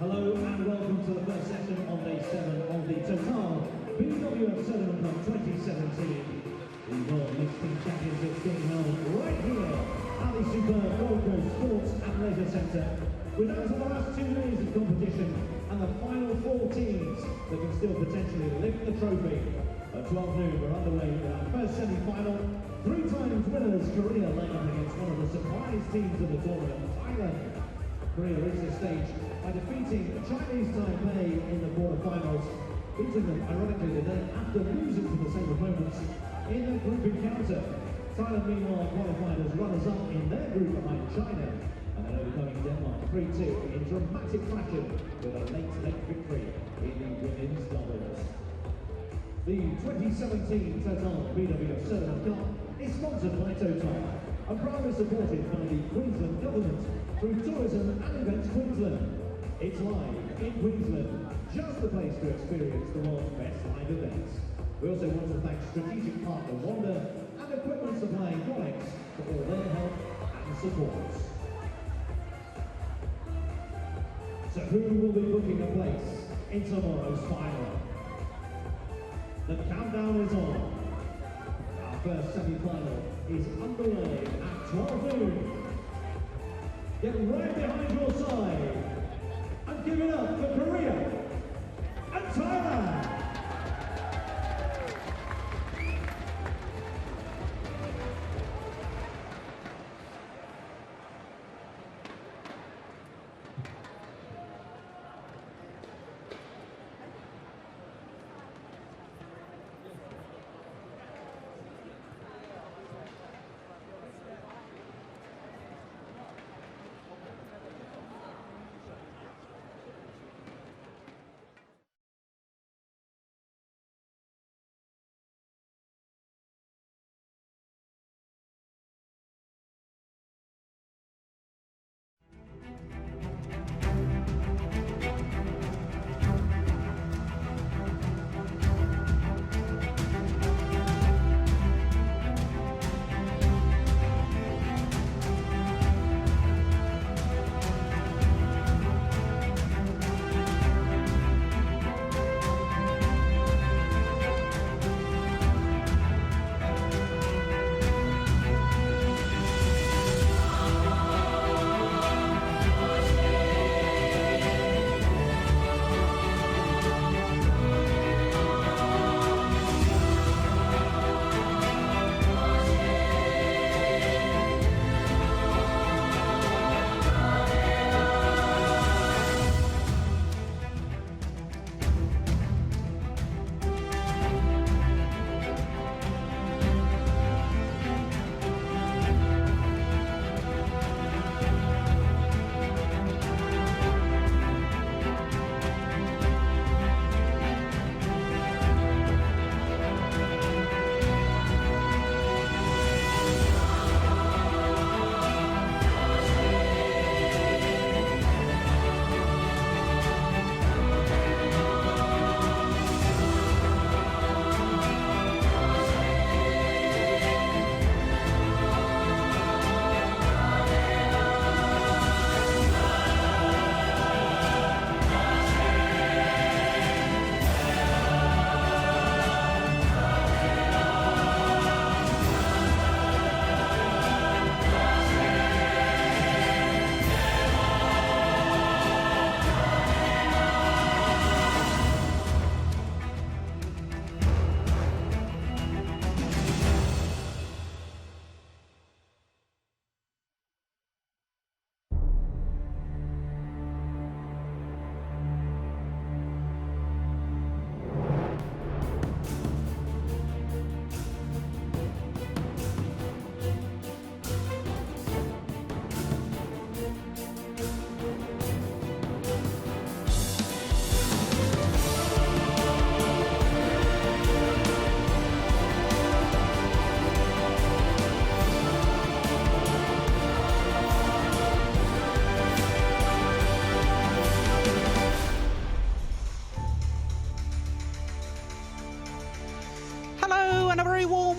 Hello and welcome to the first session on day 7 of the Total BWF Sudirman Cup 2017. The World Mixed Championships being held right here at the superb Gold Coast Sports and Leisure Centre. We're down to the last 2 days of competition and the final 4 teams that can still potentially lift the trophy. At 12 noon we're underway with our first semi-final. 3 times winners Korea laying up against one of the surprise teams of the tournament, Thailand. Korea reached this stage by defeating Chinese Taipei in the quarterfinals, beating them ironically today after losing to the same opponents in a group encounter. Thailand meanwhile qualified as runners-up in their group behind China, and then overcoming Denmark 3-2 in dramatic fashion with a late victory in the women's doubles. The 2017 Total BWF Sudirman Cup is sponsored by Total and proudly supported by the Queensland Government through Tourism and Events Queensland. It's live in Queensland, just the place to experience the world's best live events. We also want to thank strategic partner Wanda and equipment supplying Conex for all their help and support. So who will be booking a place in tomorrow's final? The countdown is on. Our first semi-final is underway at 12 noon. Get right behind your side and give it up for Korea and Thailand.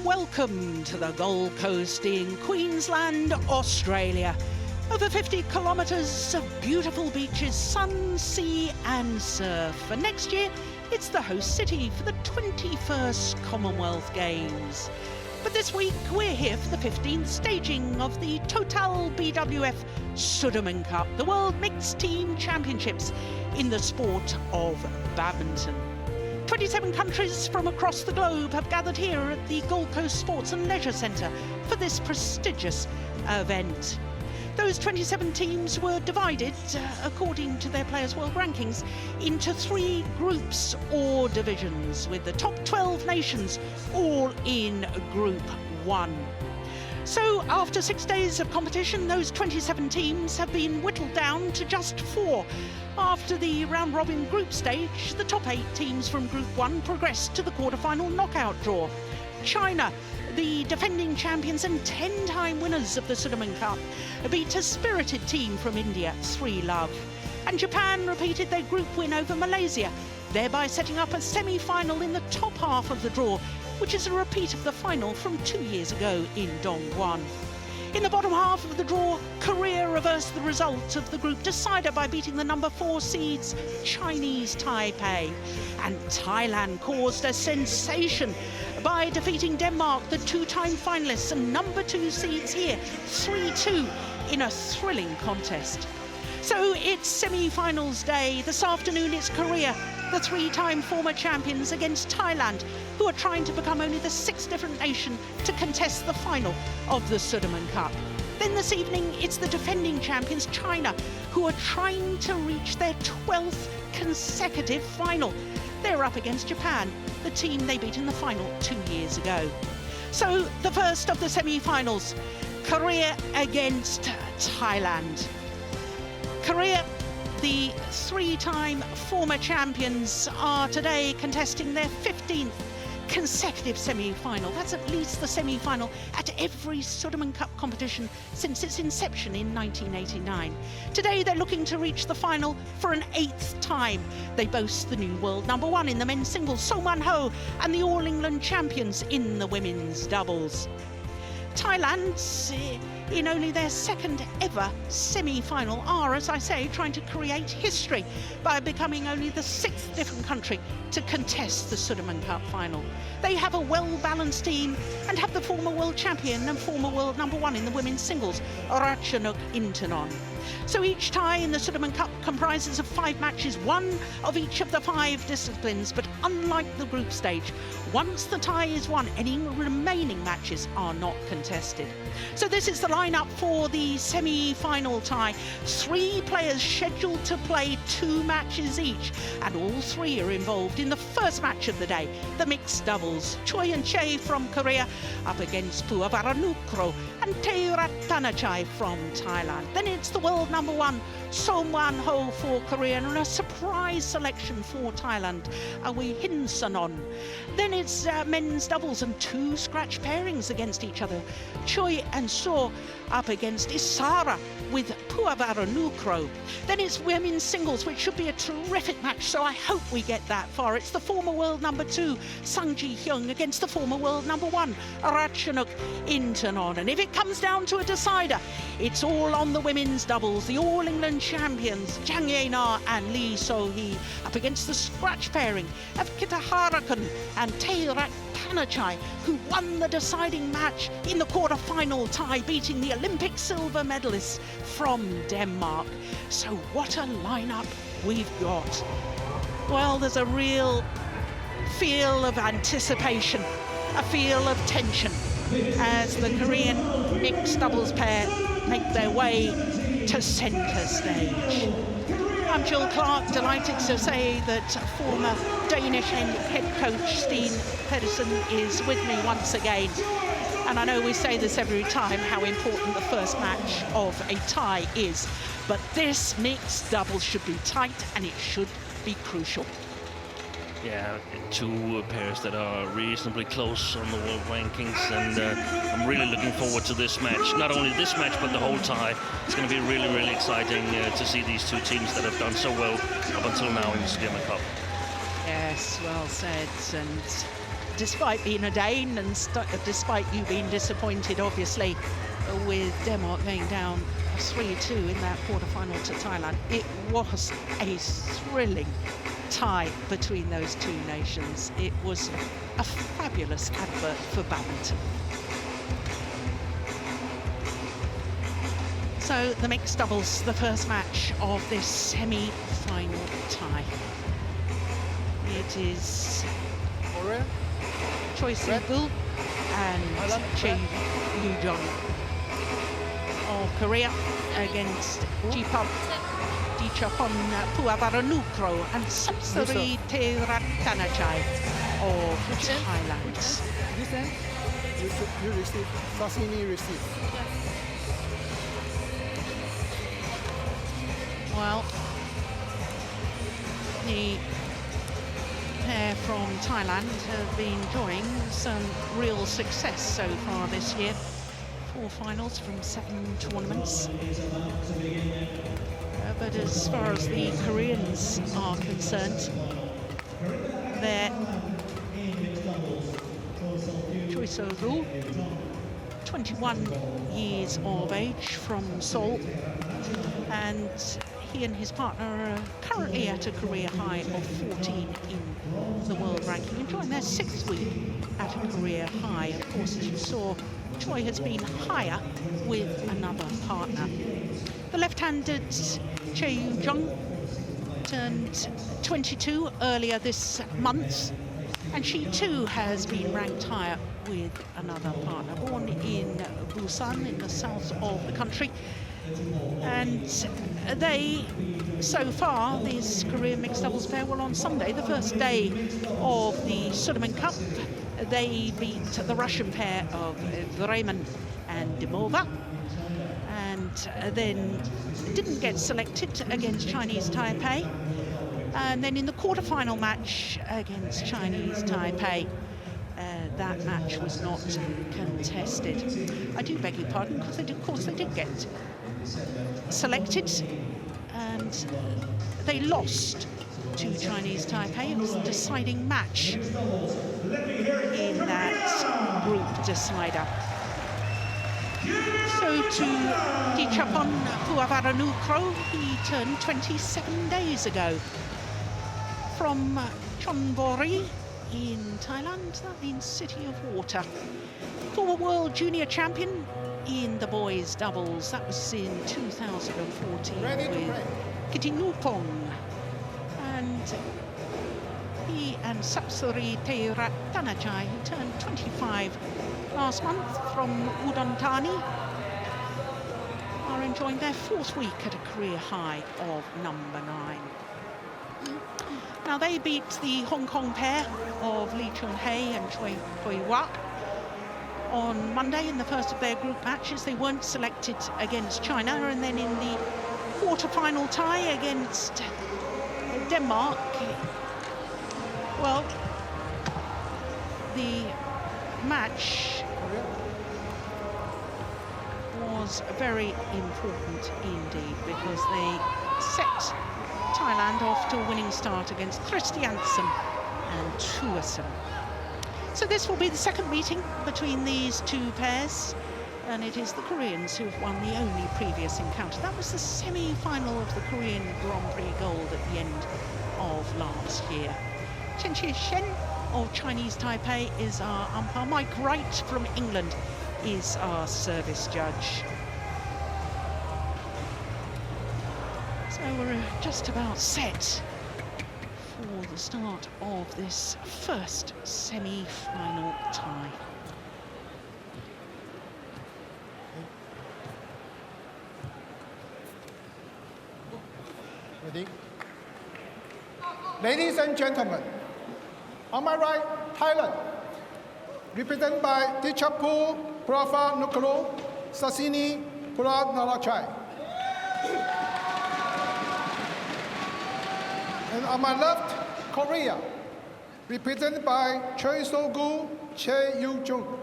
Welcome to the Gold Coast in Queensland, Australia. Over 50 kilometres of beautiful beaches, sun, sea and surf. And next year, it's the host city for the 21st Commonwealth Games. But this week, we're here for the 15th staging of the Total BWF Sudirman Cup, the World Mixed Team Championships in the sport of badminton. 27 countries from across the globe have gathered here at the Gold Coast Sports and Leisure Centre for this prestigious event. Those 27 teams were divided, according to their Players' World Rankings, into 3 groups or divisions, with the top 12 nations all in Group 1. So after 6 days of competition, those 27 teams have been whittled down to just 4. After the round-robin group stage, the top 8 teams from Group 1 progressed to the quarter-final knockout draw. China, the defending champions and 10-time winners of the Sudirman Cup, beat a spirited team from India, 3-love. And Japan repeated their group win over Malaysia, thereby setting up a semi-final in the top half of the draw, which is a repeat of the final from 2 years ago in Dongguan. In the bottom half of the draw, Korea reversed the result of the group decider by beating the number 4 seeds Chinese Taipei. And Thailand caused a sensation by defeating Denmark, the 2-time finalists and number 2 seeds here, 3-2 in a thrilling contest. So it's semi-finals day. This afternoon it's Korea, the 3-time former champions, against Thailand, who are trying to become only the 6th different nation to contest the final of the Sudirman Cup. Then this evening it's the defending champions China, who are trying to reach their 12th consecutive final. They're up against Japan, the team they beat in the final 2 years ago. So the first of the semi-finals, Korea against Thailand. Korea, the 3-time former champions, are today contesting their 15th consecutive semi-final. That's at least the semi-final at every Sudirman Cup competition since its inception in 1989. Today they're looking to reach the final for an 8th time. They boast the new world number 1 in the men's singles, Suppanyu, and the All England champions in the women's doubles. Thailand, in only their 2nd ever semi-final, are, as I say, trying to create history by becoming only the 6th different country to contest the Sudirman Cup final. They have a well-balanced team and have the former world champion and former world number 1 in the women's singles, Ratchanok Intanon. So each tie in the Sudirman Cup comprises of 5 matches, 1 of each of the 5 disciplines, but unlike the group stage, once the tie is won, any remaining matches are not contested. So this is the lineup for the semi-final tie. 3 players scheduled to play 2 matches each, and all 3 are involved in the first match of the day, the mixed doubles. Choi and Chae from Korea up against Puavaranukroh and Taerattanachai from Thailand. Then it's the world number 1, Suppanyu for Korea, and a surprise selection for Thailand, Avihingsanon. Then it's men's doubles and 2 scratch pairings against each other. Choi and So up against Isara with Puavaranukroh. Then it's women's singles, which should be a terrific match, so I hope we get that far. It's the former world number 2, Hyun, against the former world number 1, Ratchanok Intanon. And if it comes down to a decider, it's all on the women's doubles. The All England champions, Jung and Lee So-hee, up against the scratch pairing of Kitaharakan and Taerattanachai, who won the deciding match in the quarter-final tie, beating the Olympic silver medalists from Denmark. So what a lineup we've got. Well, there's a real feel of anticipation, a feel of tension as the Korean mixed doubles pair make their way to centre stage. I'm Jill Clark, delighted to say that former Danish head coach Steen Pedersen is with me once again. And I know we say this every time, how important the first match of a tie is, but this mixed double should be tight and it should be crucial. Yeah, 2 pairs that are reasonably close on the world rankings, and I'm really looking forward to this match. Not only this match, but the whole tie. It's going to be really, really exciting to see these 2 teams that have done so well up until now in the Sudirman Cup. Yes, well said. And despite being a Dane and despite you being disappointed, obviously, with Denmark going down 3-2 in that quarter-final to Thailand. It was a thrilling tie between those two nations. It was a fabulous advert for badminton. So the mixed doubles, the first match of this semi-final tie. It is Choi Seung and Chae Jung of Korea against Dechapol Puavaranukroh and Sapsiree Taerattanachai of Thailand. This end, you receive, Sapsiree receive. Well, the pair from Thailand have been enjoying some real success so far this year. 4 finals from 7 tournaments. But as far as the Koreans are concerned, they're Choi Seung, 21 years of age from Seoul, and he and his partner are currently at a career high of 14 in the world ranking, enjoying their 6th week at a career high. Of course, as you saw, Choi has been higher with another partner. The left-handed Chae Jung turned 22 earlier this month, and she too has been ranked higher with another partner. Born in Busan in the south of the country, and they, so far, this Korean mixed doubles pair, well, on Sunday, the first day of the Sudirman Cup, they beat the Russian pair of Vreeman and Dimova, and then didn't get selected against Chinese Taipei. And then in the quarter-final match against Chinese Taipei, that match was not contested. I do beg your pardon, because of course they did get selected, and they lost to Chinese Taipei. It was a deciding match in that group decider. So to Dechapol Puavaranukroh, he turned 27 days ago. From Chonburi in Thailand, that means City of Water. Former world junior champion in the boys doubles, that was in 2014 with Kittinupong. And he and Sapsiree Taerattanachai, who turned 25 last month from Udon Thani, are enjoying their 4th week at a career high of number 9. Now they beat the Hong Kong pair of Lee Chun-hei and Choi Hoi-wa on Monday in the first of their group matches. They weren't selected against China, and then in the quarter-final tie against Denmark, well, the match was very important indeed, because they set Thailand off to a winning start against Christiansen and Tuasen. So this will be the second meeting between these two pairs, and it is the Koreans who have won the only previous encounter. That was the semi-final of the Korean Grand Prix Gold at the end of last year. Chen Chi-shen of Chinese Taipei is our umpire. Mike Wright from England is our service judge. So we're just about set for the start of this first semi-final tie. Ready? Ladies and gentlemen, on my right, Thailand, represented by Dechapol Puavaranukroh, Sapsiree Taerattanachai. And on my left, Korea, represented by Choi Seung, Chae Jung.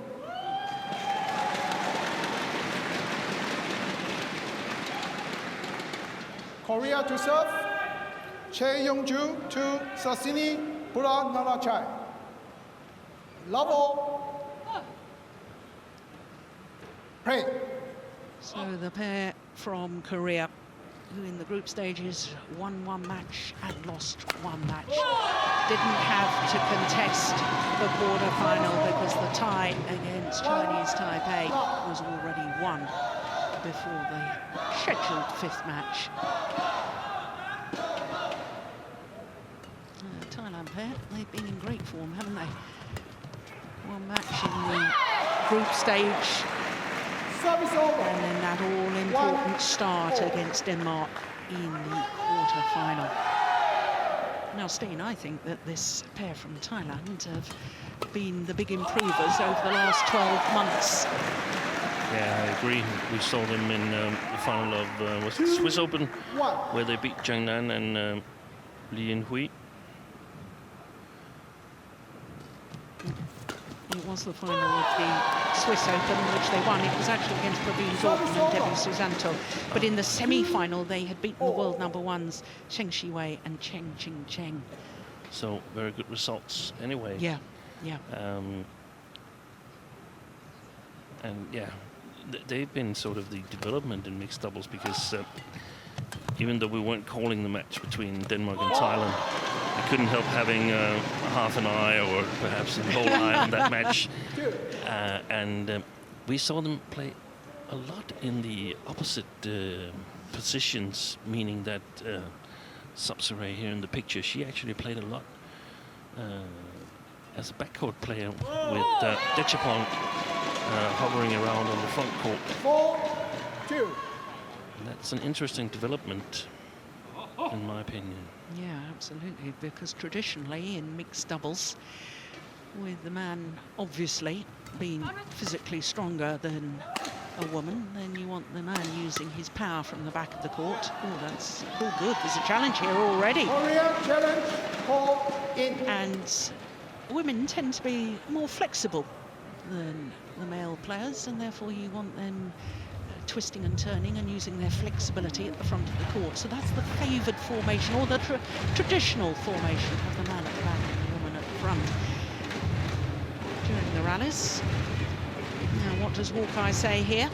Korea to serve, Chae Jung to Sapsiree Taerattanachai. Love all. Pray. So the pair from Korea, who in the group stages won one match and lost one match. Didn't have to contest the quarter-final because the tie against Chinese Taipei was already won before the scheduled 5th match. Thailand pair, they've been in great form, haven't they? One match in the group stage, and then that all-important start against Denmark in the quarter-final. Now, Steen, I think that this pair from Thailand have been the big improvers over the last 12 months. Yeah, I agree. We saw them in the final of was it Swiss Open, where they beat Jung and Lien Hui. It was the final of the Swiss Open, which they won. It was actually against Praveen Jordan and Debbie Susanto. But in the semi-final, they had beaten the world #1s, Cheng Shiwei and Cheng Ching Cheng. So, very good results anyway. Yeah, yeah. And yeah, they've been sort of the development in mixed doubles, because even though we weren't calling the match between Denmark and Thailand, I couldn't help having half an eye, or perhaps a whole eye, on that match. And we saw them play a lot in the opposite positions, meaning that Sapsiree here in the picture, she actually played a lot as a backcourt player with Dechapol hovering around on the front court. 4-2. And that's an interesting development, in my opinion. Yeah, absolutely, because traditionally in mixed doubles, with the man obviously being physically stronger than a woman, then you want the man using his power from the back of the court. Oh, that's all good. There's a challenge here already. Korea challenge, call in. And women tend to be more flexible than the male players, and therefore you want them twisting and turning and using their flexibility at the front of the court. So that's the favoured formation, or the traditional formation of the man at the back and the woman at the front during the rallies. Now, what does Hawkeye say here?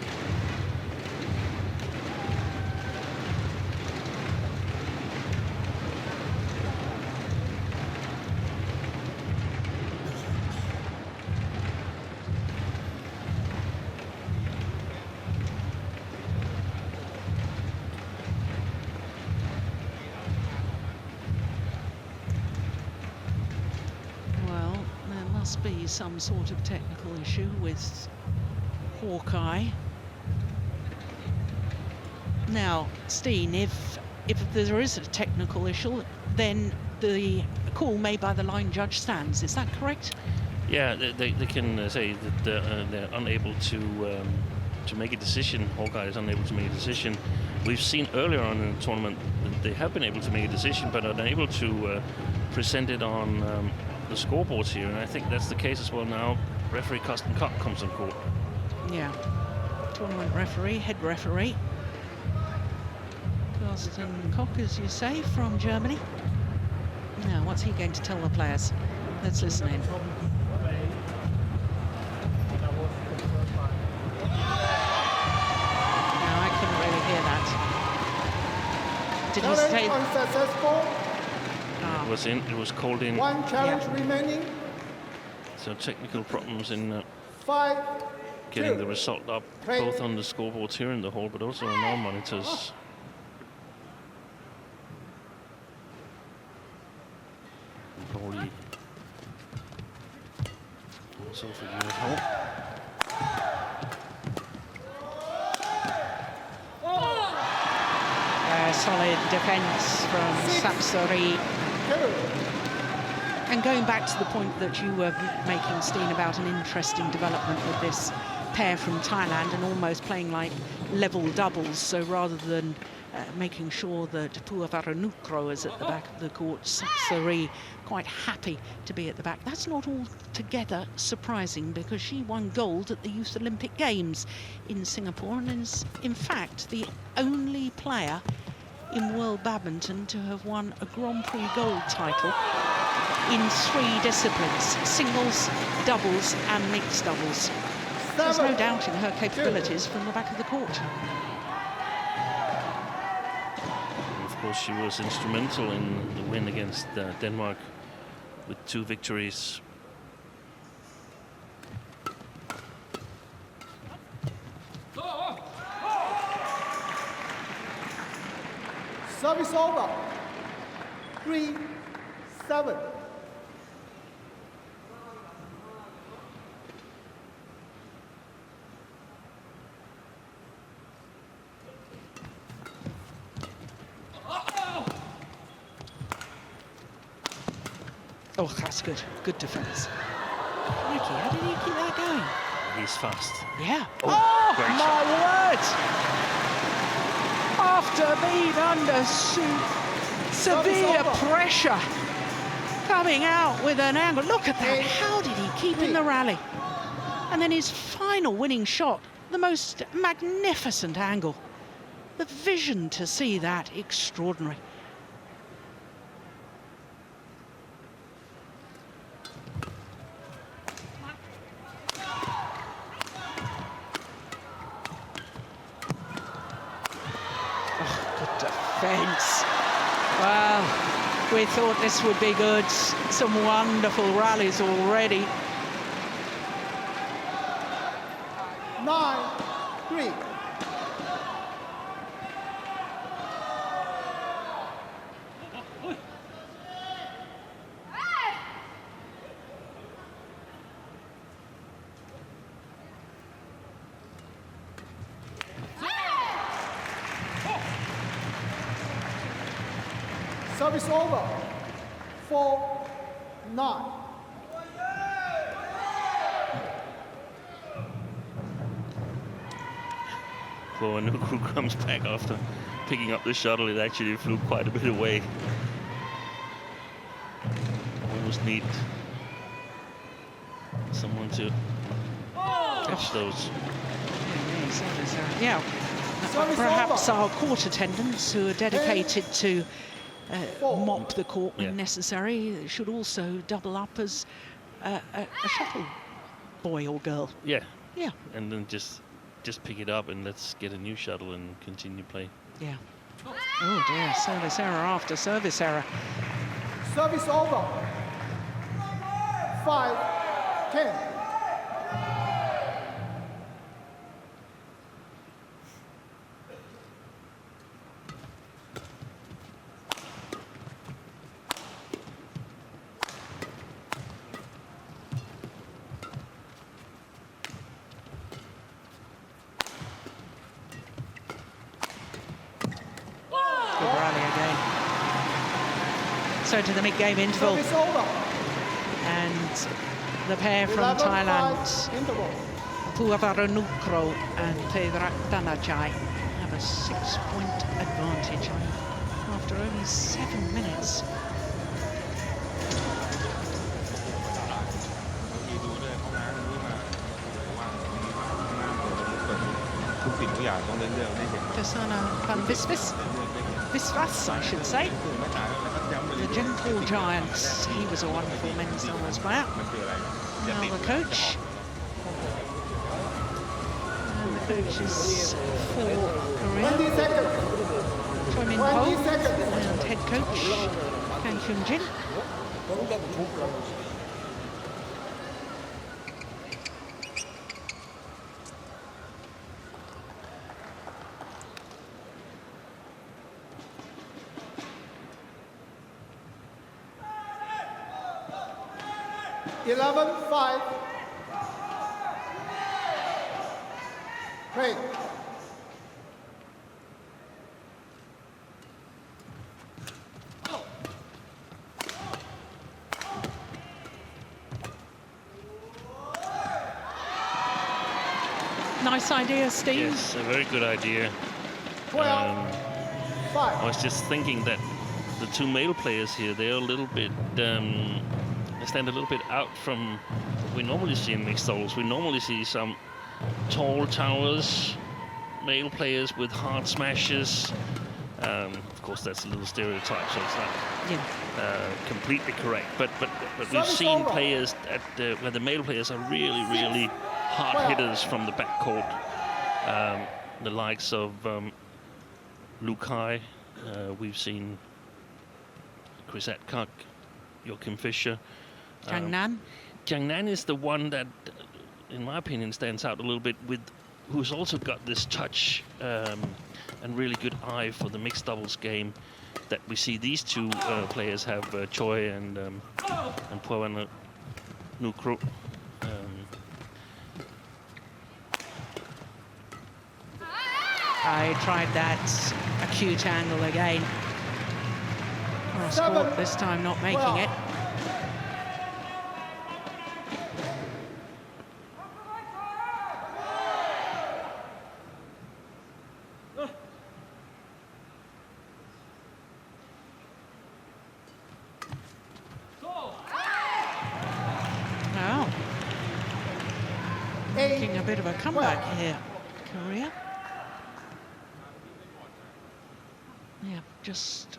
Be some sort of technical issue with Hawkeye. Now, Steen, if there is a technical issue, then the call made by the line judge stands. Is that correct? Yeah, they can say that they're unable to make a decision. Hawkeye is unable to make a decision. We've seen earlier on in the tournament that they have been able to make a decision, but are unable to present it on the scoreboards here, and I think that's the case as well now. Referee Carsten Koch comes on court. Yeah, tournament referee, head referee. Carsten Koch, as you say, from Germany. Now, what's he going to tell the players? Let's listen in. No, I couldn't really hear that. Did he say... Unsuccessful. It was called in. One challenge remaining. So technical problems in 5-2. getting the result up, Play. both on the scoreboards here in the hall, but also on our monitors. Probably also for you at home. Solid defence from Sapsiree. And going back to the point that you were making, Steen, about an interesting development with this pair from Thailand and almost playing like level doubles, so rather than making sure that Puavaranukroh is at the back of the court, Sapsiree quite happy to be at the back. That's not altogether surprising, because she won gold at the Youth Olympic Games in Singapore and is, in fact, the only player in world badminton to have won a Grand Prix gold title in 3 disciplines: singles, doubles and mixed doubles. There's no doubting her capabilities from the back of the court. course, she was instrumental in the win against Denmark with 2 victories. Service over. 3-7. Oh, that's good. Good defence. Mikey, how did he keep that going? He's fast. Yeah. Oh, great my word! After being under severe pressure, coming out with an angle. Look at that. How did he keep in the rally? And then his final winning shot, the most magnificent angle. The vision to see that, extraordinary. Defence. Well, we thought this would be good. Some wonderful rallies already. 9-3. Service over. 4-9. Puavaranukroh comes back after picking up the shuttle. It actually flew quite a bit away. Almost need someone to catch those. Yeah, perhaps our court attendants who are dedicated to mop the court when necessary should also double up as a shuttle boy or girl. Yeah. Yeah. And then just pick it up and let's get a new shuttle and continue play. Yeah. Oh dear, service error after service error. Service over. 5-10. So to the mid-game interval, and the pair from Thailand, Puavaranukroh and Taerattanachai, have a 6-point advantage after only 7 minutes. Visvas, I should say. The Jung Giants, he was a wonderful men's doubles player. Now the coach. And the coach is Phil Korea. Choi and head coach Kang Hyun-jin. 11-5. Play. Nice idea, Steve. Yes, a very good idea. 12-5. I was just thinking that the two male players here, they're a little bit, they stand a little bit out from what we normally see in mixed doubles. We normally see some tall towers, male players with hard smashes. Of course, that's a little stereotype, so it's not completely correct. But we've seen players at where the male players are really hard hitters from the backcourt. The likes of Lukai We've seen Chris Adcock, Joachim Fischer. Jung Nan. Jung Nan is the one that, in my opinion, stands out a little bit, who's also got this touch and really good eye for the mixed doubles game that we see these two players have, Choi and Puavaranukroh. I tried that acute angle again. Cross court this time, not making it. Now, making a bit of a comeback here, Korea. Yeah, just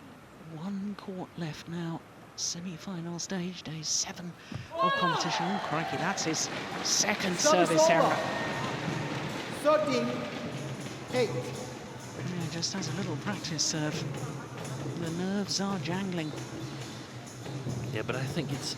one court left now. Semi-final stage, day 7 of competition. Oh, crikey, that's his second service error. 13-8. Yeah, just has a little practice serve. The nerves are jangling. Yeah, but I think it's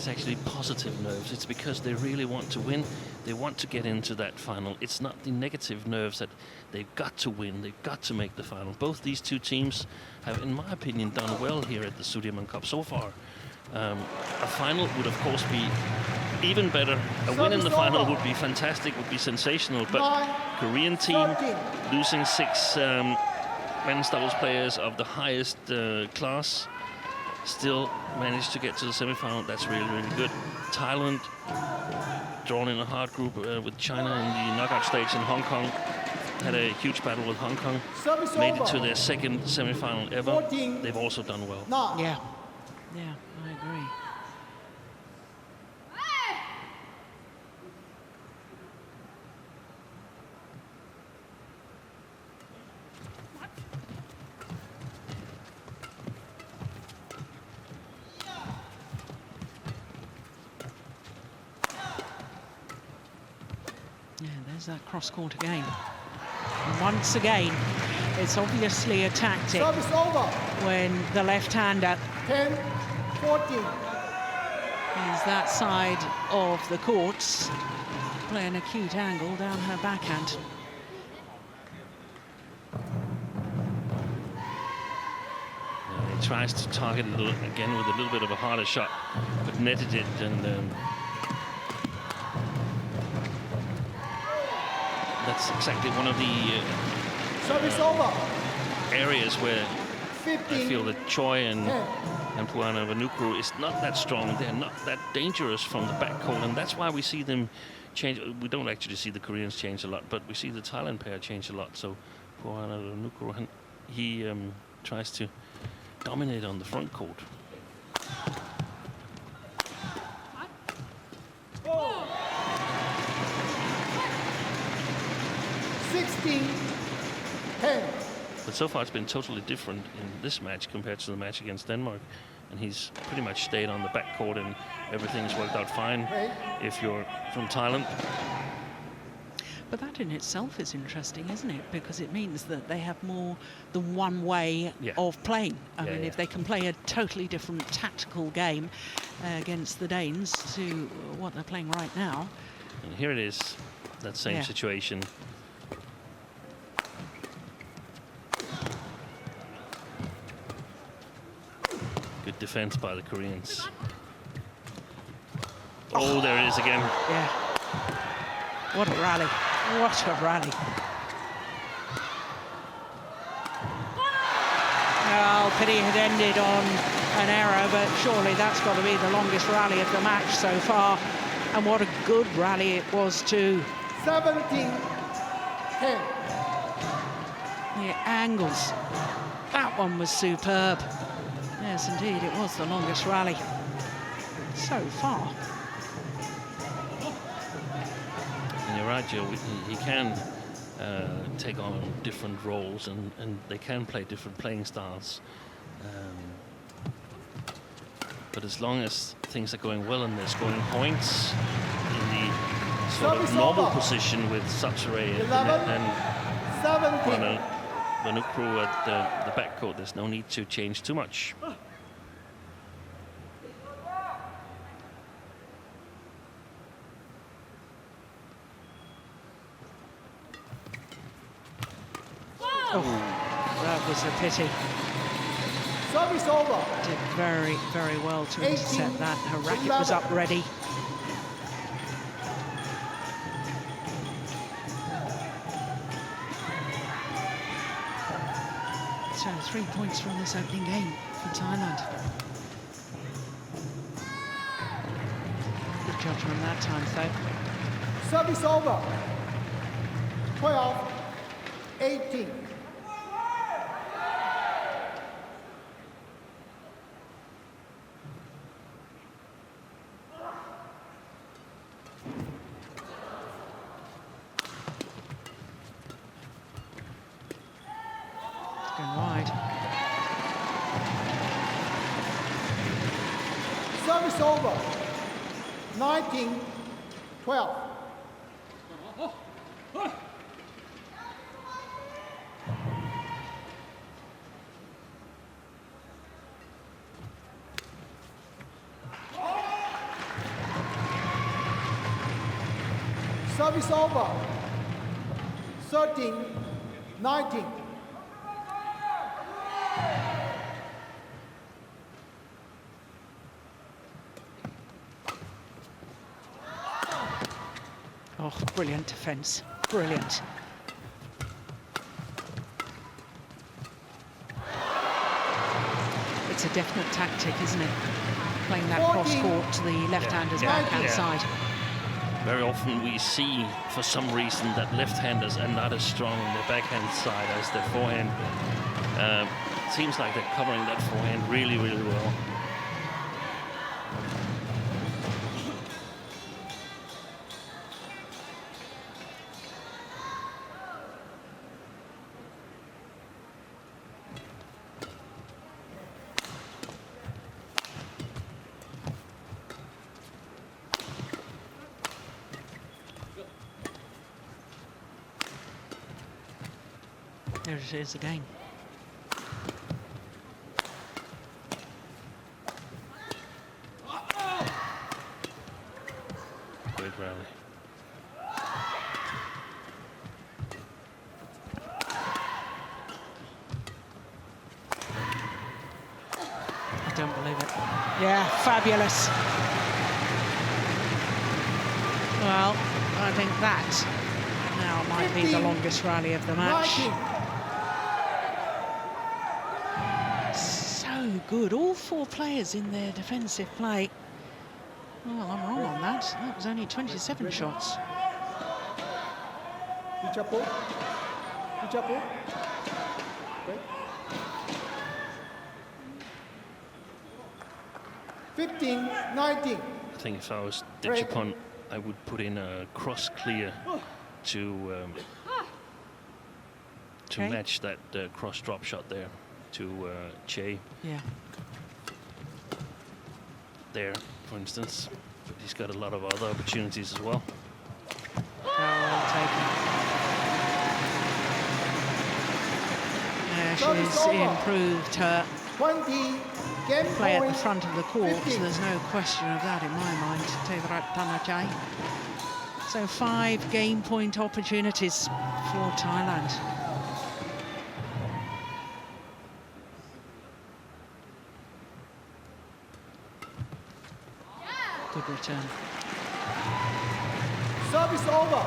actually positive nerves. It's because they really want to win. They want to get into that final. It's not the negative nerves that they've got to win. They've got to make the final. Both these two teams have, in my opinion, done well here at the Sudirman Cup so far. A final would, of course, be even better. A win in the final would be fantastic, would be sensational. But Korean team losing 6 men's doubles players of the highest class, still managed to get to the semi-final. That's really, really good. Thailand drawn in a hard group with China in the knockout stage in Hong Kong. Had a huge battle with Hong Kong. Made it to their second semi-final ever. They've also done well. Yeah, yeah, I agree. Yeah, there's that cross court again. And once again, it's obviously a tactic when the left-hander 10-14. is that side of the courts, play an acute angle down her backhand. He tries to target it again with a little bit of a harder shot, but netted it, and that's exactly one of the areas where I feel that Choi and Puavaranukroh is not that strong. They're not that dangerous from the backcourt, and that's why we see them change. We don't actually see the Koreans change a lot, but we see the Thailand pair change a lot. So Puavaranukroh, he tries to dominate on the front court. But so far it's been totally different in this match compared to the match against Denmark. And he's pretty much stayed on the backcourt and everything's worked out fine if you're from Thailand. But that in itself is interesting, isn't it? Because it means that they have more than one way of playing. I mean, if they can play a totally different tactical game against the Danes to what they're playing right now. And here it is, that same situation. Good defense by the Koreans. Oh, there it is again. Yeah. What a rally. What a rally. Well, pity it had ended on an error, but surely that's got to be the longest rally of the match so far. And what a good rally it was too. 17-10. The angles. That one was superb. Yes, indeed, it was the longest rally so far. And you're right, Joe, he can take on different roles and they can play different playing styles. But as long as things are going well and they're scoring points in the sort of normal position with Sapsiree and Puavaranukroh at the backcourt. There's no need to change too much. Oh, that was a pity. Service over. Did very, very well to intercept that. Her racket was up ready. So 3 points from this opening game for Thailand. Good judgment that time, though. Service over. 12-18. Going wide. Service over. 19-12. Service over. 13-19. Oh, brilliant defense. Brilliant. It's a definite tactic, isn't it? Playing that cross-court to the left-hander's backhand side. Very often we see, for some reason, that left-handers are not as strong on their backhand side as their forehand. Seems like they're covering that forehand really, really well. There it is again. Great rally. I don't believe it. Yeah, fabulous. Well, I think that now might be the longest rally of the match. So good, all four players in their defensive play. Well, I'm wrong on that. That was only 27 shots. Dechapol. Dechapol. Okay. 15-19. I think if I was Dechapol, I would put in a cross clear to match that cross drop shot there to Chae. Yeah. There, for instance. But he's got a lot of other opportunities as well. Well taken. Yeah, she's improved her 20 game play at the points. front of the court, 15. so there's no question of that in my mind. Taerattanachai. So 5 game point opportunities for Thailand. Good return. Service over.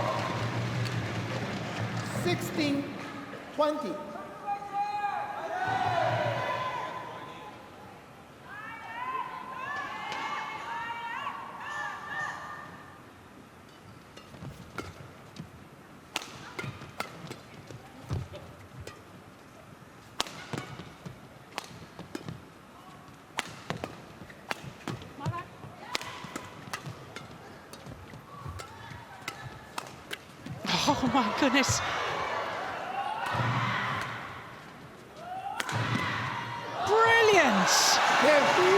16-20. Oh my goodness. Brilliant!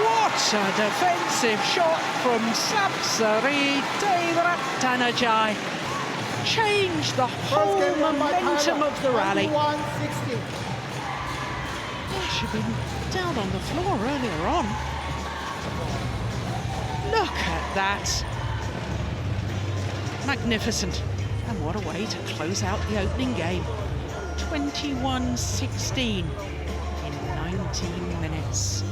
What a defensive shot from Sapsiree. Taerattanachai change the whole First game won by momentum Thailand, of the rally. 21-16. She'd been down on the floor earlier on. Look at that. Magnificent. And what a way to close out the opening game. 21-16 in 19 minutes.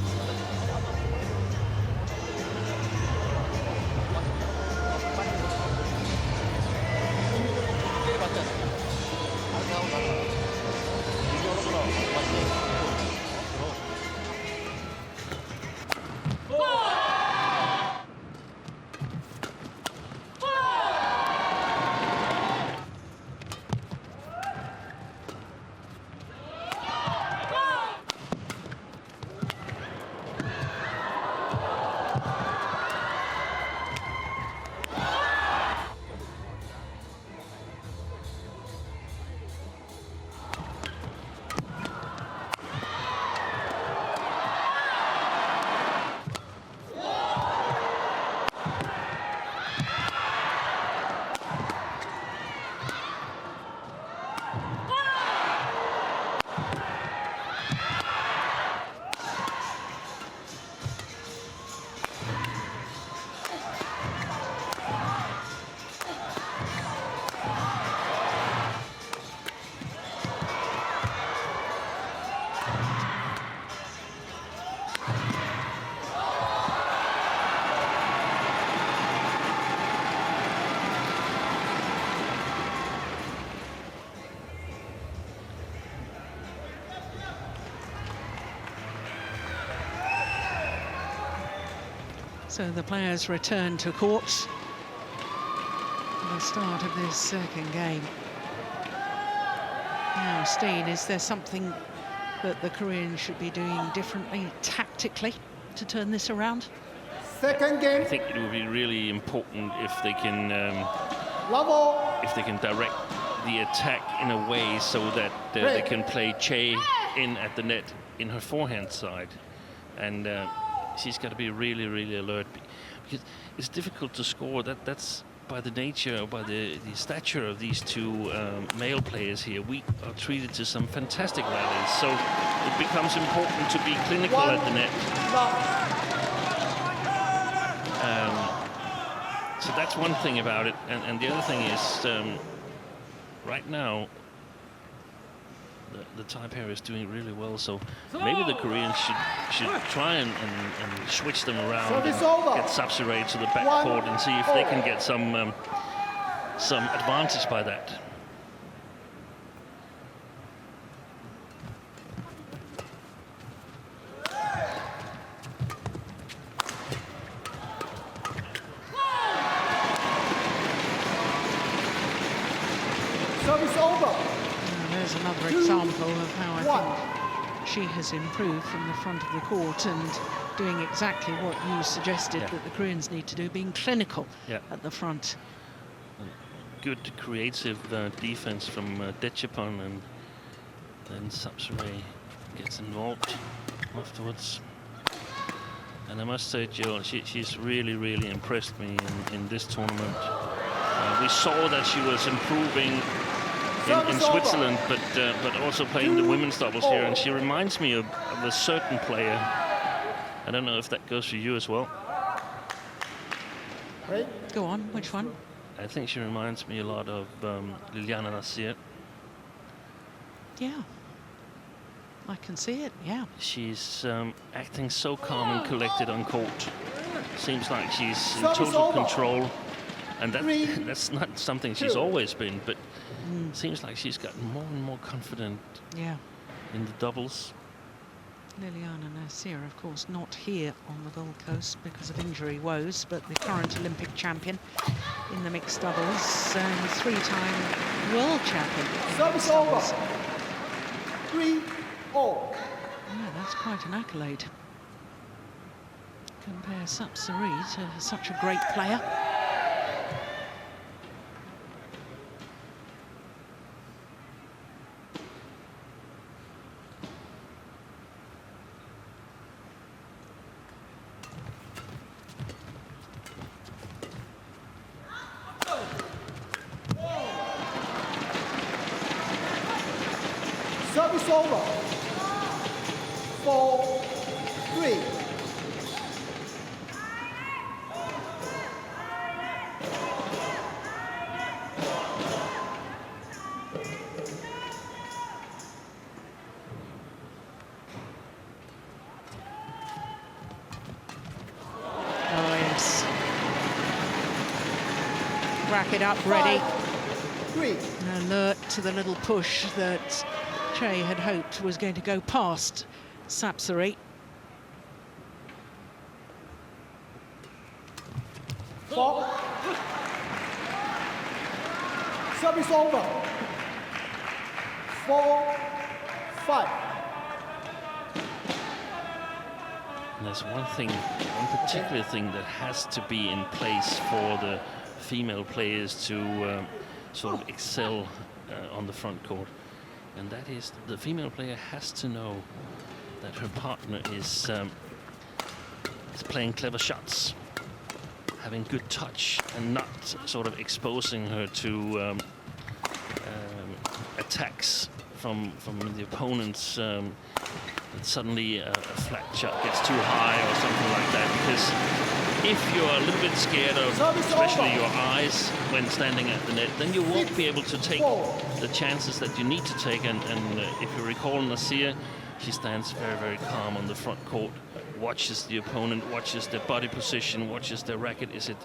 So the players return to court at the start of this second game. Now, Steen, is there something that the Koreans should be doing differently tactically to turn this around? Second game. I think it would be really important if they can Level. direct the attack in a way so that they can play Chae in at the net in her forehand side, and she's got to be really, really alert, because it's difficult to score. That's by the nature, by the stature of these two male players here. We are treated to some fantastic rallies, so it becomes important to be clinical at the net. So that's one thing about it, and the other thing is right now the Thai pair is doing really well, so maybe the Koreans should try and switch them around and get Sapsiree to the backcourt and see if they can get some advantage by that. Service over. There's another example of how I think she has improved from the front of the court and doing exactly what you suggested that the Koreans need to do, being clinical at the front. Good creative defense from Dechapol, and then Sapsiree gets involved afterwards. And I must say, Jill, she's really, really impressed me in this tournament. We saw that she was improving in Switzerland, but also playing the women's doubles here, and she reminds me of a certain player. I don't know if that goes for you as well. Go on, which one? I think she reminds me a lot of Liliana Nasir. Yeah, I can see it, yeah. She's acting so calm and collected on court. Seems like she's in total control. And that's not something she's always been, but seems like she's gotten more and more confident in the doubles. Liliana Nasir, of course, not here on the Gold Coast because of injury woes, but the current Olympic champion in the mixed doubles and three-time world champion in mixed doubles. 3-0. Yeah, that's quite an accolade. Compare Sapsiree to such a great player. Service over. 4-3. Oh, yes. Rack it up, ready. 5-3. An alert to the little push that Chae had hoped was going to go past Sapsiree. 4. Service over. 4-5. And there's one particular thing that has to be in place for the female players to sort of excel on the front court. And that is, the female player has to know that her partner is playing clever shots, having good touch, and not sort of exposing her to attacks from the opponents. Suddenly a flat shot gets too high or something like that, because if you're a little bit scared of especially your eyes when standing at the net, then you won't be able to take the chances that you need to take. And if you recall Nasir, she stands very, very calm on the front court, watches the opponent, watches their body position, watches their racket. Is it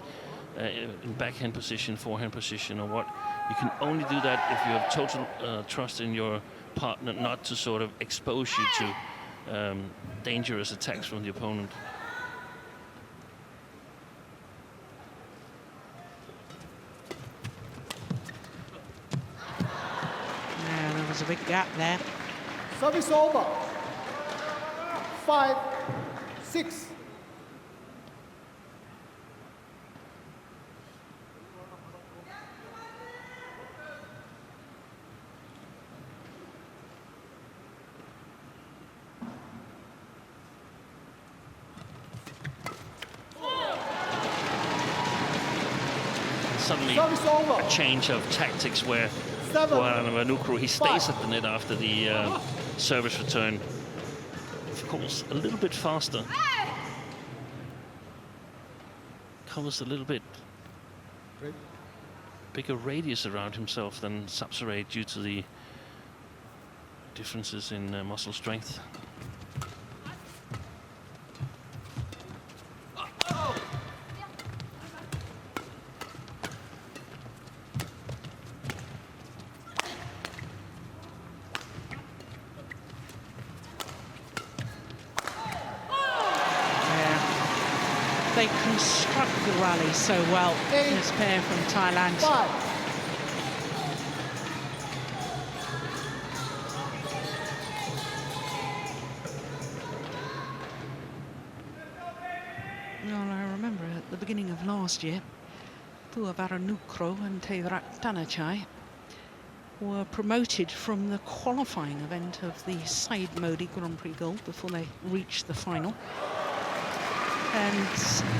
in backhand position, forehand position, or what? You can only do that if you have total trust in your partner not to sort of expose you to dangerous attacks from the opponent. Yeah, there was a big gap there. Service over. 5-6. Suddenly a change of tactics where Puavaranukroh, he stays at the net after the service return. Of course, a little bit faster. Covers a little bit bigger radius around himself than Sapsiree due to the differences in muscle strength. They construct the rally so well, this pair from Thailand. 5. Well, I remember at the beginning of last year, Puavaranukroh and Taerattanachai were promoted from the qualifying event of the Said Modi Grand Prix Gold before they reached the final. And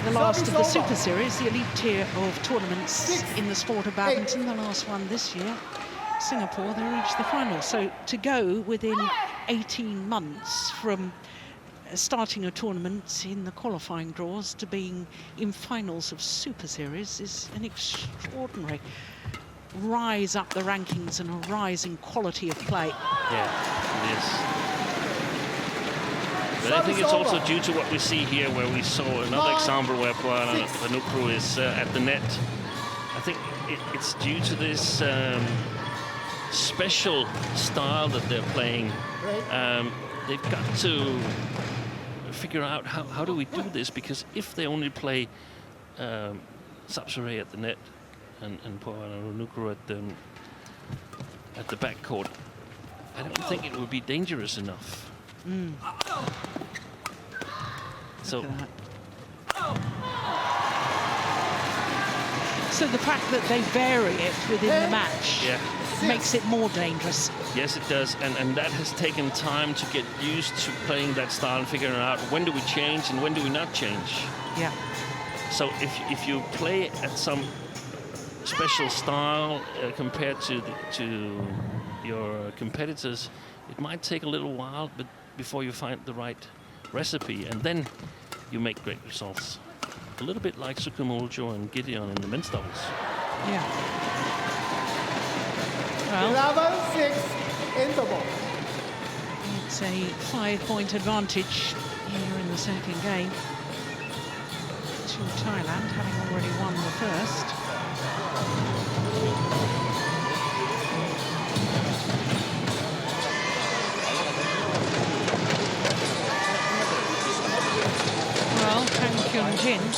the last of the Super Series, the elite tier of tournaments in the sport of badminton, the last one this year, Singapore, they reached the final. So to go within 18 months from starting a tournament in the qualifying draws to being in finals of Super Series is an extraordinary rise up the rankings and a rise in quality of play. Yeah, it is. But I think it's also due to what we see here, where we saw another example where Puavaranukroh is at the net. I think it's due to this special style that they're playing. They've got to figure out how do we do this, because if they only play Sapsiree at the net and Puavaranukroh at the backcourt, I don't think it would be dangerous enough. So the fact that they vary it within the match makes it more dangerous. Yes, it does, and that has taken time to get used to playing that style and figuring out when do we change and when do we not change. Yeah. So if you play at some special style compared to your competitors, it might take a little while, but before you find the right recipe, and then you make great results. A little bit like Suppanyu and Gideon in the men's doubles. Yeah. Well, 11-6 interval. it's a 5-point advantage here in the second game to Thailand, having already won the first. Well, Hyun,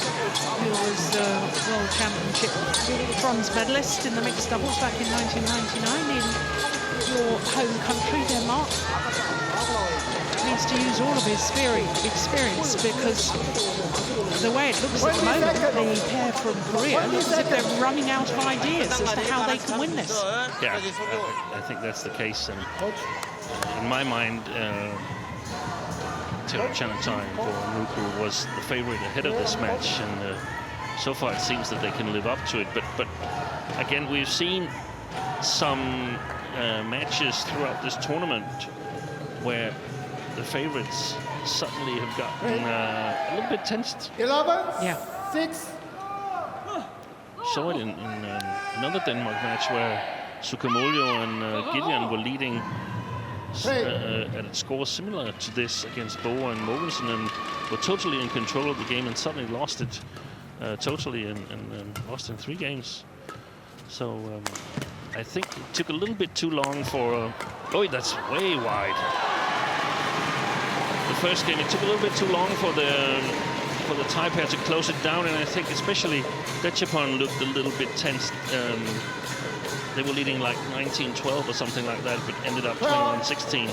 who was World Championship bronze medalist in the mixed doubles back in 1999 in your home country, Denmark, needs to use all of his experience, because the way it looks at the moment, the pair from Korea, looks as if they're running out of ideas as to how they can win this. Yeah, I think that's the case. And in my mind, Taerattanachai and Puavaranukroh was the favorite ahead of this match, and so far it seems that they can live up to it. But again, we've seen some matches throughout this tournament where the favorites suddenly have gotten a little bit tensed. 11-6. Saw it in another Denmark match where Suppanyu and Gideon were leading at a score similar to this against Bo and Mogensen, and were totally in control of the game, and suddenly lost it totally and lost in 3 games. So I think it took a little bit too long for... oh, that's way wide. The first game, it took a little bit too long for the Thai pair to close it down, and I think especially Dechapol looked a little bit tensed. They were leading like 19-12 or something like that, but ended up 21-16.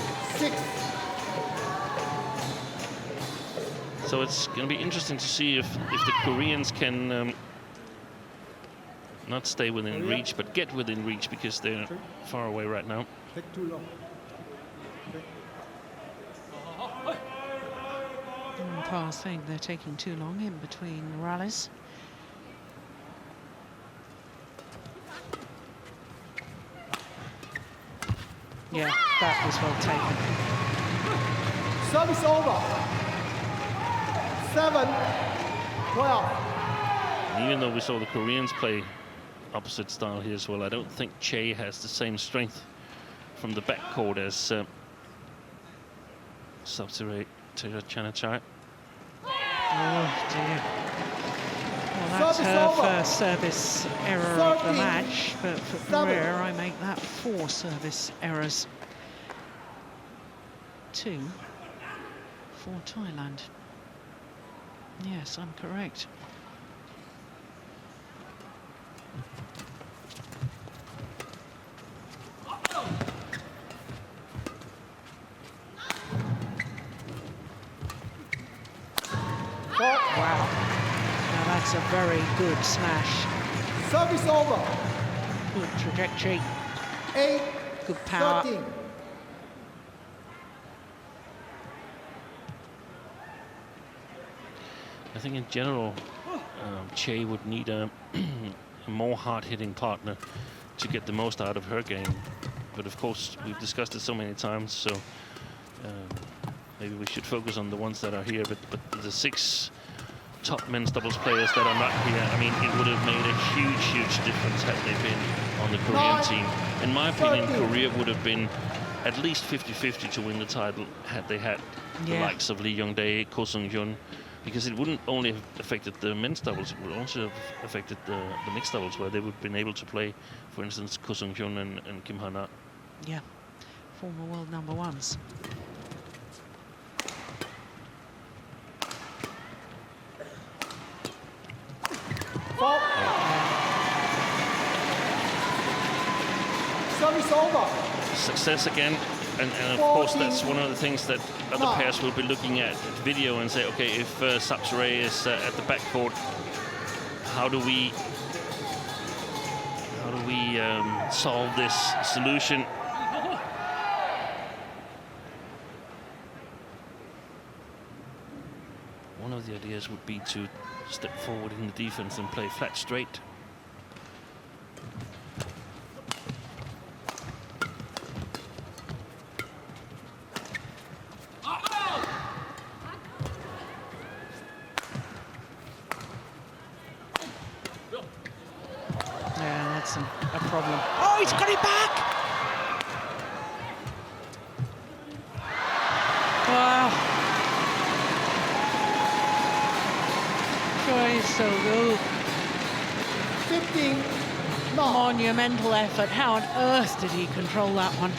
So it's going to be interesting to see if the Koreans can not stay within reach, but get within reach, because they're far away right now. Take too long. Pa saying they're taking too long in between rallies. Yeah, that was well taken. Service over. 7-12. And even though we saw the Koreans play opposite style here as well, I don't think Chae has the same strength from the backcourt as Sapsiree Taerattanachai. Oh dear. Well, that's her first service error of the match, but for Korea, I make that 4 service errors. 2 for Thailand. Yes, I'm correct. Wow. Now that's a very good smash. Service over. Good trajectory. 8. Good power. 13. I think in general, Chae would need a more hard-hitting partner to get the most out of her game. But of course, we've discussed it so many times, so maybe we should focus on the ones that are here. But the 6 top men's doubles players that are not here, I mean, it would have made a huge difference had they been on the Korean team. In my opinion, Korea would have been at least 50-50 to win the title had they had the likes of Lee Young-dae, Ko Seung-hyun, because it wouldn't only have affected the men's doubles, it would also have affected the mixed doubles, where they would have been able to play, for instance, Ko Seung-hyun and Kim Ha-na. Yeah, former world #1s. Service over. Success again, and of course that's one of the things that other pairs will be looking at video and say, okay, if Sapsiree is at the backcourt, how do we solve this solution? One of the ideas would be to step forward in the defense and play flat straight. that's a problem. Oh, he's got it back! Wow. Choi is so good. 15, Monumental effort. How on earth did he control that one?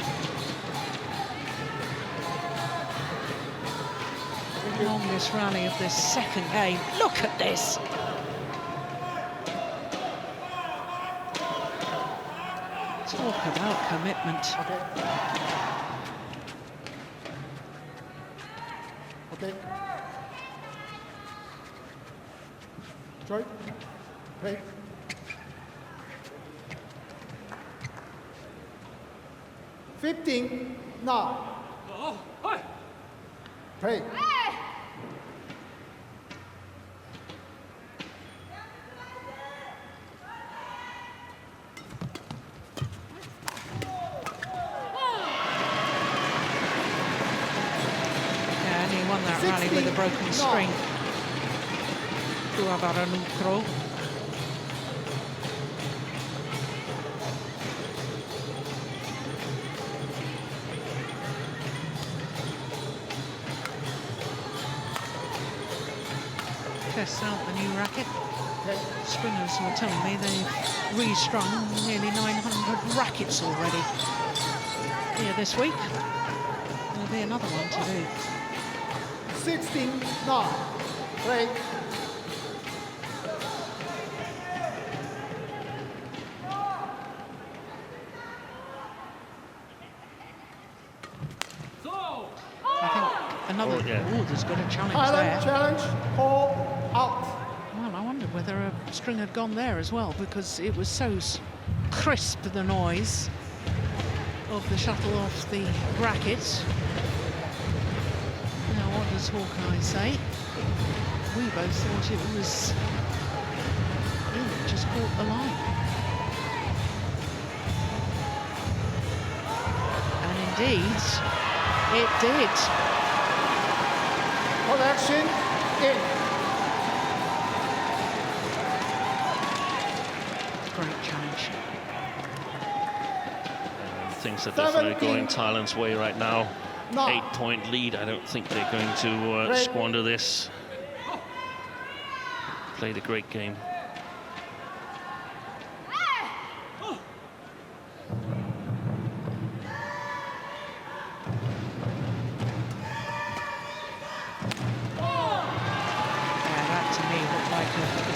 Longest rally of this second game. Look at this. Talk about commitment. Okay. Choi, play. $15 now. Play. And he won that rally with a broken string. Puavaranukroh. Test out the new racket. Stringers were telling me they've restrung nearly 900 rackets already here this week. There'll be another one to do. 16 now. Play. I think another. Oh, there's got a challenge Thailand there. challenge, call out. Well, I wondered whether a string had gone there as well, because it was so crisp, the noise of the shuttle off the bracket. Now, what does Hawkeye say? We both thought it was... it just caught the line. And indeed, it did. Collection in. Great challenge. Things are definitely going Thailand's way right now. 8-point lead. I don't think they're going to squander this. Played a great game.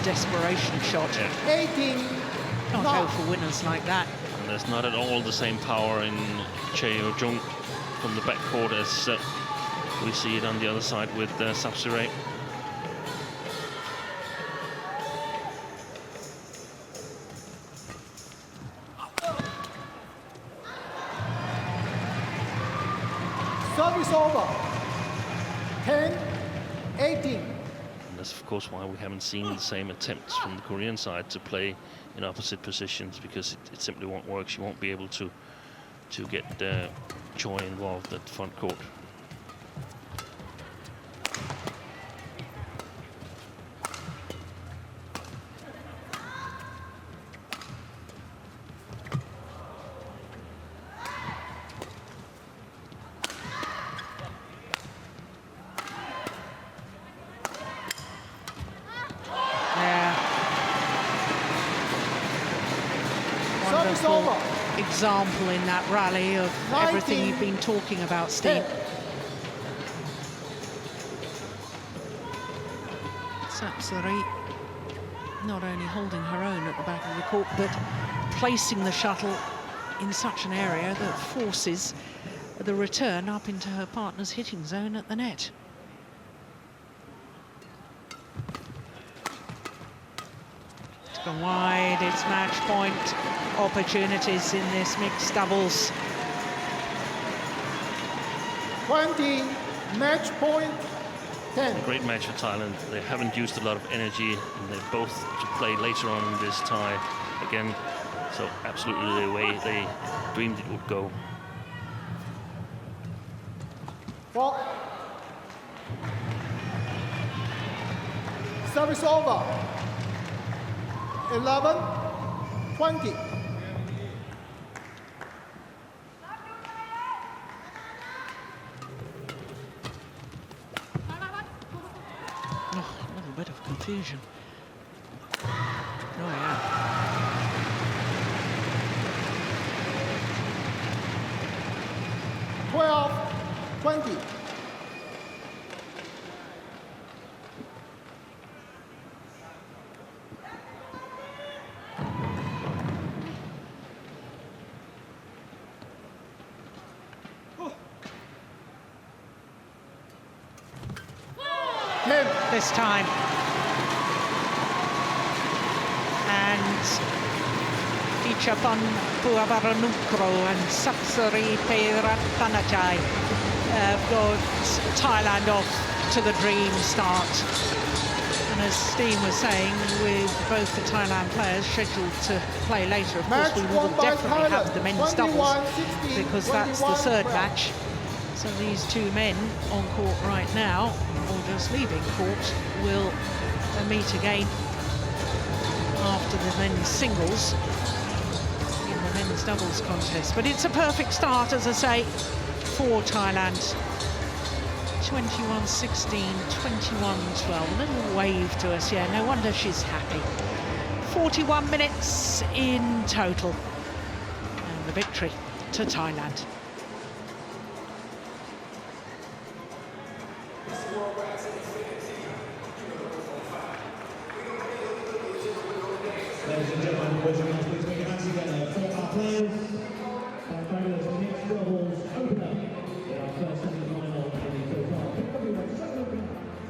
Desperation shot. Yeah. 18. Can't go for winners like that. And there's not at all the same power in Chae or Jung from the backcourt as we see it on the other side with Sapsiree. Service over. 10, 18. That's of course why we haven't seen the same attempts from the Korean side to play in opposite positions, because it simply won't work. She won't be able to get Choi involved at front court. Example in that rally of 19. everything you've been talking about, Steve. Sapsiree not only holding her own at the back of the court, but placing the shuttle in such an area that forces the return up into her partner's hitting zone at the net. It's gone wide, it's match point opportunities in this mixed doubles. 20, match point, 10. Great match for Thailand. They haven't used a lot of energy, and they're both to play later on in this tie again. So absolutely the way they dreamed it would go. 4. Service over. 11, 20. Oh, a little bit of confusion. Oh, yeah. 12-20. This time. And Dechapol, Puavaranukroh and Sapsiree Taerattanachai got Thailand off to the dream start. And as Steen was saying, with both the Thailand players scheduled to play later, of course we will definitely have the men's doubles because that's the third match. So these two men on court right now, or just leaving court, will meet again after the men's singles in the men's doubles contest. But it's a perfect start, as I say, for Thailand. 21-16, 21-12, a little wave to us, yeah, no wonder she's happy. 41 minutes in total, and the victory to Thailand. Ladies and gentlemen, please make your hands together for our players. Our fabulous mixed doubles opener in our first semi-final in the BWF Sudirman Cup.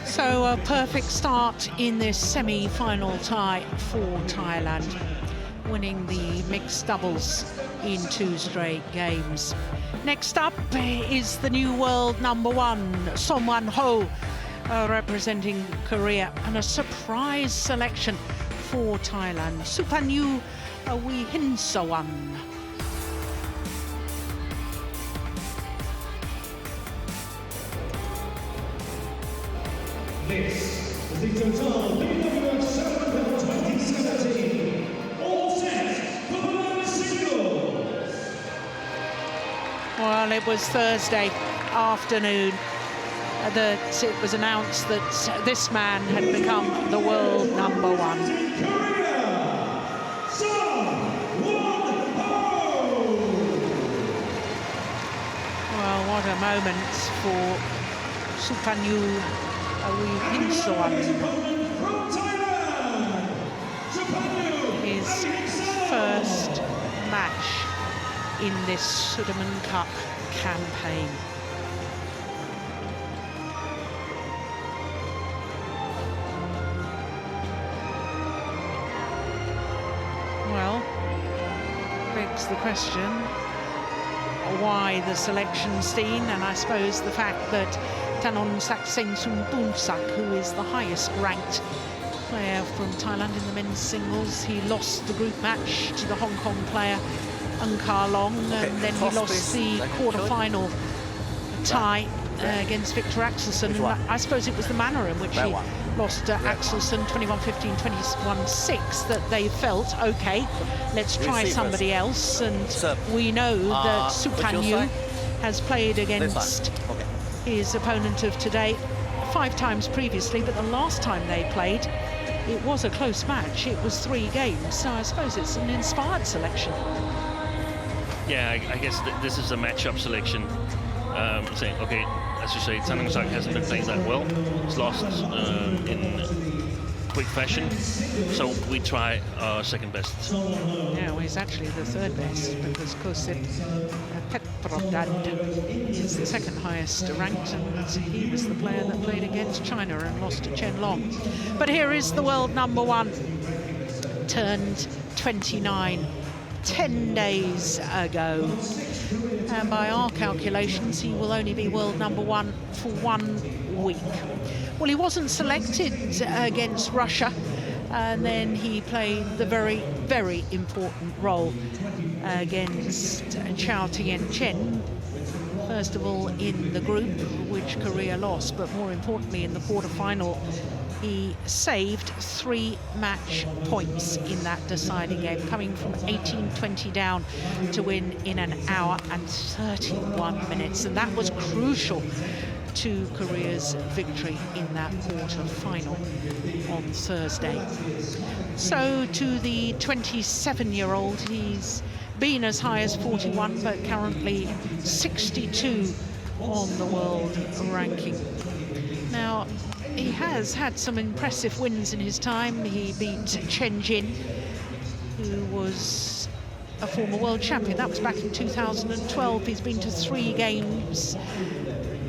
So a perfect start in this semi-final tie for Thailand. winning the mixed doubles in 2 straight games. Next up is the new world #1, Suppanyu, representing Korea, and a surprise selection for Thailand, Suppanyu Avihingsanon. This is the total BWF Sudirman Cup 2017. All set for the men's singles. Well, it was Thursday afternoon that it was announced that this man had become the world #1. Well, what a moment for Suppanyu Avihingsanon. His first match in this Sudirman Cup campaign. Well, begs the question, why the selection scene, and I suppose the fact that Intanon Sakseng who is the highest ranked player from Thailand in the men's singles, he lost the group match to the Hong Kong player Long, and then he lost the quarter-final tie against Victor Axelsen, and I suppose it was the manner in which he lost Axelsen 21-15, 21-6 that they felt, okay, let's try somebody else. And we know that Suppanyu has played against his opponent of today 5 times previously, but the last time they played, it was a close match. It was 3 games, so I suppose it's an inspired selection. Yeah, I guess this is a matchup selection. Saying, okay, as you say, Taerattanachai hasn't been playing that well. He's lost in quick fashion, so we try our second best. Yeah, well, he's actually the 3rd best, because Kosip Petrodad is the 2nd highest ranked, and he was the player that played against China and lost to Chen Long. But here is the world #1, turned 29, 10 days ago. And by our calculations, he will only be world #1 for 1 week. Well, he wasn't selected against Russia, and then he played the very, very important role against Chao Tien-chen. First of all, in the group, which Korea lost, but more importantly, in the quarter-final, he saved 3 match points in that deciding game, coming from 18-20 down to win in 1 hour and 31 minutes. And that was crucial to Korea's victory in that quarter-final on Thursday. So to the 27-year-old, he's been as high as 41, but currently 62 on the world ranking. Now, he has had some impressive wins in his time. He beat Chen Jin, who was a former world champion. That was back in 2012. He's been to 3 games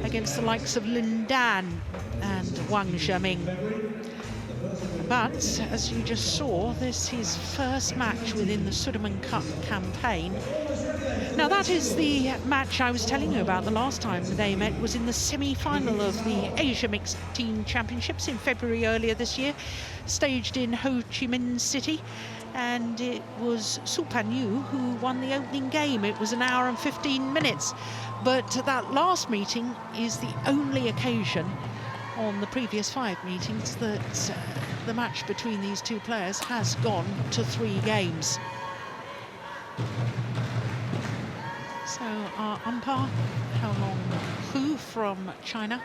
against the likes of Lin Dan and Wang Zheming. But, as you just saw, this is his first match within the Sudirman Cup campaign. Now, that is the match I was telling you about the last time they met, was in the semi-final of the Asia Mixed Team Championships in February earlier this year, staged in Ho Chi Minh City. And it was Suppanyu who won the opening game. It was 1 hour and 15 minutes. But that last meeting is the only occasion on the previous 5 meetings that the match between these 2 players has gone to 3 games. So our umpire, Haolong Hu from China,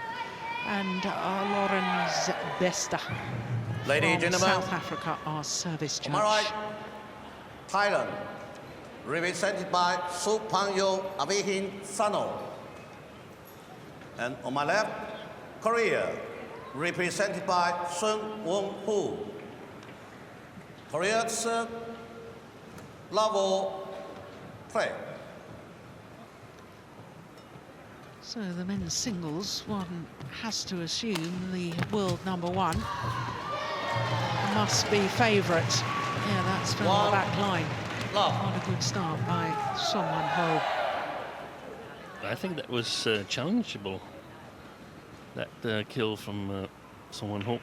and Lawrence Besta from South Africa, our service judge. On my right, Thailand, represented by Suppanyu Avihingsanon. And on my left, Korea, represented by Seung. Korea's level play. So the men's singles, one has to assume the world #1 must be favourite Yeah, that's from the back line. Not a good start by Solgyu Ho. I think that was challengeable, that kill from Solgyu Ho.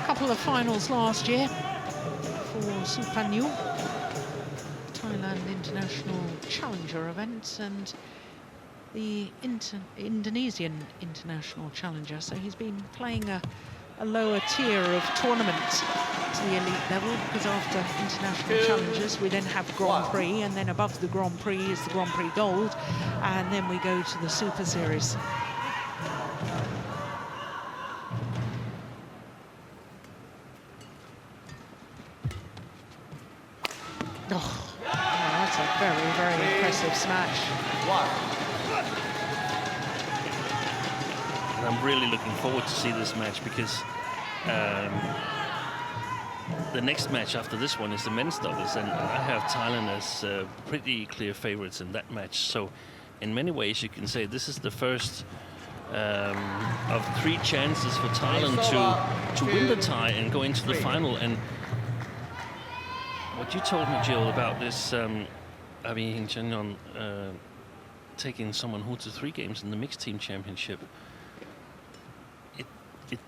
Couple of finals last year for Suppanyu, Thailand International Challenger event, and the Indonesian International Challenger. So he's been playing a lower tier of tournament to the elite level, because after international challenges we then have Grand Prix, and then above the Grand Prix is the Grand Prix Gold, and then we go to the Super Series. Oh, that's a very, very impressive smash. And I'm really looking forward to see this match, because the next match after this one is the men's doubles, and I have Thailand as pretty clear favorites in that match. So in many ways you can say this is the first of 3 chances for Thailand to win the tie and go into the final. And what you told me, Jill, about this Avihingsanon taking Solgyu Ho to 3 games in the mixed team championship, it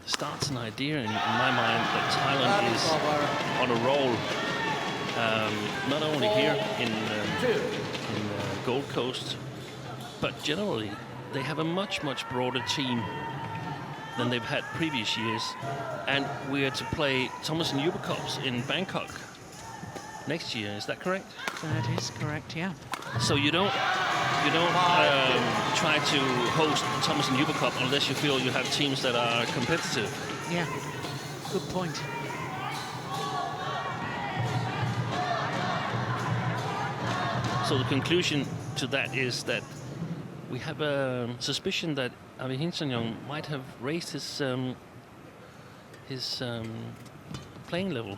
starts an idea in my mind that Thailand is on a roll, not only here in Gold Coast, but generally they have a much broader team than they've had previous years, and we are to play Thomas and Uber Cups in Bangkok next year. Is that correct? That is correct, yeah. So you don't try to host the Thomas and Uber Cup unless you feel you have teams that are competitive. Yeah, good point. So the conclusion to that is that we have a suspicion that Avihingsanon might have raised his playing level.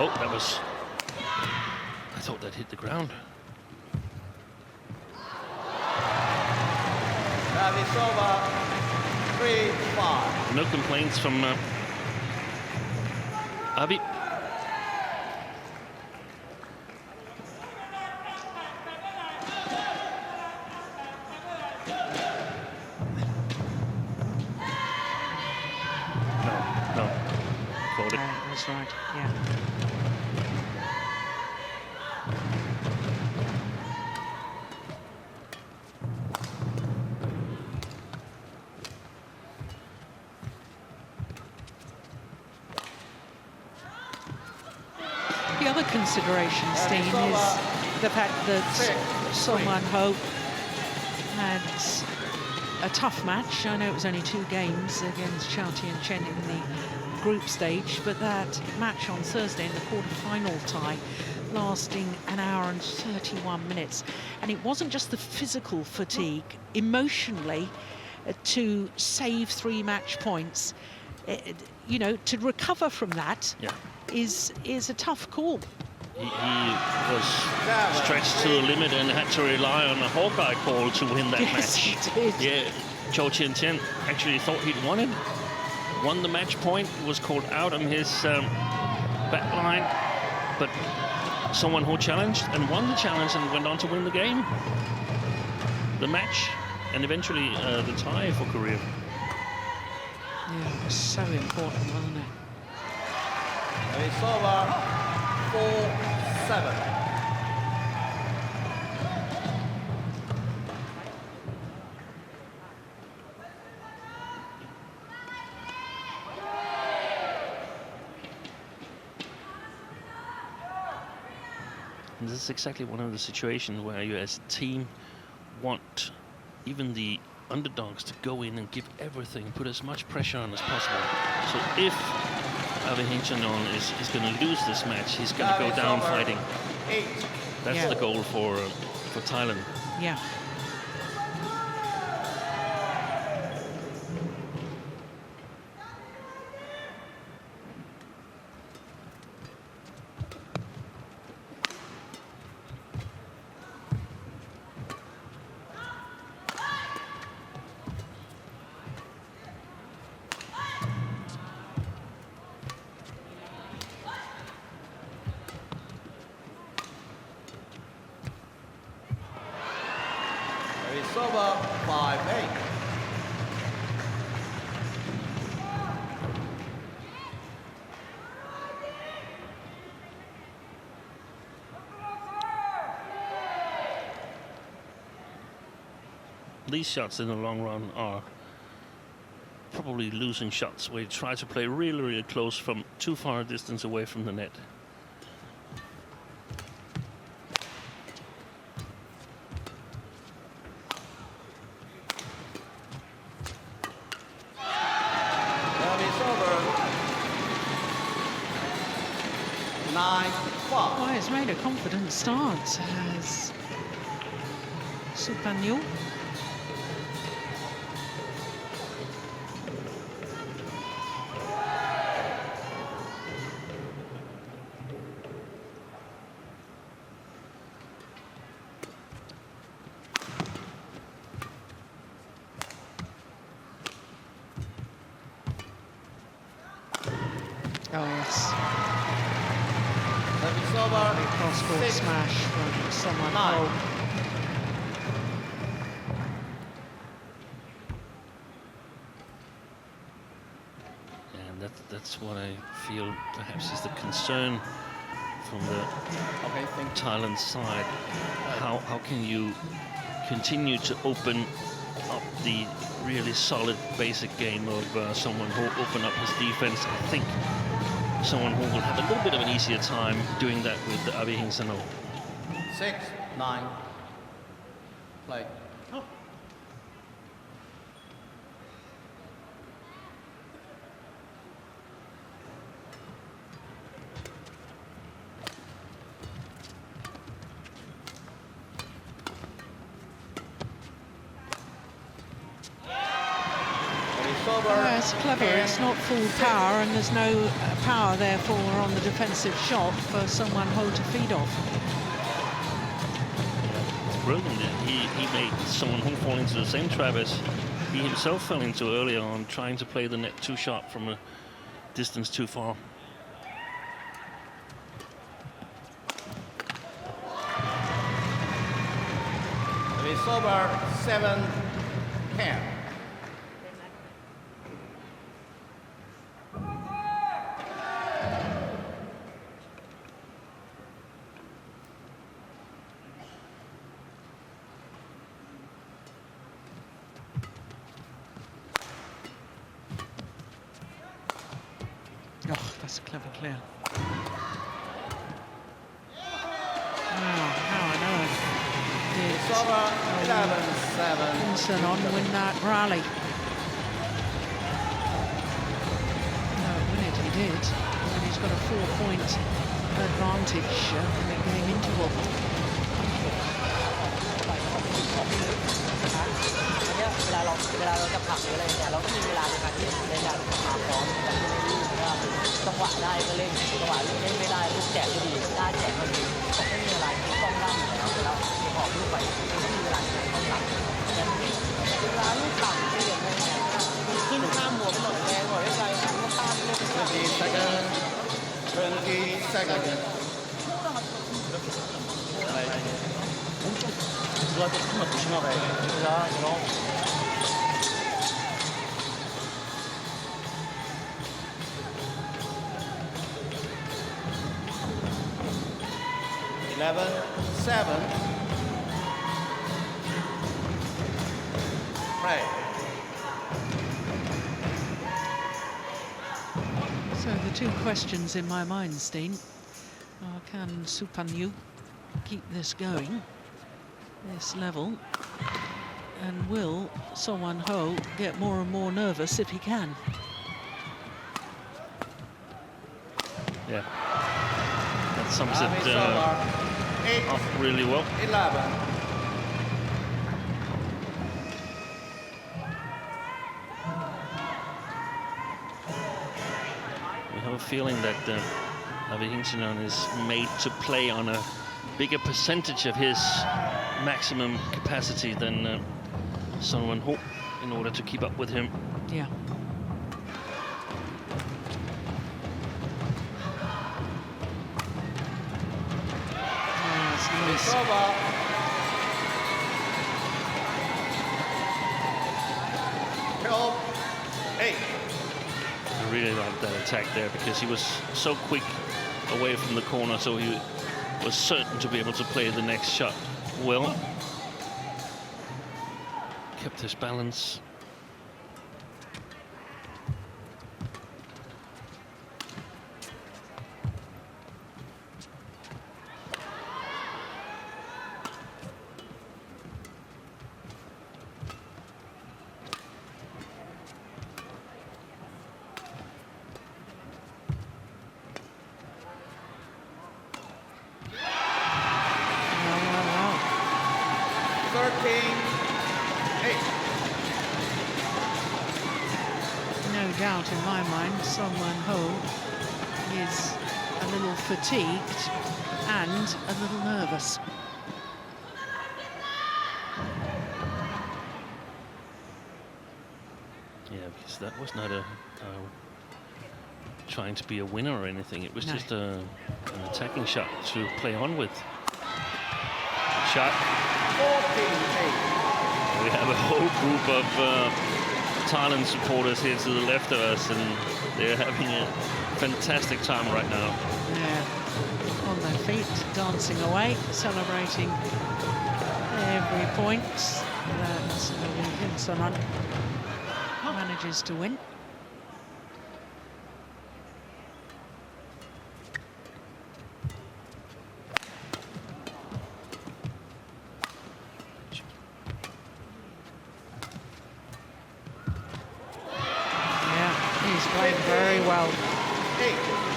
Oh, that was... I thought that hit the ground. It's over. 3-5. No complaints from Avi. No. Called it. That's right, yeah. The other consideration, Steen, is the fact that Solgyu Ho had a tough match. I know it was only 2 games against Chae and Chen in the group stage, but that match on Thursday in the quarter-final tie lasting 1 hour and 31 minutes. And it wasn't just the physical fatigue, emotionally, to save 3 match points, you know, to recover from that. Yeah. Is a tough call. He was stretched to the limit and had to rely on a Hawkeye call to win that Yes, match. he did. Yeah, Choi Chen actually thought he'd won the match point, was called out on his back line, but Solgyu Ho challenged and won the challenge and went on to win the game, the match, and eventually the tie for Korea. Yeah, it was so important, wasn't it? It's over. 4-7. And this is exactly one of the situations where you as a team want even the underdogs to go in and give everything, put as much pressure on as possible. So if Avihingsanon is going to lose this match, he's going to go down fighting. 8. That's the goal for Thailand. Yeah. It's over 5-8. These shots in the long run are probably losing shots where you try to play really, really close from too far a distance away from the net. It's over 9-5. Well, it's made a confident start as Suppanyu. Oh, yes. It's over Cross-court 6. smash from someone. 9. And that's what I feel perhaps is the concern from the Thailand side. How can you continue to open up the really solid basic game of someone who will open up his defense? I think someone who will have a little bit of an easier time doing that with the Avihingsanon. 6-9. Play. Yeah, it's clever. It's not full power, and there's no power, therefore, on the defensive shot for someone Ho to feed off. It's brilliant. He made someone who fall into the same trap as he himself fell into earlier on, trying to play the net too sharp from a distance too far. It's over 7-10. Oh, that's a clever clear. How on earth did It's over 11-7. Intanon win that rally? No, win it he did. And he's got a 4-point advantage in the game interval. เวลาเราจะผลักหรืออะไรเนี่ยเราก็มีเวลาในการที่ในการมาพร้อมกันว่าจังหวะได้ก็เล่นจังหวะเล่นไม่ได้ลูกแจกก็ดีได้แจกก็ดีต้องไม่มีเวลาที่ต้องนั่งแล้วออกลูกไปไม่มีเวลาที่ต้องหลับเวลาลูกต่ำที่อย่างนี้ขึ้นข้ามหัวหมดแรงหัวได้ไกลก็ต้านเล่น 20 seconds. 누가 또 한번 조심하고 자 그럼 11-7. Play. So the two questions in my mind, Steen, are can Suppanyu keep this going, this level, and will Sowan Ho get more and more nervous if he can? Yeah, that sums it over. up really well. 11. We have a feeling that Avihingsanon is made to play on a bigger percentage of his maximum capacity than Son Won-ho in order to keep up with him. Yeah. It's over. I really like that attack there because he was so quick away from the corner, so he was certain to be able to play the next shot well. Kept his balance. Doubt in my mind, Son Won-ho is a little fatigued and a little nervous. Yeah, because that was not trying to be a winner or anything. It was just an attacking shot to play on with. Shot. 14-8. We have a whole group of Thailand supporters here to the left of us, and they're having a fantastic time right now. Yeah, on their feet, dancing away, celebrating every point that Intanon manages to win. Very well.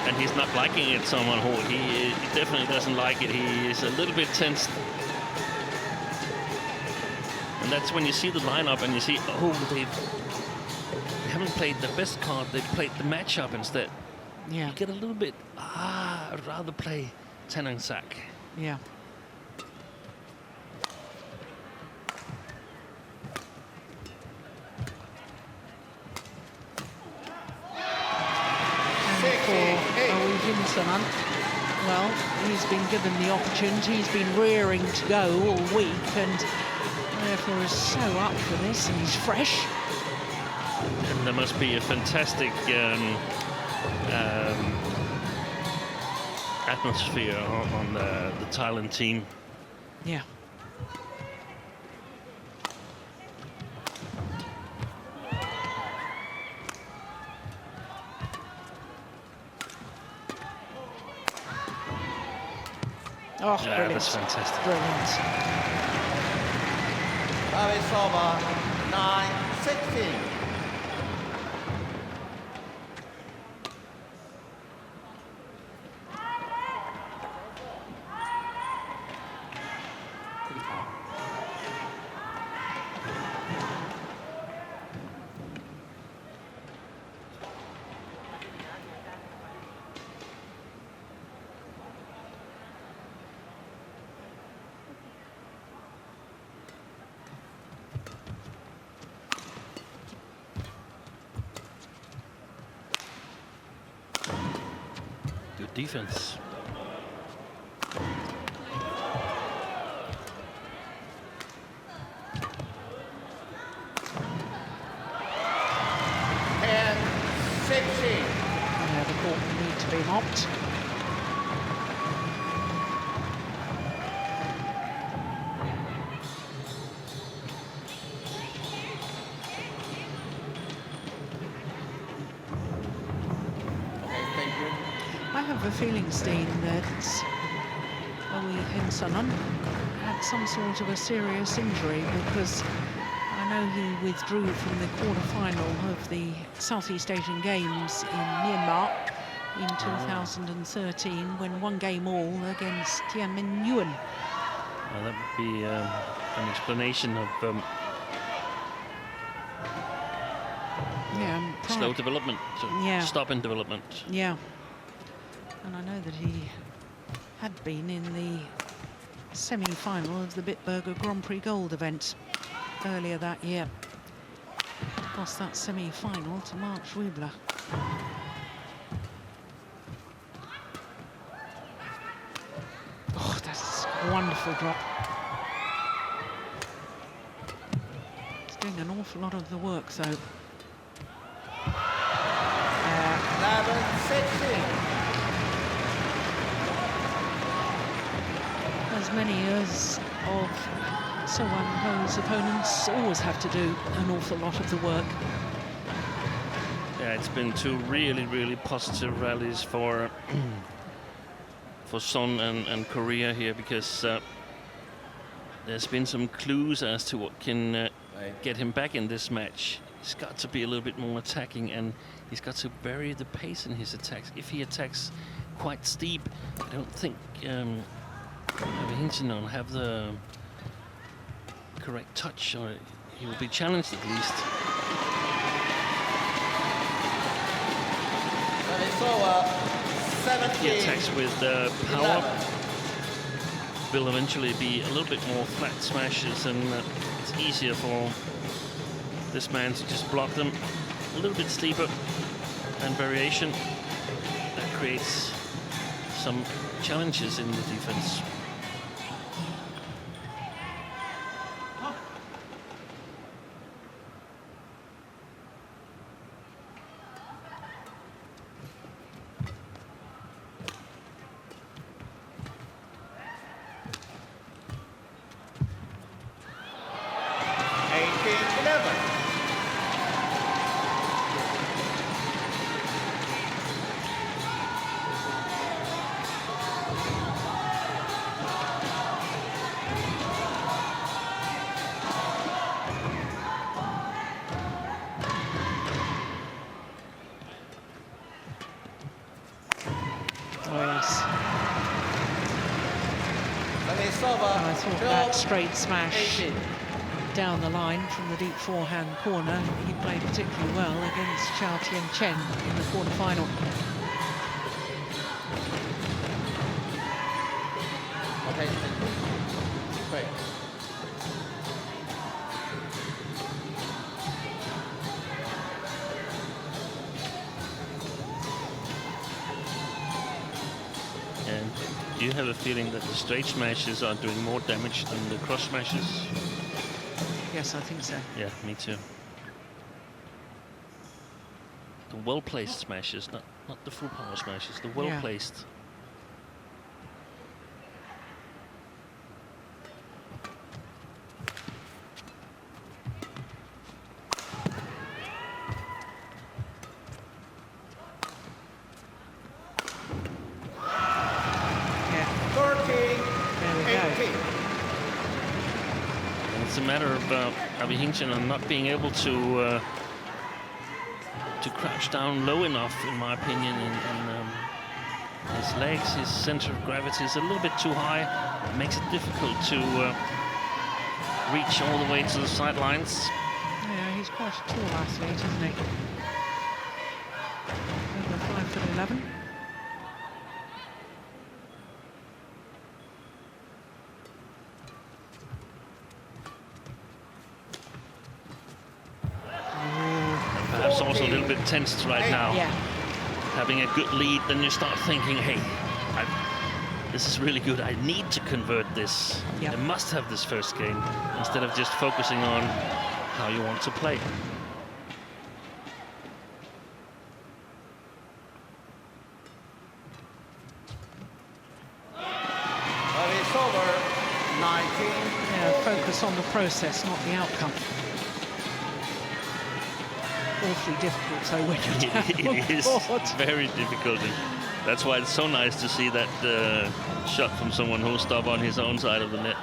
And he's not liking it, Son Won-ho. He definitely doesn't like it. He is a little bit tense. And that's when you see the lineup and you see, oh, they haven't played the best card. They've played the matchup instead. Yeah. You get a little bit, I'd rather play Taerattanachai. Yeah. Avihingsanon, well, he's been given the opportunity, he's been rearing to go all week and therefore is so up for this, and he's fresh. And there must be a fantastic atmosphere on the Thailand team. Yeah. Oh, yeah, brilliant. That's fantastic. Brilliant. It's over. 9-16. Good defense. And 16. Yeah, the court need to be mopped. I have a feeling, Steen, that Avihingsanon had some sort of a serious injury, because I know he withdrew from the quarter-final of the Southeast Asian Games in Myanmar in 2013 when 1 game all against Tianmin Yuan. Well, that would be an explanation of slow development, stop in development. Yeah, and I know that he had been in the semi-final of the Bitburger Grand Prix Gold event earlier that year. Lost that semi-final to Mark Schwebler. Oh, that's a wonderful drop. He's doing an awful lot of the work, though. 11-16. As many as of So Ho's opponents always have to do an awful lot of the work. Yeah, it's been 2 really, really positive rallies for Son and Korea here, because there's been some clues as to what can get him back in this match. He's got to be a little bit more attacking, and he's got to vary the pace in his attacks. If he attacks quite steep, I don't think Avihingsanon have the correct touch, or he will be challenged at least. He attacks with power. Will eventually be a little bit more flat smashes, and it's easier for this man to just block them a little bit steeper, and variation that creates some challenges in the defense. I thought that straight smash down the line from the deep forehand corner, he played particularly well against Chao Tien-chen in the quarter-final. Okay, great. And do you have a feeling that the straight smashes are doing more damage than the cross smashes? Yes, I think so. Yeah, me too. The well-placed smashes, not the full power smashes, the well-placed. It's a matter of Avihingsanon not being able to crouch down low enough, in my opinion, and his legs, his center of gravity is a little bit too high. It makes it difficult to reach all the way to the sidelines. Yeah, he's quite a tall athlete, isn't he? Over 5'11". Perhaps also a little bit tensed right now. Yeah. Having a good lead, then you start thinking, hey, this is really good. I need to convert this. Yep. I must have this first game, instead of just focusing on how you want to play. It's over. 19. Yeah, focus on the process, not the outcome. Awfully difficult, so when you're It is very difficult. That's why it's so nice to see that shot from someone who'll stop on his own side of the net.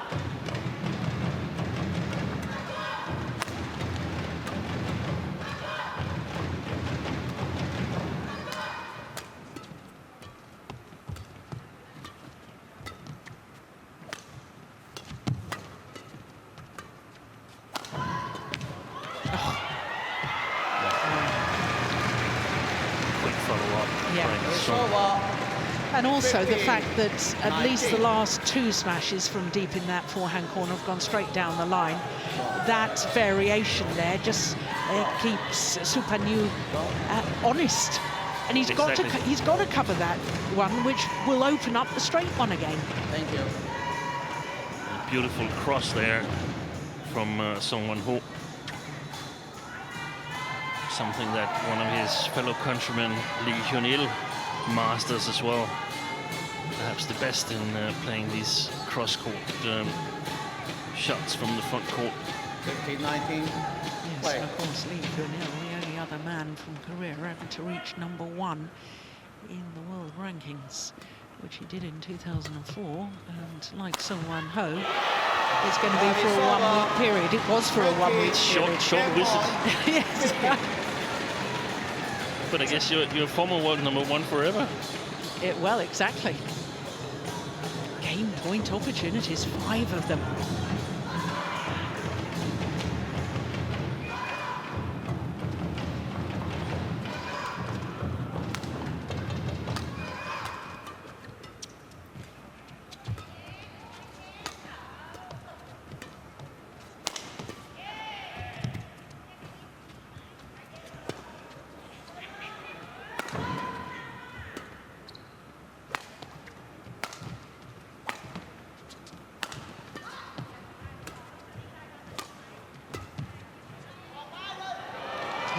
Over. And also the fact that at least the last 2 smashes from deep in that forehand corner have gone straight down the line. That variation there just keeps Suppanyu honest. And he's got to cover that one, which will open up the straight one again. Thank you. A beautiful cross there from Seung. Something that one of his fellow countrymen, Hyun masters as well. Perhaps the best in playing these cross-court shots from the front court. 15-19. Yes, and of course, Hyun, the only other man from Korea ever to reach #1 in the world rankings, which he did in 2004. And like Seung Ho, it's going to be for a 1-week period. It was for a 1-week period. Short visit. Yes. But I guess you're former world #1 forever. Well, exactly. Game point opportunities, 5 of them.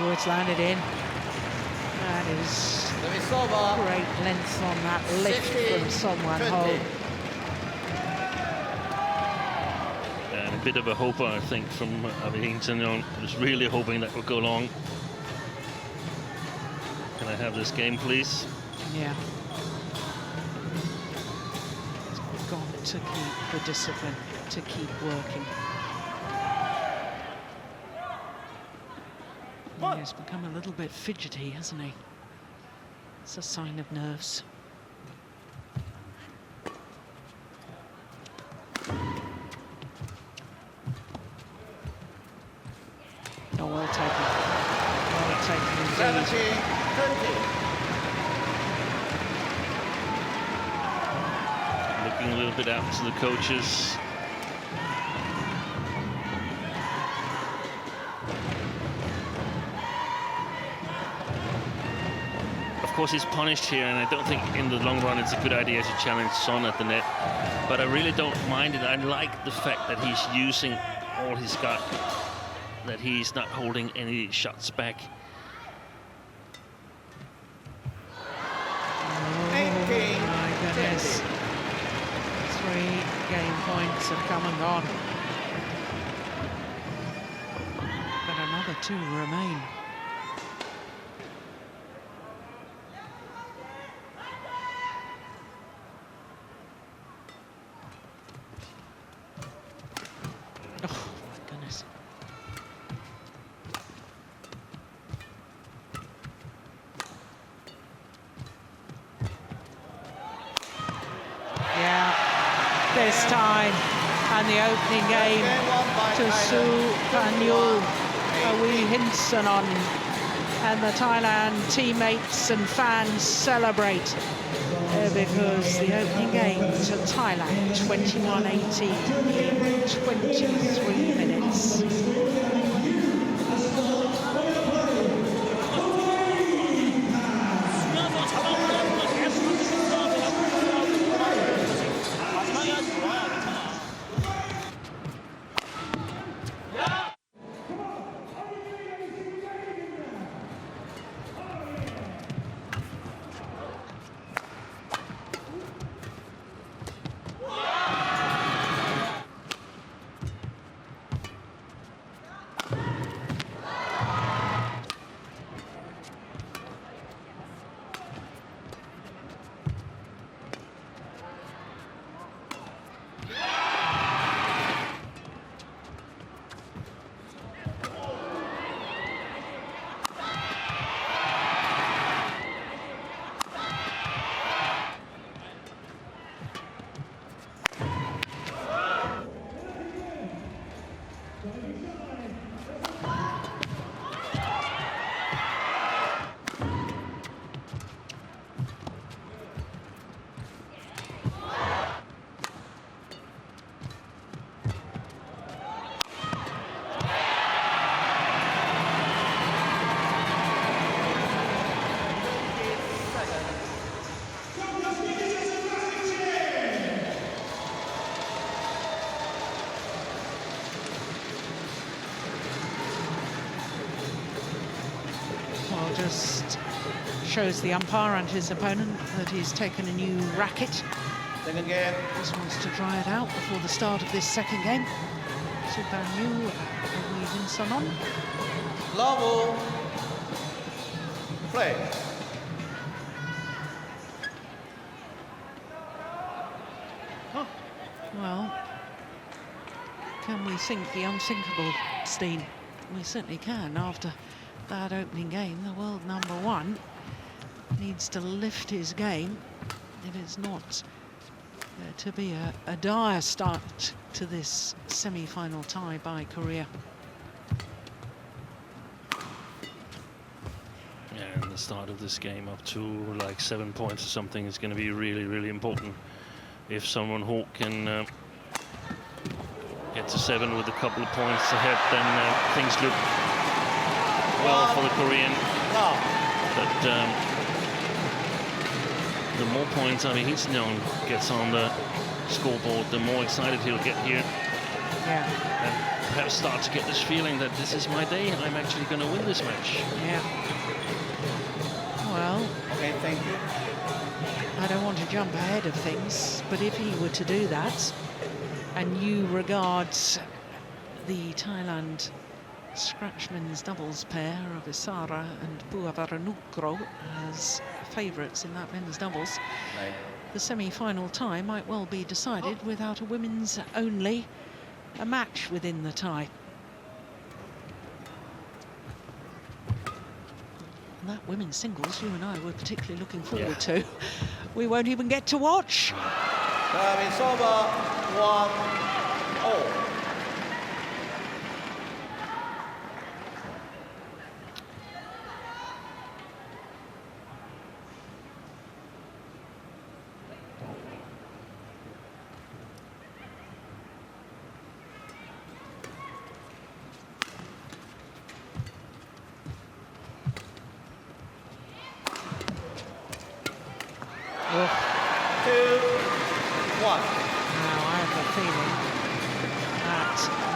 Oh, it's landed in. That is great length on that lift from Seung Ho. And a bit of a hoper, I think, from Avihingsanon. Was really hoping that would go long. Can I have this game, please? Yeah. He's got to keep the discipline, to keep working. He's become a little bit fidgety, hasn't he? It's a sign of nerves. Oh, well taken. Well taken indeed. 70-20. Looking a little bit out to the coaches. Of course, he's punished here, and I don't think in the long run it's a good idea to challenge Son at the net. But I really don't mind it. I like the fact that he's using all he's got, that he's not holding any shots back. Oh, my goodness. 3 game points have come and gone. But another 2 remain. This time, and the opening game to Suppanyu, Avihingsanon, and the Thailand teammates and fans celebrate because the opening game to Thailand, 21-18 in 23 minutes. just shows the umpire and his opponent that he's taken a new racket. Second game. Just wants to dry it out before the start of this second game. Suppanyu, Avihingsanon. Level. Play. Well, can we sink the unsinkable, Steen? We certainly can. After that opening game, the world #1 needs to lift his game. It is not to be a dire start to this semi-final tie by Korea. Yeah, and the start of this game up to like 7 points or something is going to be really, really important. If someone Hawk can get to 7 with a couple of points ahead, then things look well for the Korean. But the more points Avihingsanon gets on the scoreboard, the more excited he'll get here. Yeah. And perhaps start to get this feeling that this is my day. I'm actually going to win this match. Yeah. Well, Okay, thank you. I don't want to jump ahead of things, but if he were to do that, and you regard the Thailand Scratchmen's doubles pair of Isara and Puavaranukroh as favourites in that men's doubles, the semi-final tie might well be decided without a women's only a match within the tie. And that women's singles you and I were particularly looking forward to. We won't even get to watch. It's over 1-0.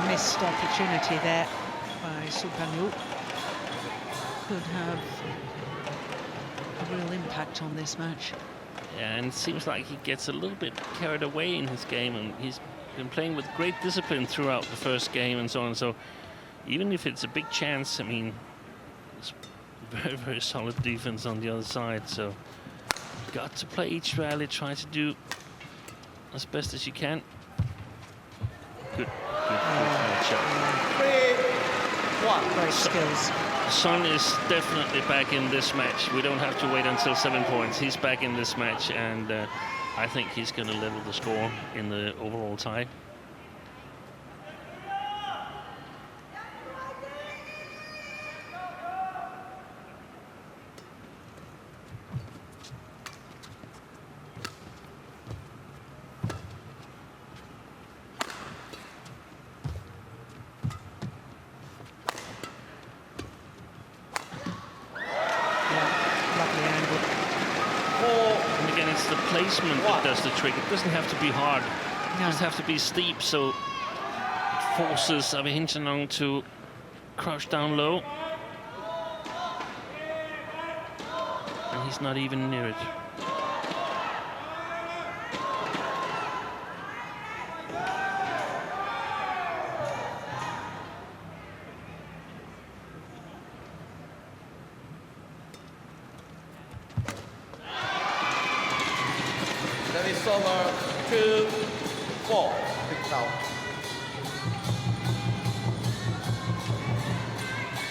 Missed opportunity there by Suppanyu could have a real impact on this match. Yeah, and it seems like he gets a little bit carried away in his game, and he's been playing with great discipline throughout the first game and so on. So even if it's a big chance, I mean, it's very, very solid defense on the other side. So you've got to play each rally, try to do as best as you can. Good shot. 3-1. Great skills. Sun is definitely back in this match. We don't have to wait until 7 points. He's back in this match, and I think he's going to level the score in the overall tie. That does the trick. It doesn't have to be hard. It just have to be steep, so it forces Avihingsanon to crouch down low. And he's not even near it. Over 2-4. Big foul.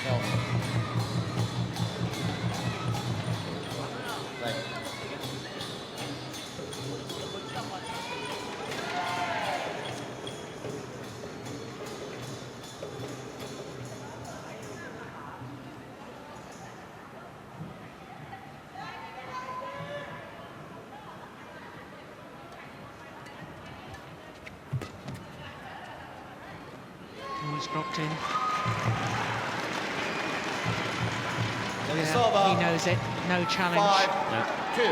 No. Right. Dropped in. Yeah, he knows it. No challenge. 5-2.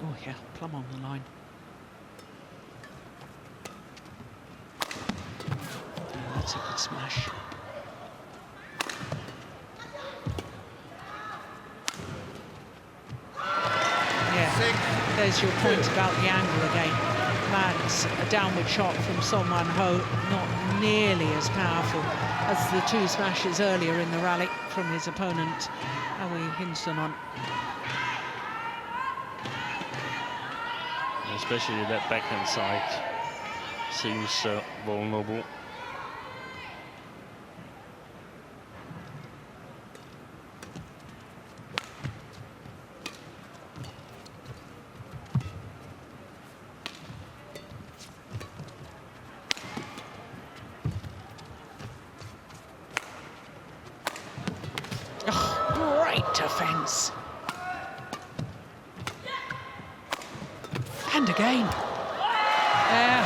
Oh yeah, plumb on the line. That's a good smash. Yeah, there's your point about the angle again. Lands a downward shot from Solgyu, not nearly as powerful as the two smashes earlier in the rally from his opponent, Avihingsanon. Especially that backhand side seems vulnerable. Oh, great defense. And again. There.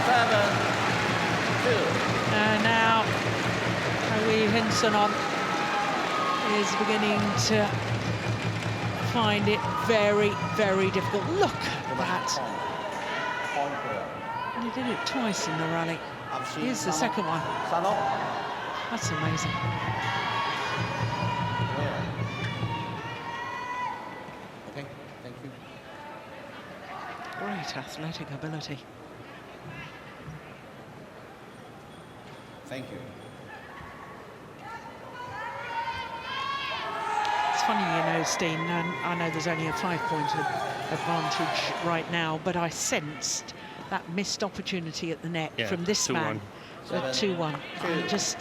7-2. And now Avihingsanon is beginning to find it very, very difficult. Look at that. And he did it twice in the rally. Here's the second one. That's amazing. Okay, thank you. Great athletic ability. Thank you. It's funny, you know, Steen, and I know there's only a 5-point advantage right now, but I sensed that missed opportunity at the net from this man at 2-1. I just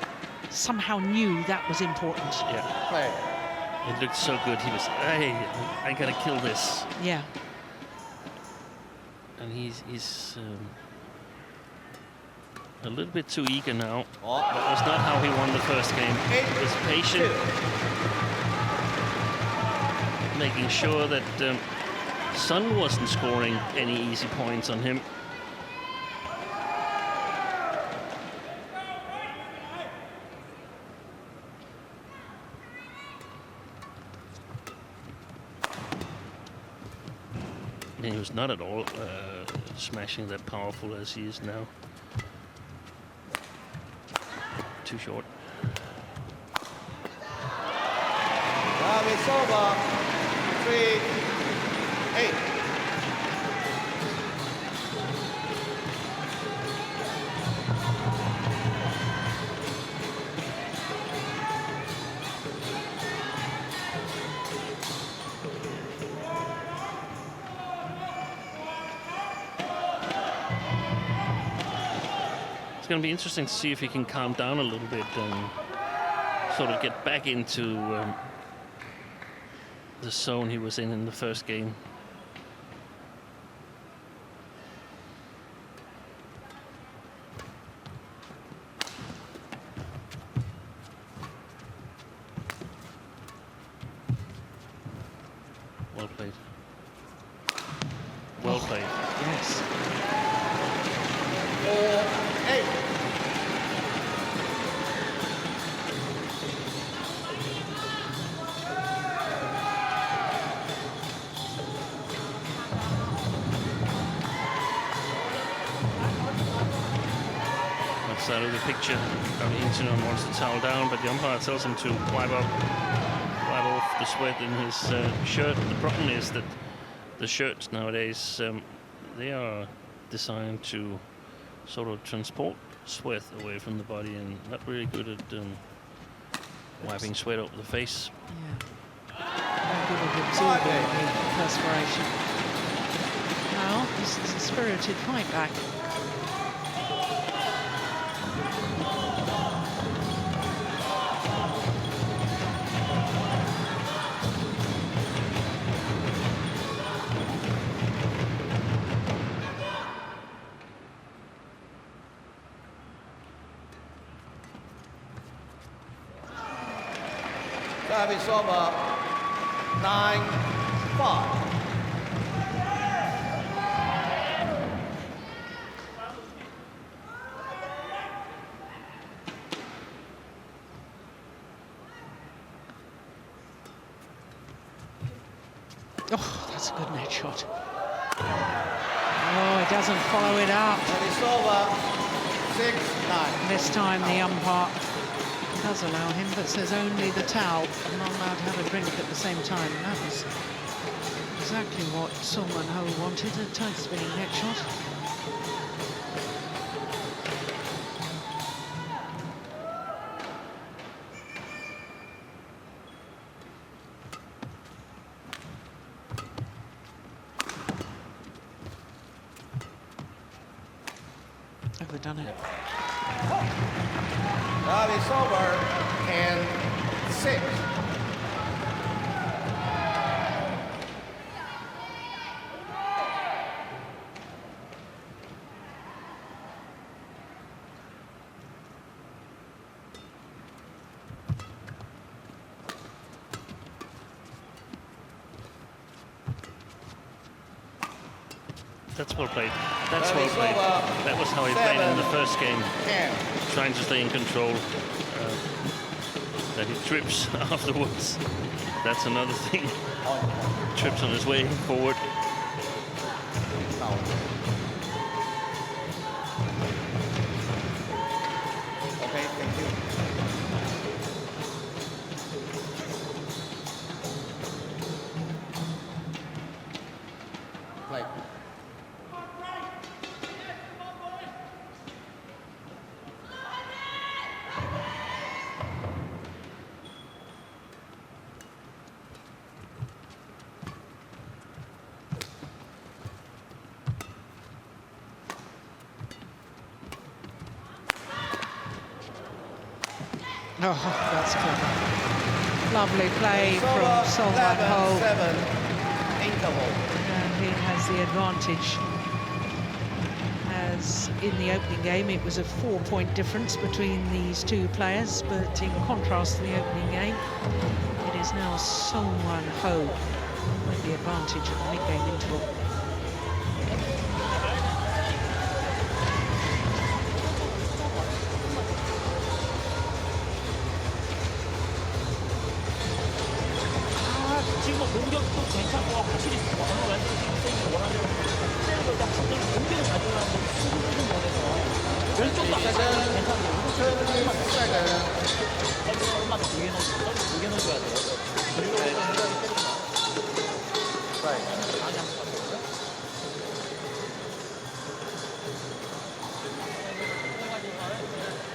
somehow knew that was important. Yeah. Play. It looked so good. He was, hey, I gotta kill this. Yeah. And he's a little bit too eager now. That was not how he won the first game. He was patient, making sure that Sun wasn't scoring any easy points on him. And he was not at all smashing that powerful as he is now. Too short. It's over. 3-8. It's going to be interesting to see if he can calm down a little bit and sort of get back into the zone he was in the first game. Well played. Well played. Yes. 4-8. Out of the picture, Intanon wants to towel down, but the umpire tells him to wipe off the sweat in his shirt. The problem is that the shirts nowadays, they are designed to sort of transport sweat away from the body and not really good at wiping sweat off the face. Yeah. Not good at absorbing the perspiration. Now, this is a spirited fight back. Service over. 9-5. Oh, that's a good net shot. Oh, it doesn't follow it up. Service over. 6-9. This time the umpire does allow him, but says only the towel. I'm not allowed to have a drink at the same time. And that was exactly what Suppanyu wanted, a tight spinning neck shot. Overdone it. It's over and 6. That's well played. That's well played. That was how he played in the first game. 10. Trying to stay in control. That he trips afterwards. That's another thing. Trips on his way forward. Okay, thank you. Play. Oh, that's clever. Lovely play from Solgyu. 7 interval. And he has the advantage. As in the opening game, it was a 4-point difference between these two players, but in contrast to the opening game, it is now Suppanyu with the advantage of the mid-game interval. 공격도 괜찮고 확실히 어느 왼쪽 팀이 원하는 세력을 일단 굉장히 공격을 가져가는 거 수비를 원해서 왼쪽도 안 괜찮은데 얼마 더 길게 넣어줘야 돼요. 그리고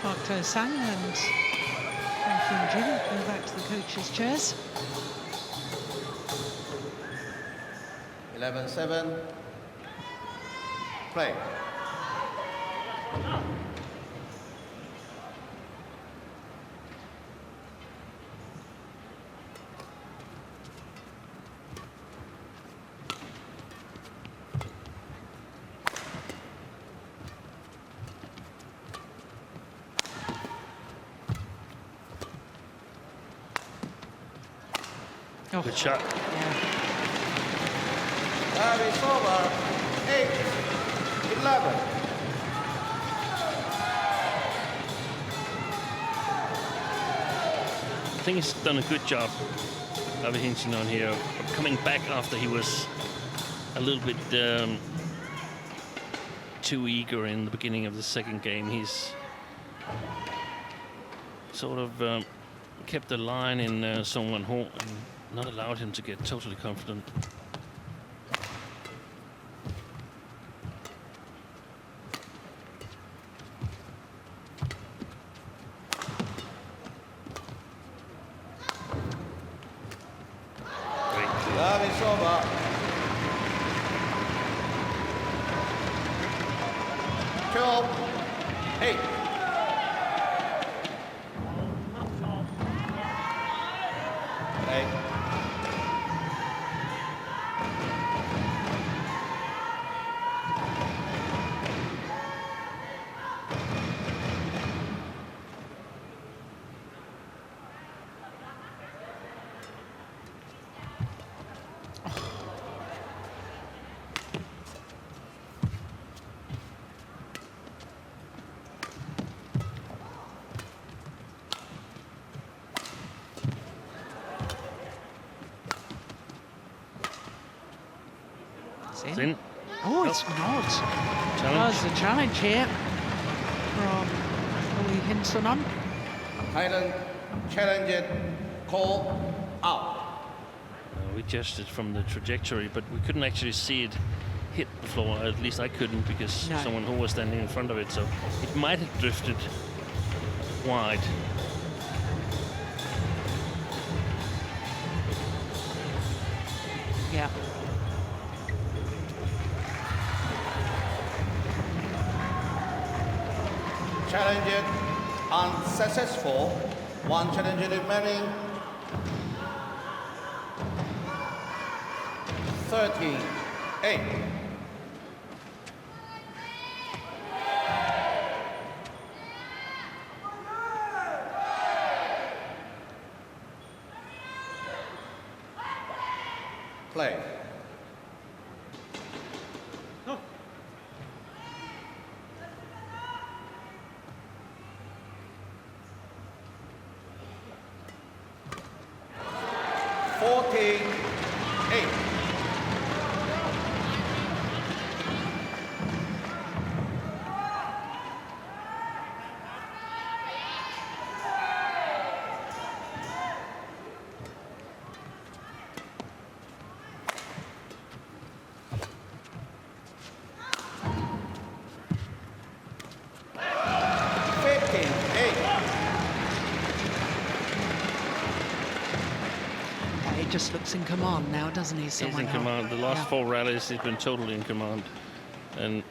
Park To-sang and Hyun go back to the coaches' chairs. 11-7. Play. Oh. Good shot. Yeah. It's over. 8-11. I think he's done a good job, Avihingsanon here, of coming back after he was a little bit too eager in the beginning of the second game. He's sort of kept the line in Suppanyu and not allowed him to get totally confident. It's over. 12-8. In. Oh, it's not. There's a challenge here. from Avihingsanon. Thailand challenged call out. We judged it from the trajectory, but we couldn't actually see it hit the floor. At least I couldn't, because No. someone who was standing in front of it, so it might have drifted wide. Yeah. Challenge unsuccessful. One challenge remaining. 13-8. Play. No. 14-8. He just looks in command now, doesn't he? He's in Somehow. command. The last Yeah. 4 rallies, he's been totally in command. And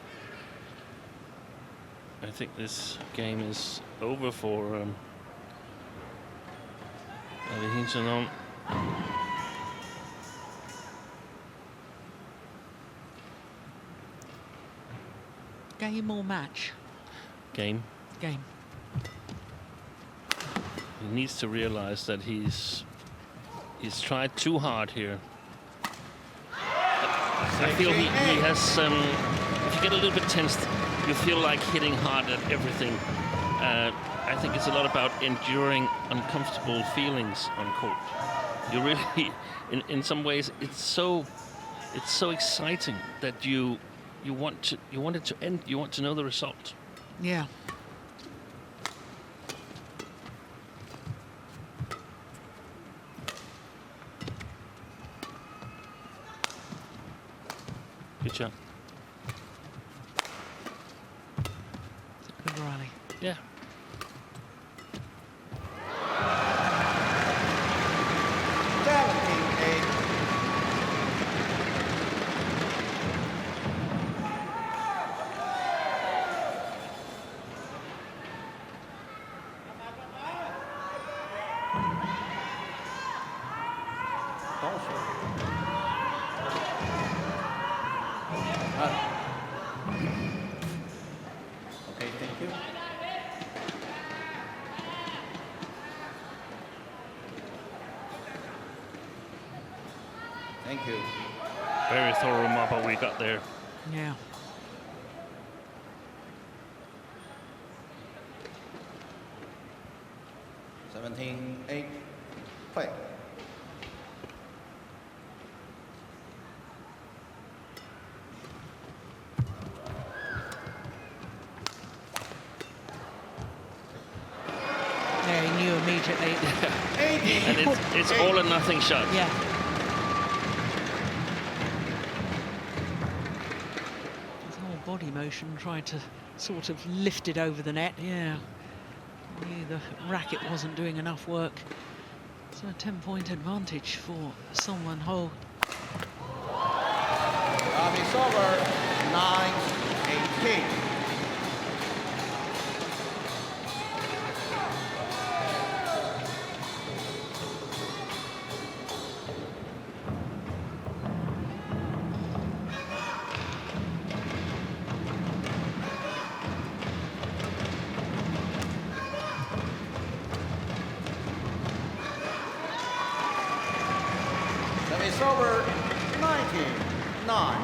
I think this game is over for Avihingsanon. Game or match? Game. Game. He needs to realize that he's tried too hard here. I feel he has some. If you get a little bit tensed, you feel like hitting hard at everything. I think it's a lot about enduring uncomfortable feelings on court. You really, in some ways, it's so exciting that you want it to end. You want to know the result. Yeah. Good job. Good rally. Yeah. Okay, thank you. Thank you. Very thorough mopper we got there. Yeah. $17-8. Play. Yeah, he knew immediately. And it's all or nothing shot. Yeah. His whole body motion trying to sort of lift it over the net. Yeah. Knew the racket wasn't doing enough work. So a 10-point advantage for Solgyu. It's over. 9-18. It's over. 19-9.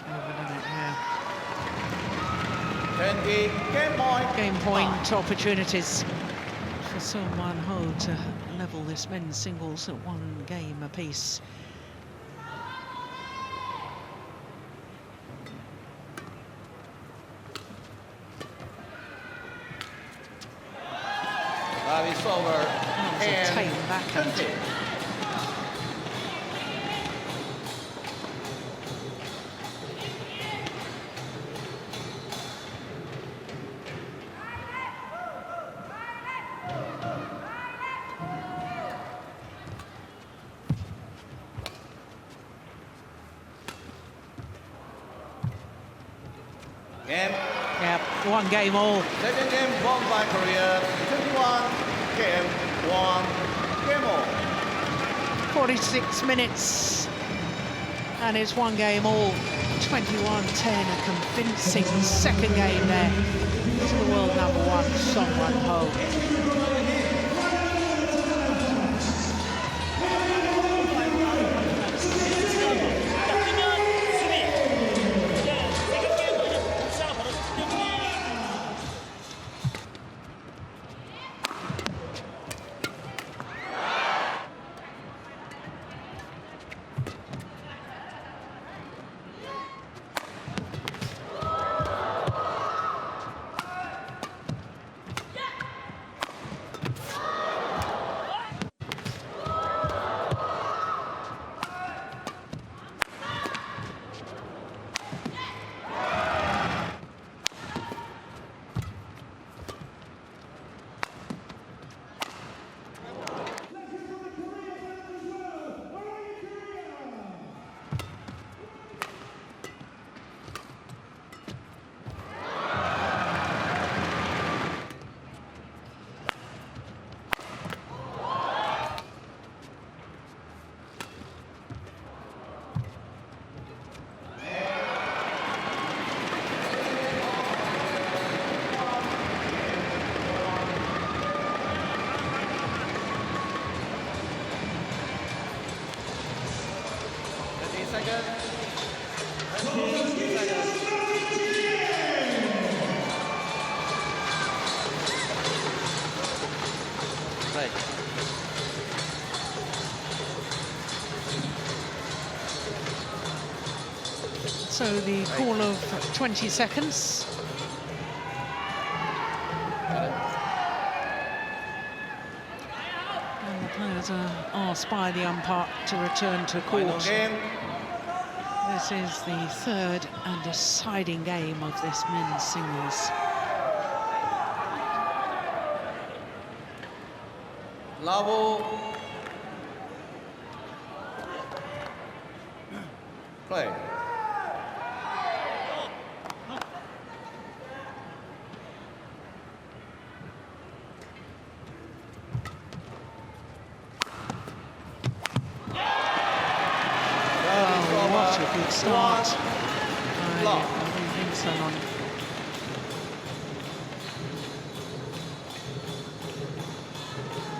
Overdone it, yeah. 10 Game point opportunities for Suppanyu to level this men's singles at 1 game apiece. That is over. That's a tame backhand. 20. Game. Yep, 1 game all. Second game won by Korea. 21 game 1 game all. 46 minutes. And it's 1 game all. 21-10, a convincing second game there to the world #1, Suppanyu. So the call of 20 seconds. And the players are asked by the umpire to return to court. This is the 3rd and deciding game of this men's singles. Level. Play. Good start by Avihingsanon.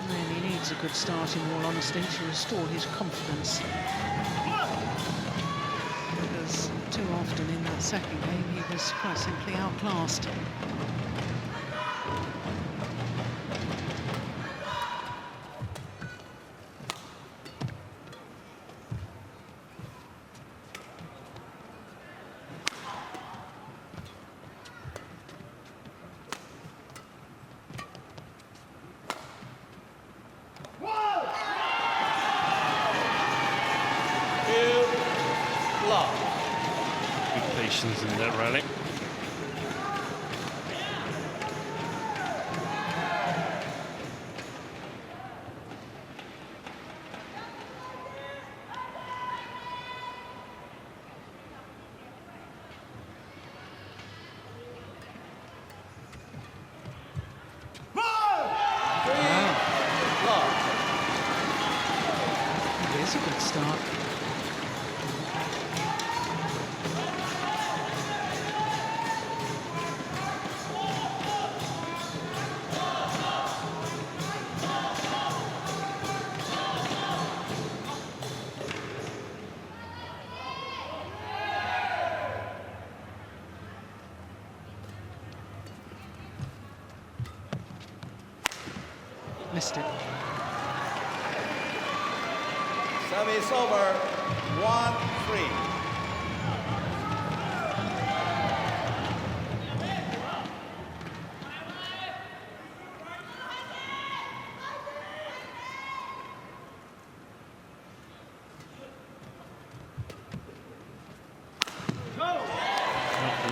Really needs a good start, in all honesty, to restore his confidence. Because too often in that second game he was quite simply outclassed. In that rally. It is a good start. missed it. Service over, 1-3.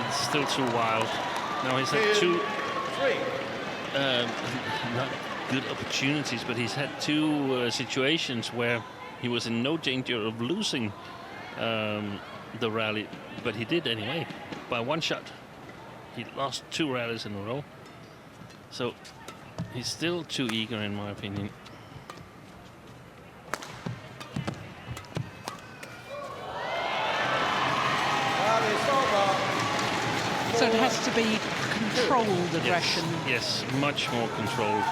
It's still too wild. Now he's had two not good opportunities, but he's had two situations where he was in no danger of losing the rally, but he did anyway by one shot. He lost 2 rallies in a row, so he's still too eager, in my opinion. So it has to be controlled aggression. Yes, much more controlled.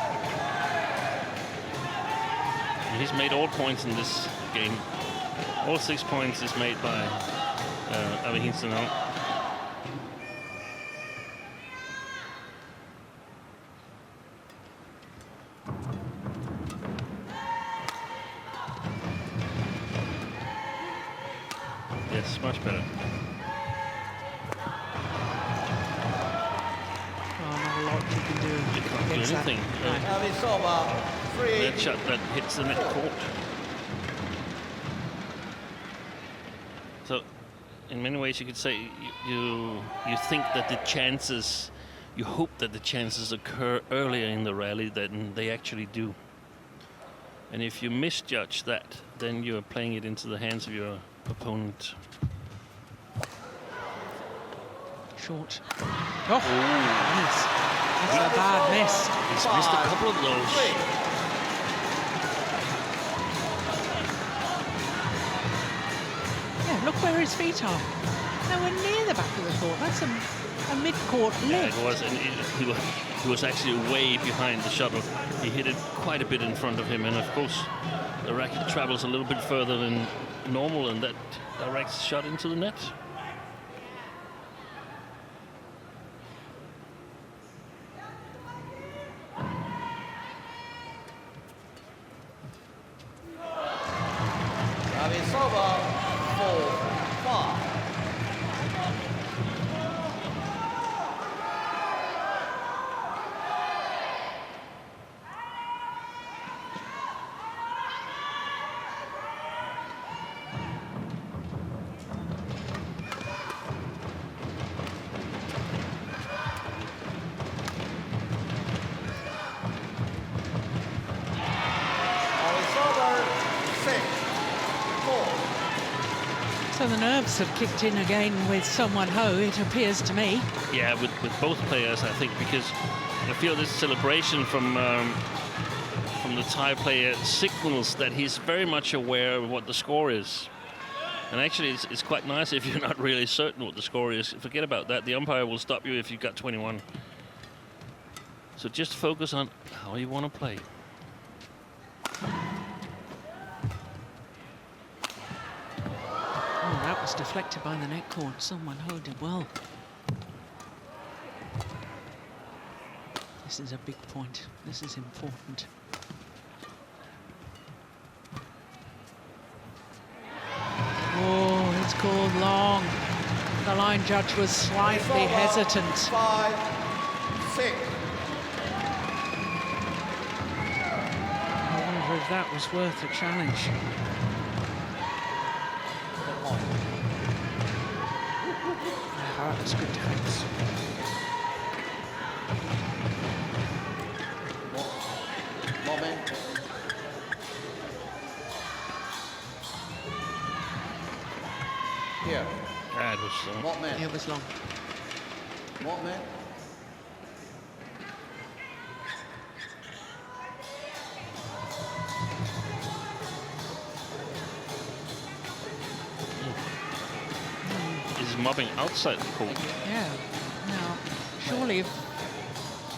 And he's made all points in this game. All 6 points is made by Avihingsanon. Yes, much better. You can do. You can't do anything. That shot that hits the net court. So, in many ways, you could say you think that the chances, you hope that the chances occur earlier in the rally than they actually do. And if you misjudge that, then you are playing it into the hands of your opponent. Short. Oh, nice. That's a bad miss. He's missed a couple of those. Yeah, look where his feet are. Nowhere near the back of the court. That's a mid-court Yeah, lift. it was, and he was actually way behind the shuttle. He hit it quite a bit in front of him, and of course, the racket travels a little bit further than normal, and that directs the shot into the net. So the nerves have kicked in again with Suppanyu, it appears to me. Yeah, with both players, I think, because I feel this celebration from the Thai player signals that he's very much aware of what the score is. And actually, it's quite nice if you're not really certain what the score is. Forget about that. The umpire will stop you if you've got 21. So just focus on how you want to play. Oh, that was deflected by the net court. Suppanyu did well. This is a big point. This is important. Oh, it's called long. The line judge was slightly hesitant. 5-6. I wonder if that was worth a challenge. Oh, that was good defense. Moment. Here. That was Moment. It was long. Moment. is mobbing outside the court. Yeah. Now, surely if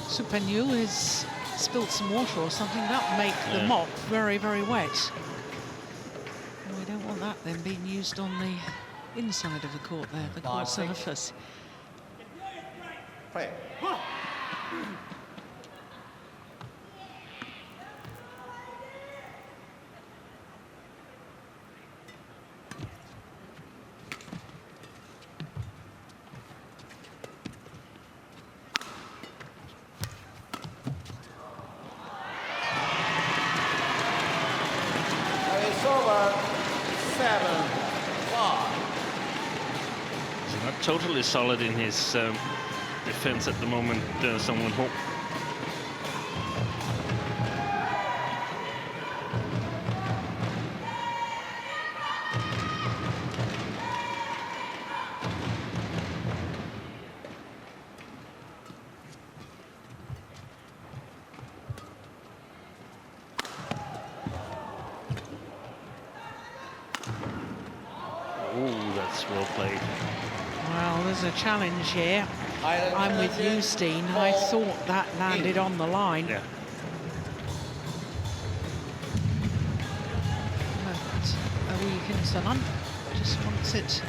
Suppanyu has spilled some water or something, that would make the mop very, very wet. And we don't want that then being used on the inside of the court there, the court surface. Play. Not totally solid in his defense at the moment, Sung Won-ho. Well played. Well, there's a challenge here. I'm with you, Steen. I thought that landed on the line. Yeah. But Avihingsanon just wants it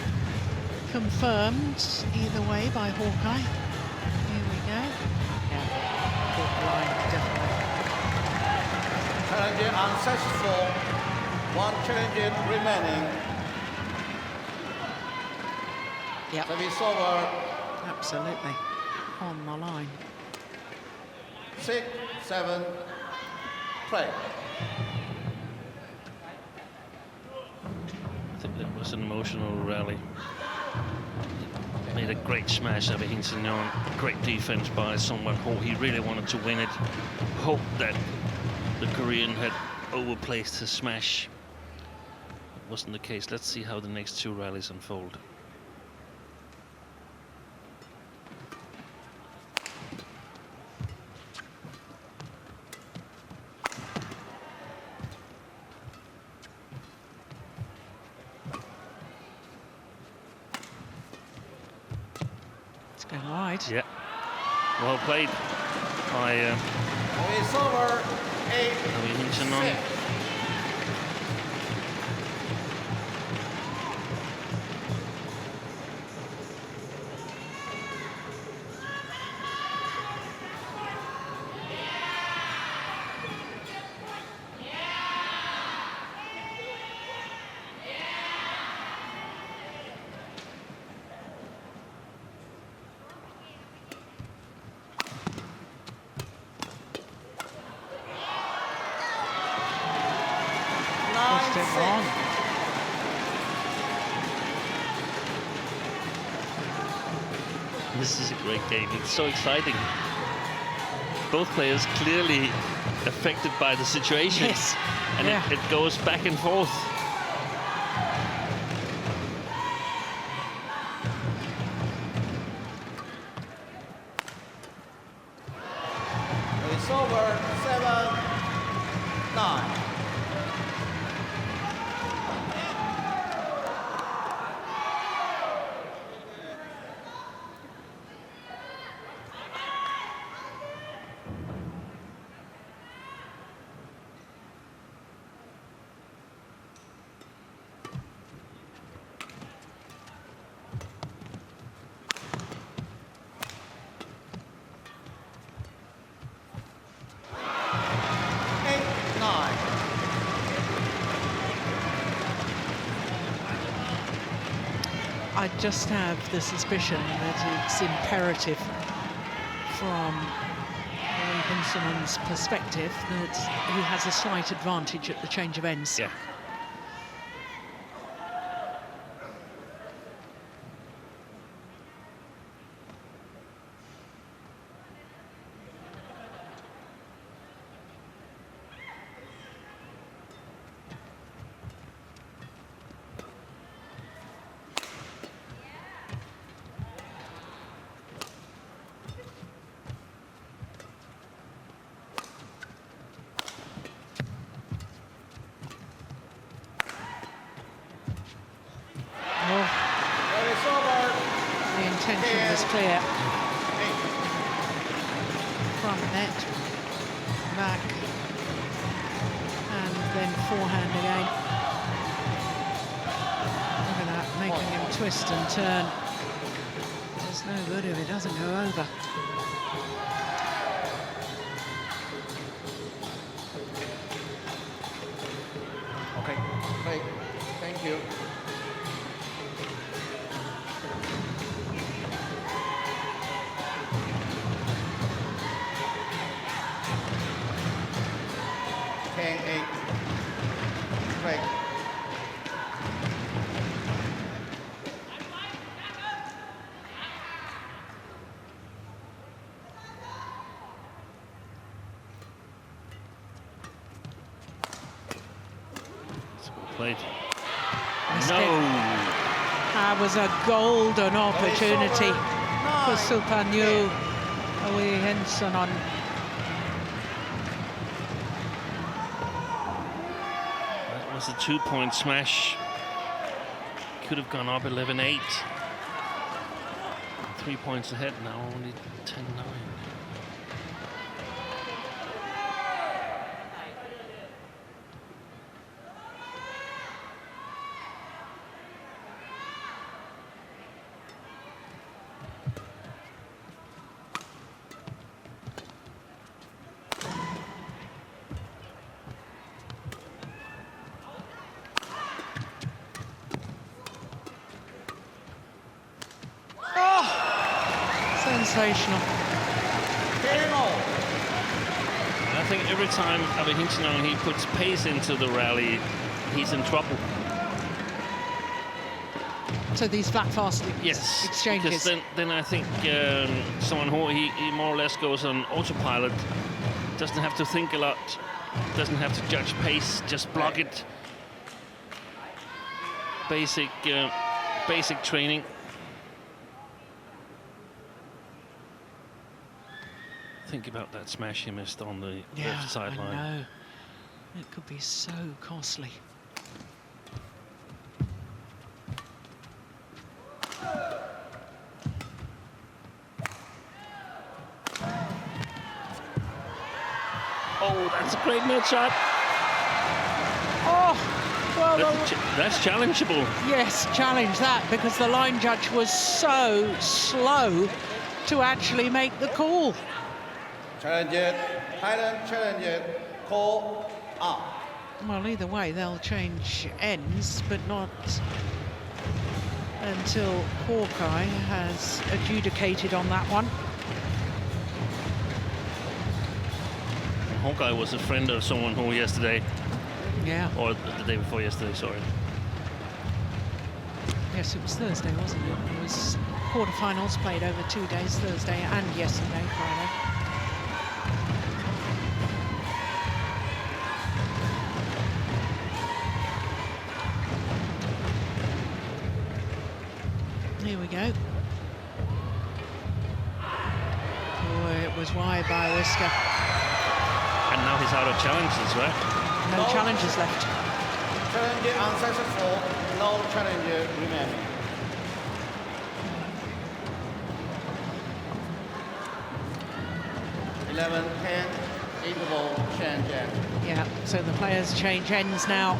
confirmed either way by Hawkeye. Here we go. Yeah, caught the line, definitely. Challenge unsuccessful. One challenge remaining. Yep. Service over. Absolutely. On the line. 6-7. Play. I think that was an emotional rally. Made a great smash of Avihingsanon. Great defense by Sung Won-ho. He really wanted to win it. Hoped that the Korean had overplaced his smash. It wasn't the case. Let's see how the next two rallies unfold. Going wide. Yeah. Well played by It's over. 8-6. This is a great game. It's so exciting. Both players clearly affected by the situation. Yes. And yeah. it goes back and forth. It's over. 7-9. I just have the suspicion that it's imperative from Avihingsanon's perspective that he has a slight advantage at the change of ends. Yeah. Clear. Front net, back, and then forehand again. Look at that, making him twist and turn. It's no good if it doesn't go over. Okay, great. Thank you. plate. Missed No! it. That was a golden opportunity for Suppanyu. Avihingsanon. That was a 2-point smash. Could have gone up 11-8. 3 points ahead now, only 10-9. Sensational. I think every time Avihingsanon he puts pace into the rally, he's in trouble. So these flat fast Yes, exchanges. because then I think someone who he more or less goes on autopilot, doesn't have to think a lot, doesn't have to judge pace, just block it. Basic training. Think about that smash he missed on the left sideline. I know. It could be so costly. Oh, that's a great net shot. Oh, well, That's challengeable. yes, challenge that, because the line judge was so slow to actually make the call. Challenge it. Thailand challenge it. KOR. Well, either way, they'll change ends, but not until Hawkeye has adjudicated on that one. Hawkeye was a friend of someone who yesterday, Yeah. or the day before yesterday, sorry. Yes, it was Thursday, wasn't it? It was quarterfinals played over 2 days, Thursday and yesterday, Friday. Here we go. Oh, it was wide by a whisker. And now he's out of challenges, right? No challenges left. Challenge unsuccessful. No challenge remaining. Interval change end. Yeah, so the players change ends now.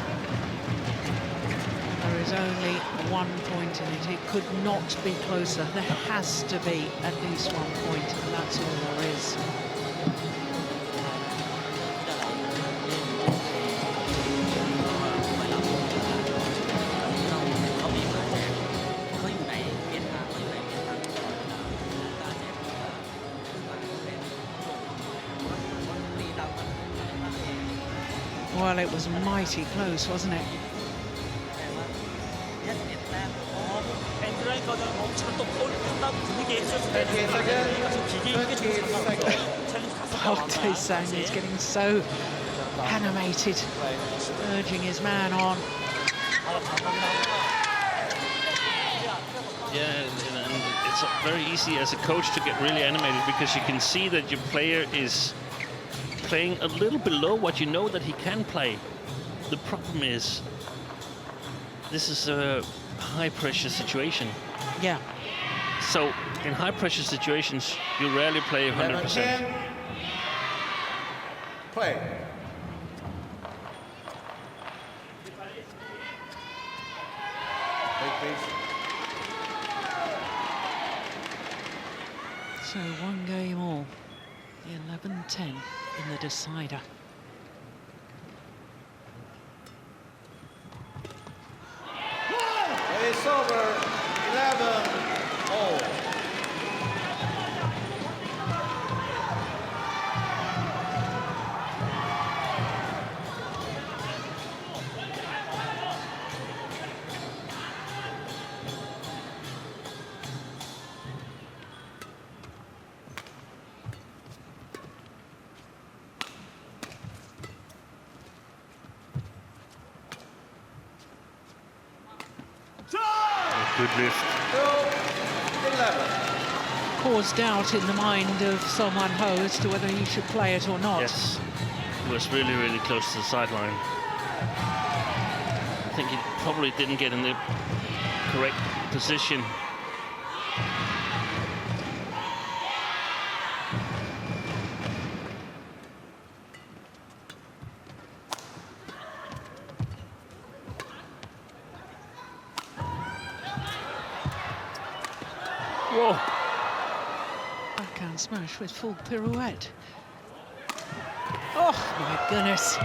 There is only 1 point in it. It could not be closer. There has to be at least 1 point, and that's all there is. Well, it was mighty close, wasn't it? Seung is getting so animated, urging his man on. Yeah, and it's very easy as a coach to get really animated because you can see that your player is playing a little below what you know that he can play. The problem is, this is a high-pressure situation. Yeah. So in high-pressure situations, you rarely play 100%. Play. So 1 game all, 11-10 in the decider. It's over. 11-all. Good lift. 2-11. Caused doubt in the mind of Suppanyu as to whether he should play it or not. Yes, he was really, really close to the sideline. I think he probably didn't get in the correct position. Whoa. Backhand smash with full pirouette. Oh, my goodness.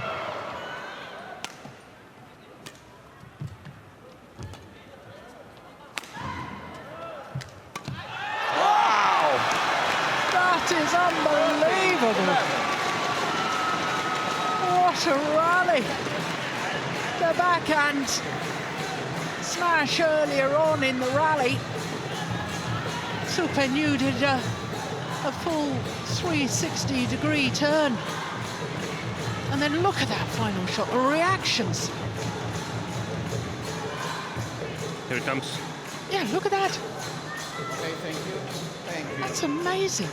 Wow! That is unbelievable. What a rally. The backhand smash earlier on in the rally. Suppanyu did a full 360-degree turn. And then look at that final shot, the reactions. Here it comes. Yeah, look at that. Okay, thank you. Thank you. That's amazing.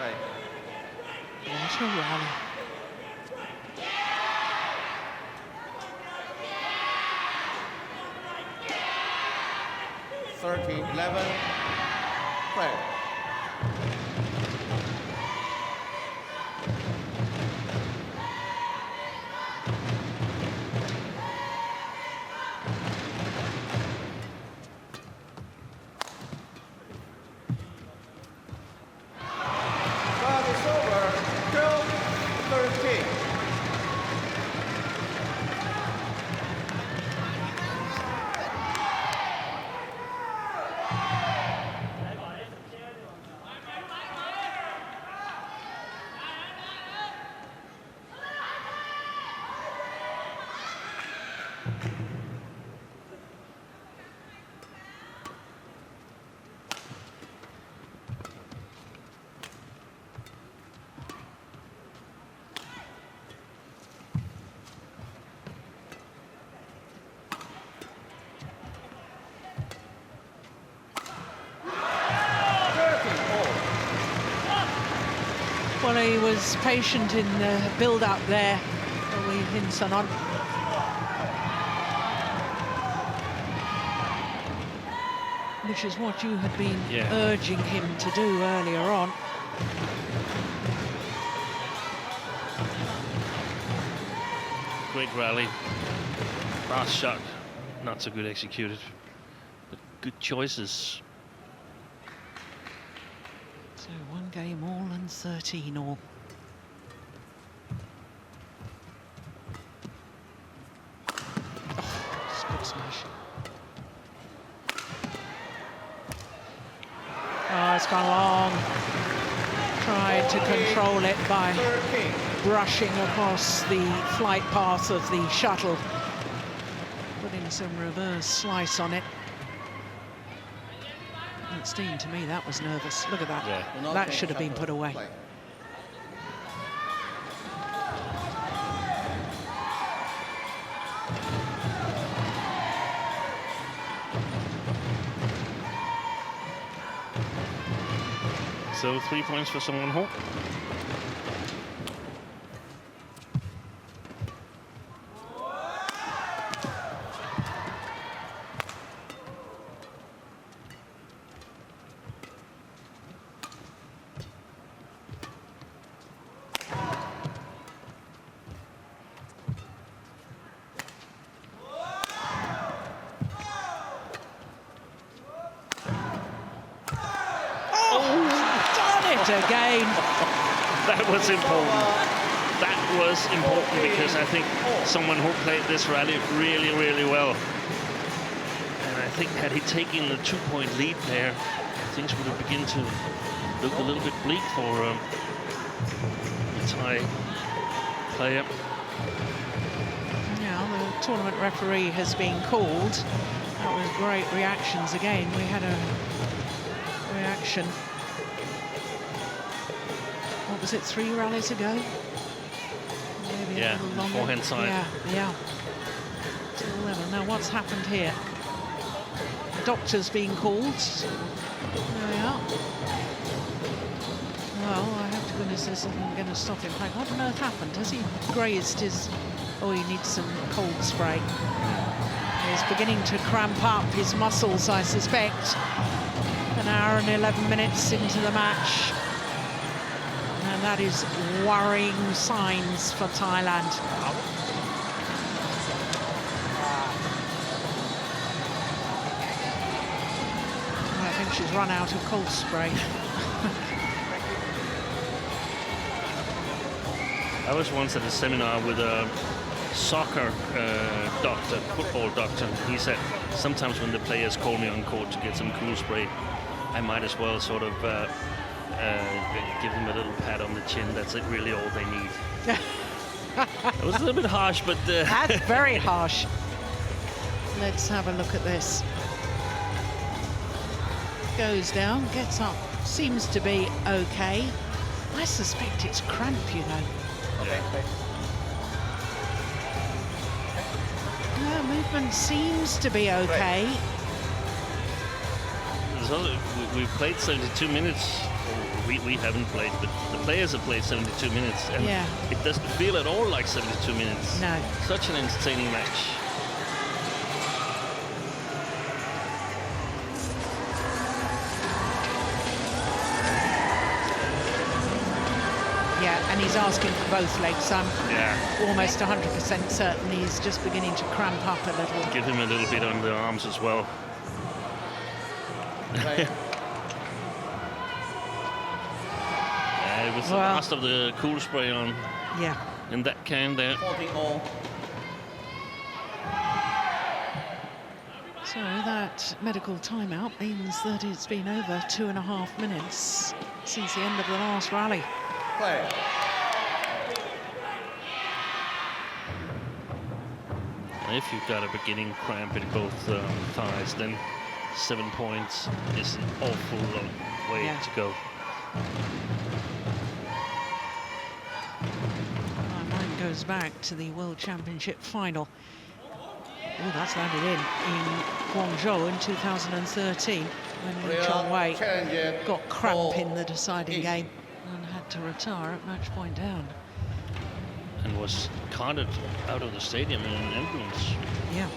Right. What a rally. Right. It's over. 12-13. Well, he was patient in the build-up there, Avihingsanon. Which is what you had been urging him to do earlier on. Great rally. Last shot, not so good executed, but good choices. So 1 game all and 13 all. Oh, good smash. Oh, it's gone long. Tried to control it by brushing across the flight path of the shuttle, putting some reverse slice on it. 16, to me, that was nervous. Look at that. Yeah. That should have been put away. So 3 points for Suppanyu. Again. That was important. That was important because I think someone who played this rally really, really well. And I think had he taken the 2-point lead there, things would have begun to look a little bit bleak for the Thai player. Now the tournament referee has been called. That was great reactions again. We had a reaction. What was it, 3 rallies ago? Maybe Yeah, a little longer. forehand side. Yeah. Till 11. Now what's happened here? The doctor's being called. There we are. Well, I hope to goodness this isn't going to stop him playing. What on earth happened? Has he grazed his... Oh, he needs some cold spray. He's beginning to cramp up his muscles, I suspect. An hour and 11 minutes into the match. And that is worrying signs for Thailand. I think she's run out of cold spray. I was once at a seminar with a soccer doctor, football doctor. He said sometimes when the players call me on court to get some cool spray, I might as well sort of give them a little pat on the chin. That's really all they need. It was a little bit harsh, but... That's very harsh. Let's have a look at this. Goes down, gets up, seems to be okay. I suspect it's cramp, you know. Yeah, movement seems to be okay. We've played 72 minutes. We haven't played, but the players have played 72 minutes, and it doesn't feel at all like 72 minutes. No. Such an entertaining match. Yeah, and he's asking for both legs. I'm almost 100% certain he's just beginning to cramp up a little. Give him a little bit on the arms as well. It was the last of the cool spray on. Yeah. In that can there. 14-all. So that medical timeout means that it's been over 2.5 minutes since the end of the last rally. Play. If you've got a beginning cramp in both thighs, then 7 points is an awful long way to go. My mind goes back to the World Championship final. Oh, that's landed in Guangzhou in 2013 when Choi got cramp in the deciding game and had to retire at match point down. And was carted out of the stadium in an ambulance. Yeah.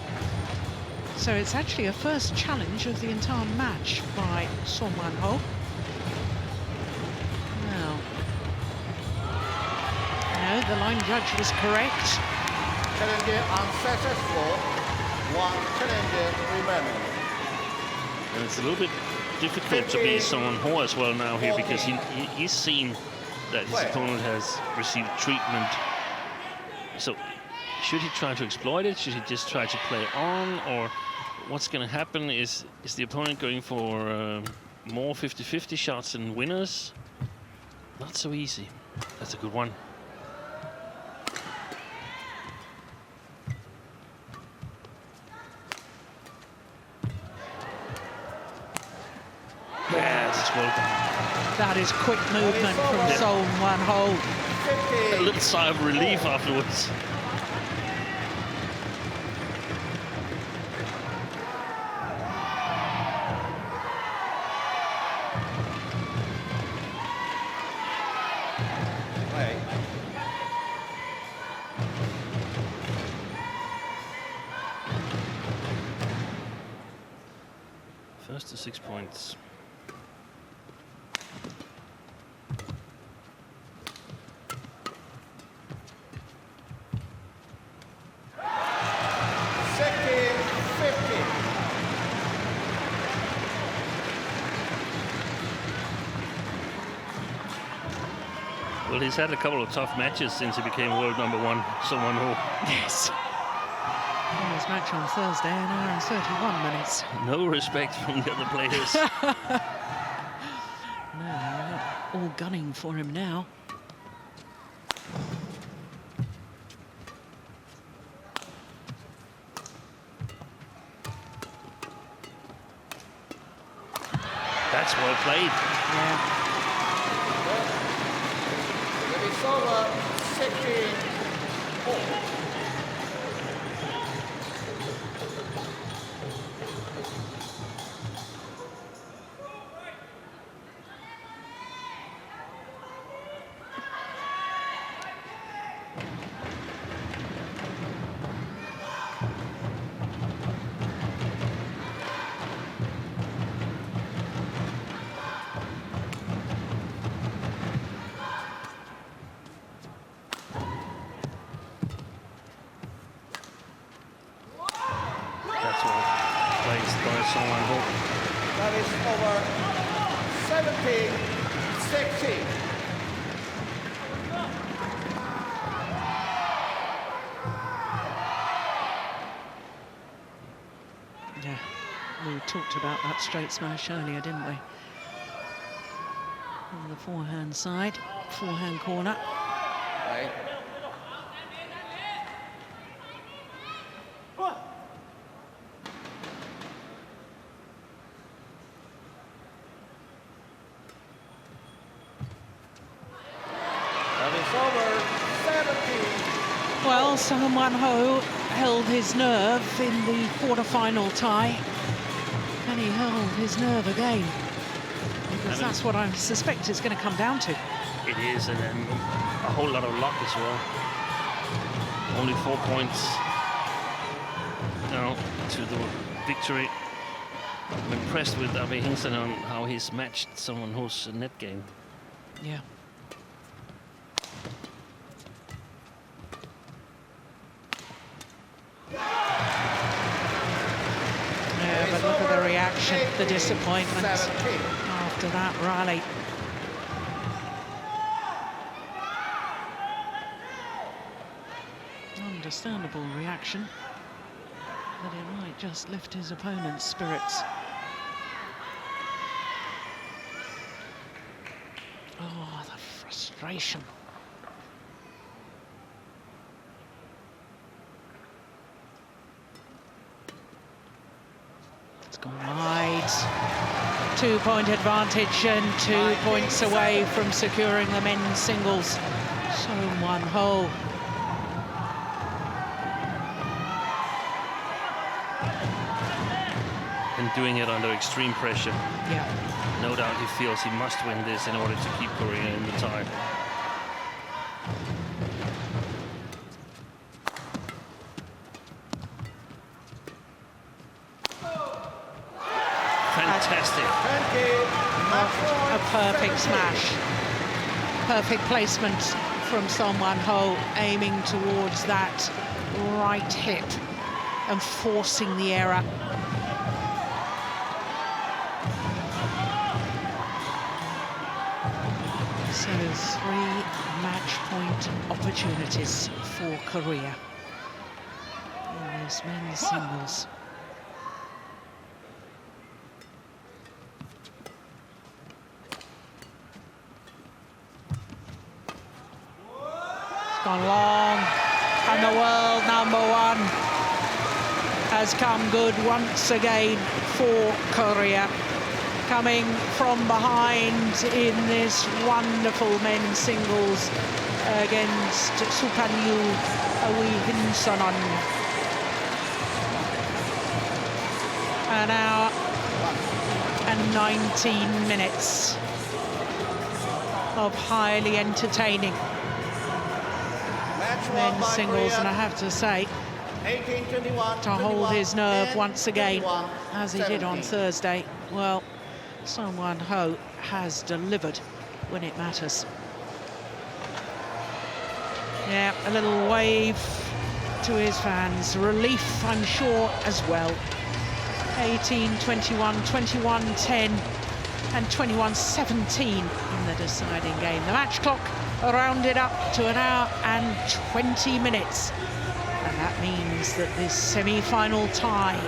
So it's actually a first challenge of the entire match by Suppanyu. Now, no, the line judge was correct. Challenge unsuccessful. One challenge remaining. And it's a little bit difficult to be Suppanyu as well now here, because he's seen that his opponent has received treatment. So should he try to exploit it? Should he just try to play on? Or what's going to happen? Is the opponent going for more 50-50 shots and winners? Not so easy. That's a good one. Yeah, that's well done. That is quick movement from Suppanyu. A little sigh of relief afterwards. First to 6 points. Well, he's had a couple of tough matches since he became world #1, Suppanyu. Yes. Well, his match on Thursday, an hour and 31 minutes. No respect from the other players. No, they're not all gunning for him now. That's well played. It's over 16-15. That is over 17-16. Yeah, we talked about that straight smash earlier, didn't we? On the forehand side, forehand corner. Right. Well, Seung Ho held his nerve in the quarter-final tie, and he held his nerve again, because that's what I suspect it's going to come down to. It is, and then a whole lot of luck as well. Only 4 points now to the victory. I'm impressed with Avihingsanon, how he's matched someone who's a net game. Yeah. Yeah, but look at the reaction, the disappointment after that rally. Understandable reaction, but it might just lift his opponent's spirits. Oh, the frustration. It's gone wide. 2-point advantage and 2 points away from securing the men's singles. Seung Ho. And doing it under extreme pressure. Yeah. No doubt he feels he must win this in order to keep Korea in the tie. Fantastic. A perfect smash. Perfect placement from Seung Ho, aiming towards that right hip and forcing the error. So 3 match point opportunities for Korea in this men's singles. It's gone long, and the world #1 has come good once again for Korea. Coming from behind in this wonderful men's singles against Suppanyu Avihingsanon. An hour and 19 minutes of highly entertaining men's singles, and I have to say, to hold his nerve once again, as he did on Thursday, well, Seung Ho has delivered when it matters. Yeah, a little wave to his fans. Relief, I'm sure, as well. 18-21, 21-10, and 21-17 in the deciding game. The match clock rounded up to 1 hour and 20 minutes. And that means that this semi-final tie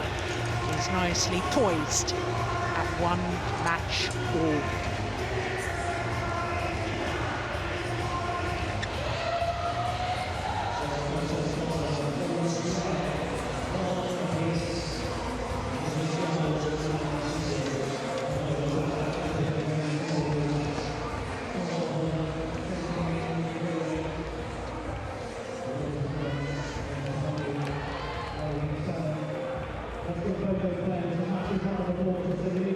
is nicely poised at 1 match all. from both those players. The match is one of the quarters of the league.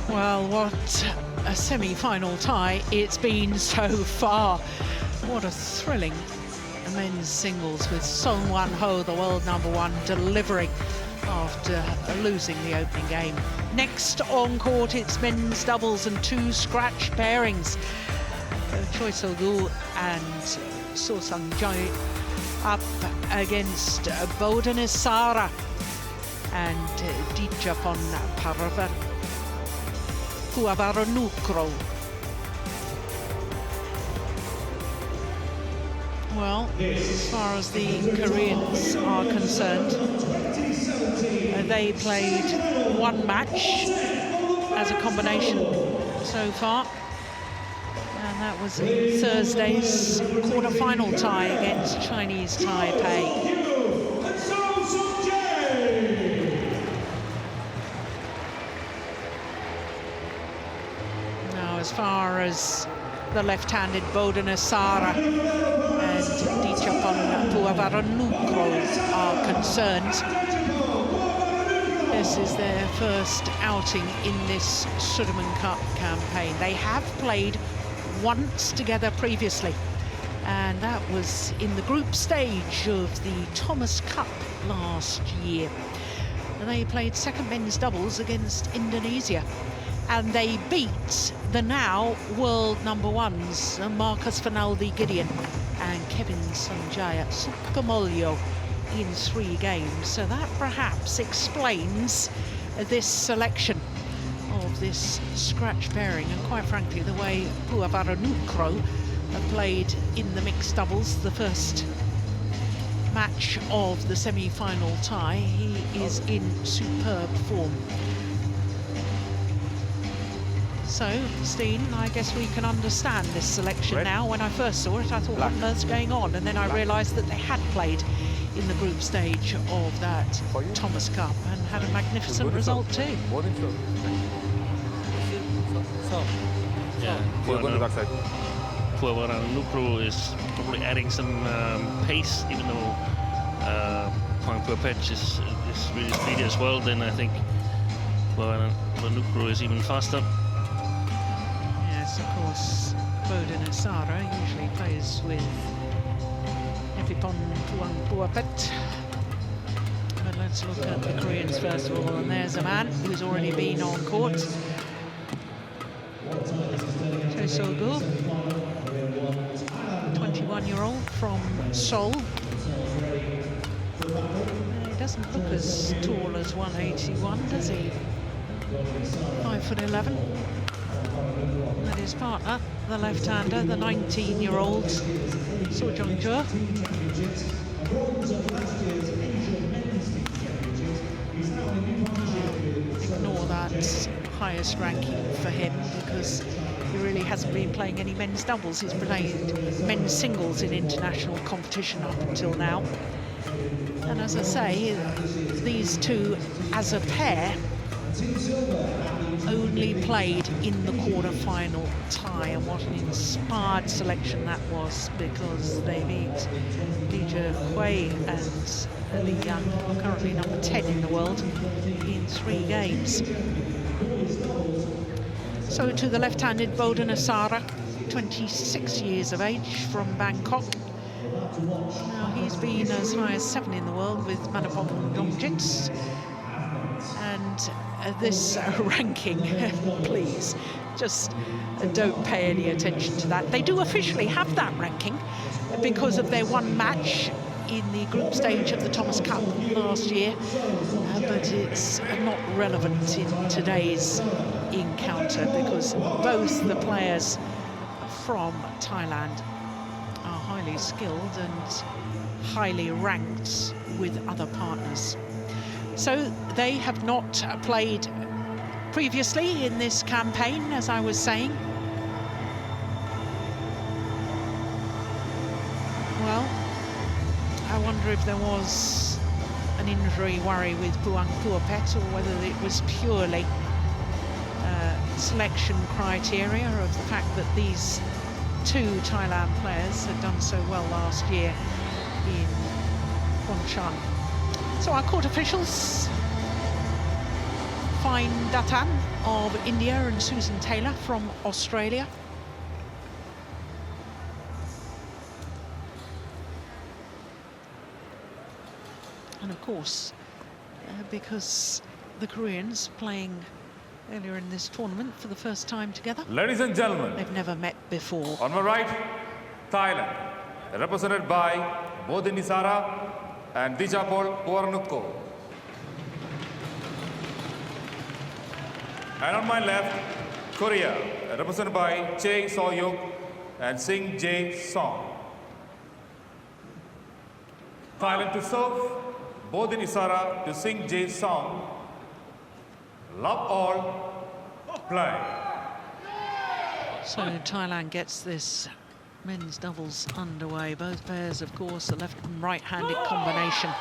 Well, what a semi-final tie it's been so far. What a thrilling men's singles with Song Wan-ho, the world #1, delivering after losing the opening game. Next on court, it's men's doubles and two scratch pairings. Choi Solgyu and Suppanyu up against Bodin Isara and Dechapol Puavaranukroh. Well, as far as the Koreans are concerned, they played one match as a combination so far, and that was Thursday's quarter-final tie against Chinese Taipei. Now, as far as the left-handed Bodin Isara and Dechapol Puavaranukroh are concerned, this is their first outing in this Sudirman Cup campaign. They have played once together previously, and that was in the group stage of the Thomas Cup last year. And they played second men's doubles against Indonesia, and they beat the now world #1s, Marcus Fernaldi Gideon and Kevin Sanjaya Sukamuljo, in 3 games. So that perhaps explains this selection of this scratch pairing, and quite frankly the way Puavaranukroh played in the mixed doubles, the first match of the semi-final tie. He is in superb form. So, Steen, I guess we can understand this selection now. When I first saw it, I thought, what on earth's going on? And then I realised that they had played in the group stage of that Thomas Cup and had a magnificent result too. Yeah, Puavaranukroh is probably adding some pace, even though Puavaranukroh is really speedy as well. Then I think Puavaranukroh is even faster. Yes, of course, Bodin Isara usually plays with Puavaranukroh. But let's look at the Koreans first of all, and there's a man who's already been on court. Solgyu, 21-year-old from Seoul. He doesn't look as tall as 181, does he? 5'11". And his partner, the left-hander, the 19-year-old Jung. Ignore that highest ranking for him because he really hasn't been playing any men's doubles. He's played men's singles in international competition up until now. And as I say, these two as a pair only played in the quarter-final tie, and what an inspired selection that was, because they beat Choi and Young, currently number 10 in the world, in 3 games. So to the left-handed Bodin Isara, 26 years of age, from Bangkok. Now he's been as high as 7 in the world with Manapong Dongjits. And this ranking, please, just don't pay any attention to that. They do officially have that ranking because of their one match in the group stage of the Thomas Cup last year, but it's not relevant in today's encounter because both the players from Thailand are highly skilled and highly ranked with other partners. So they have not played previously in this campaign, as I was saying. Well, I wonder if there was an injury worry with Puavaranukroh or whether it was purely selection criteria of the fact that these 2 Thailand players had done so well last year in Pyeongchang. So our court officials, Fine Datan of India and Susan Taylor from Australia. And of course, because the Koreans playing earlier in this tournament for the first time together. Ladies and gentlemen, they've never met before. On my right, Thailand, represented by Bodin Isara and Dechapol Puavaranukroh. And on my left, Korea, represented by Chae and Seung. Thailand to serve, Bodin Isara to Seung. Love all, play. So Thailand gets this men's doubles underway. Both pairs, of course, a left and right-handed combination.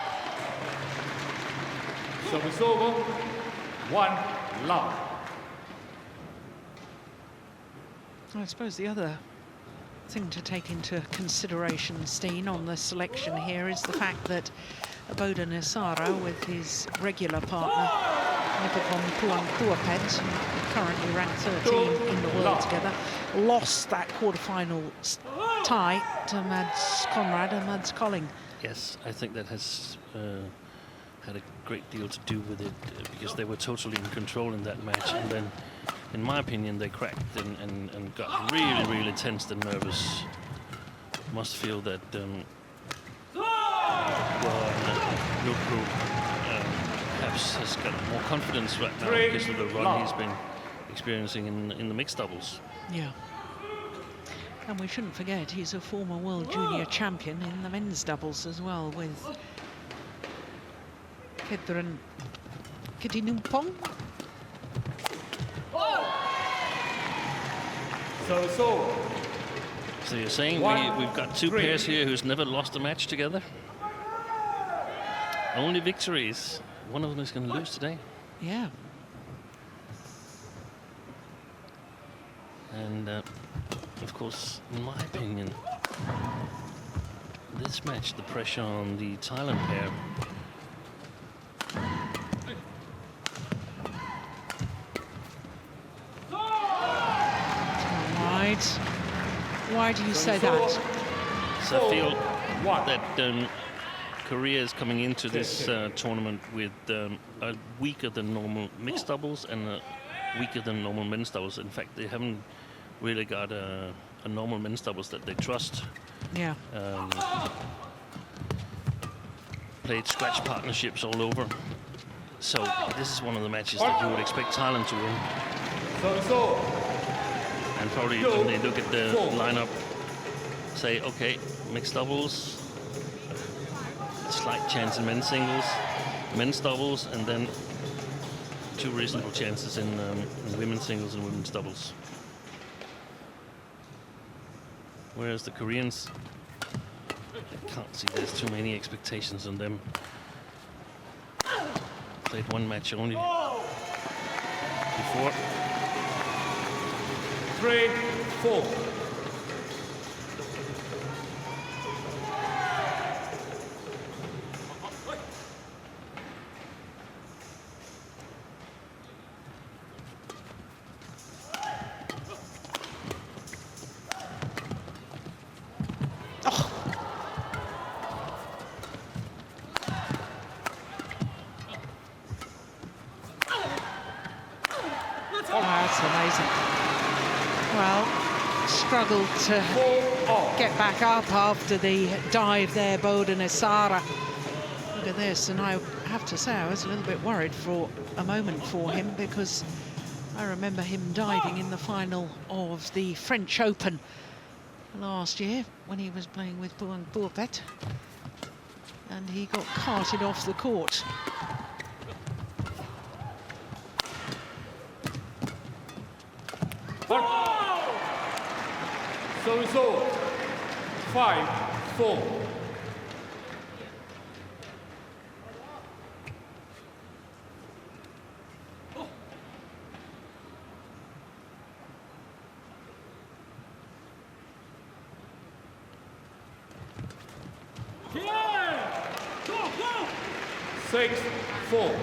So it's over, 1 love. I suppose the other thing to take into consideration, Steen, on the selection here is the fact that Bodin Isara, with his regular partner, Puavaranukroh, currently ranked 13 in the world together, lost that quarter-final tie to Mads Conrad and Mads Colling. Yes, I think that has had a great deal to do with it because they were totally in control in that match, and then, in my opinion, they cracked and got really, really tensed and nervous. Must feel that perhaps has got more confidence right now because of the run he's been experiencing in the mixed doubles. Yeah. And we shouldn't forget he's a former world junior champion in the men's doubles as well with Taerattanachai. So you're saying we've got two pairs here who's never lost a match together? Only victories. One of them is going to lose today. Yeah. And of course, in my opinion, this match, the pressure on the Thailand pair. Right. Why do you say that? So I feel that Korea is coming into this tournament with a weaker than normal mixed doubles and a weaker than normal men's doubles. In fact, they haven't really got a normal men's doubles that they trust. Yeah. Played scratch partnerships all over. So this is one of the matches that you would expect Thailand to win. And probably when they look at the lineup, say, okay, mixed doubles, slight chance in men's singles, men's doubles, and then two reasonable chances in women's singles and women's doubles. Whereas the Koreans, I can't see there's too many expectations on them. Played one match only before. 3-4. That's amazing. Well, struggled to get back up after the dive there, Bodin Isara. Look at this, and I have to say I was a little bit worried for a moment for him, because I remember him diving in the final of the French Open last year when he was playing with Puavaranukroh, and he got carted off the court. So 5-4. Go, go! 6-4.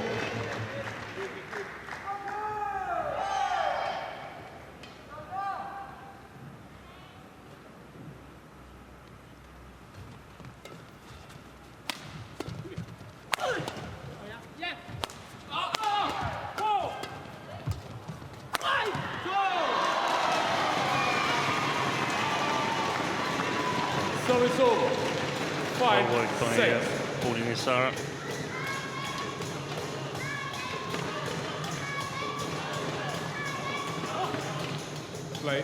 Well worked by Bodin Isara. Play.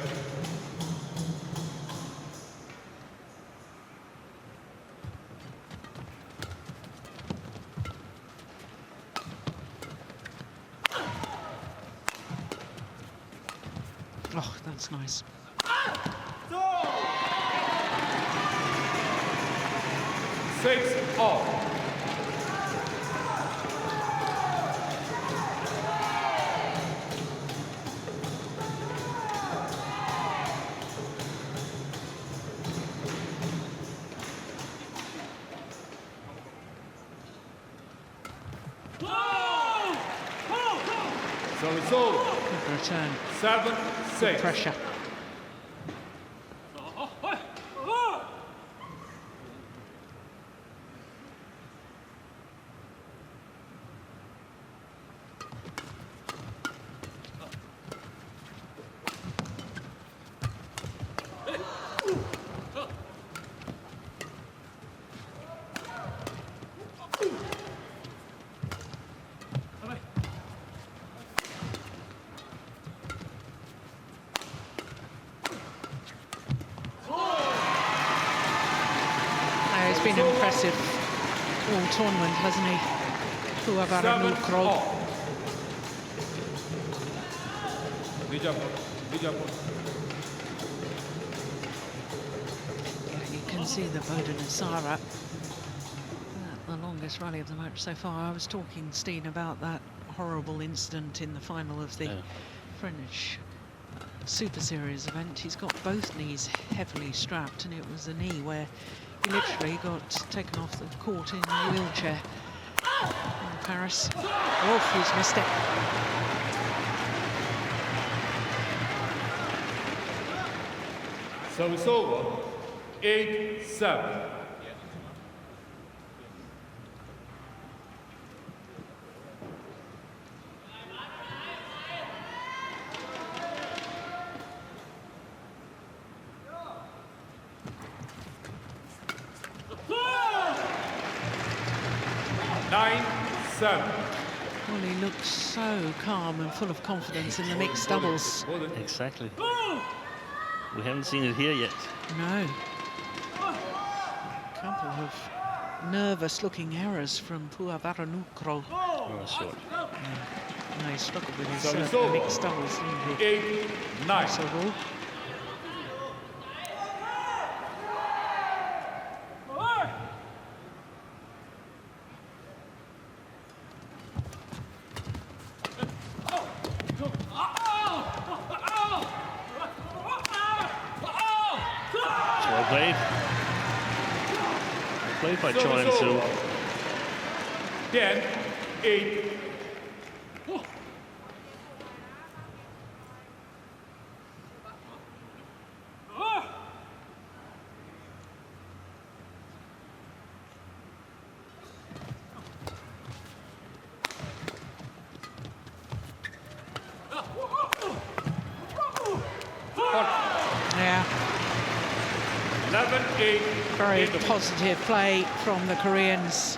Oh, that's nice. 6-all. So it's all. Good return. 7-6. Good pressure. He's been impressive all tournament, hasn't he? Puavaranukroh. You can see the Bodin Isara, the longest rally of the match so far. I was talking, Steen, about that horrible incident in the final of the French Superseries event. He's got both knees heavily strapped, and it was a knee where he literally got taken off the court in a wheelchair in Paris. Oh, he's missed it. So it's over. 8-7. Well, he looked so calm and full of confidence in the mixed doubles. Exactly. We haven't seen it here yet. No. A couple of nervous-looking errors from Puavaranukroh. Oh, short. No, he struggled with his mixed doubles, didn't he? 8-9. Played by Choi and Seung. 10-8. Yeah. 11-8. Very positive play from the Koreans,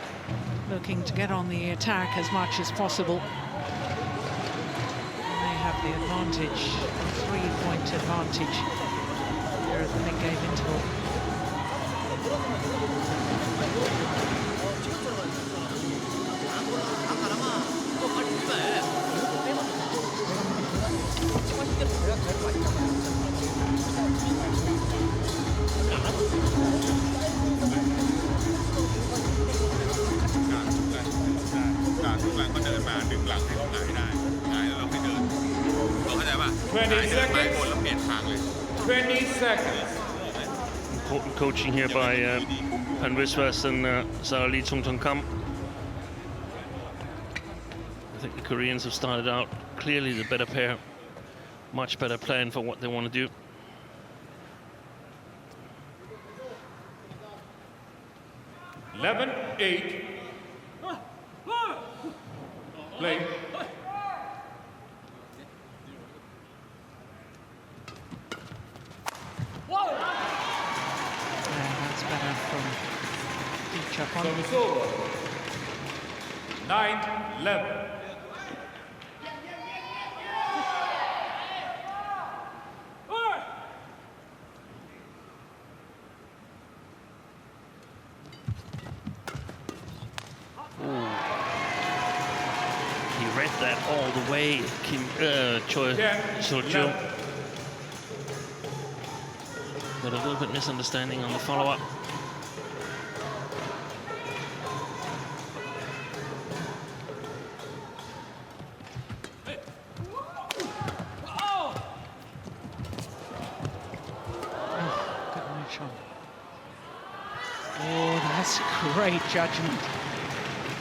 looking to get on the attack as much as possible. And they have the advantage, a 3-point advantage here at the mid-game interval. Important coaching here by Pan Viswas and Sarali Chungtongkam. I think the Koreans have started out clearly the better pair, much better plan for what they want to do. (11-8). Play. That's better from Dechapol. So it's over. 9-11. That all the way, Choi Solgyu. Got a little bit misunderstanding on the follow-up. Good match on. Oh, that's great judgment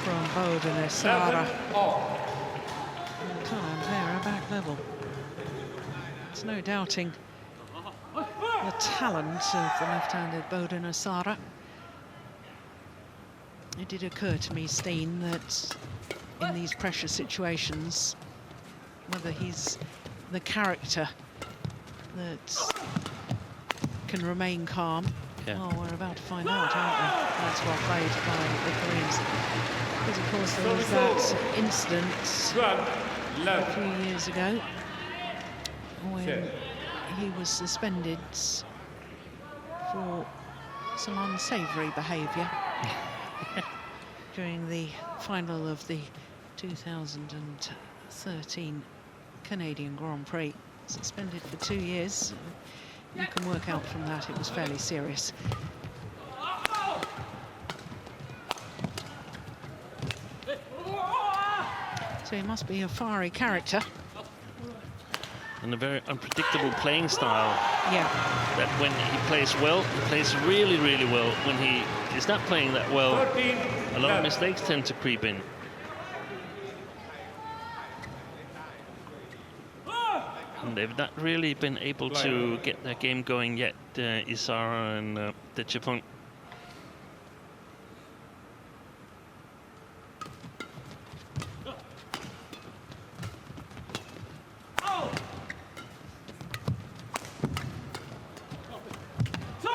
from Bodin Isara. Times there, a back level. There's no doubting the talent of the left-handed Bodin Isara. It did occur to me, Steen, that in these pressure situations, whether he's the character that can remain calm. Well, we're about to find out, aren't we? That's well played by the Koreans. Because, of course, there was that incident a few years ago when he was suspended for some unsavoury behaviour during the final of the 2013 Canadian Grand Prix. Suspended for 2 years. You can work out from that it was fairly serious. So he must be a fiery character. And a very unpredictable playing style. Yeah. That when he plays well, he plays really, really well. When he is not playing that well, a lot of mistakes tend to creep in. And they've not really been able to get their game going yet, Isara and Dechapol.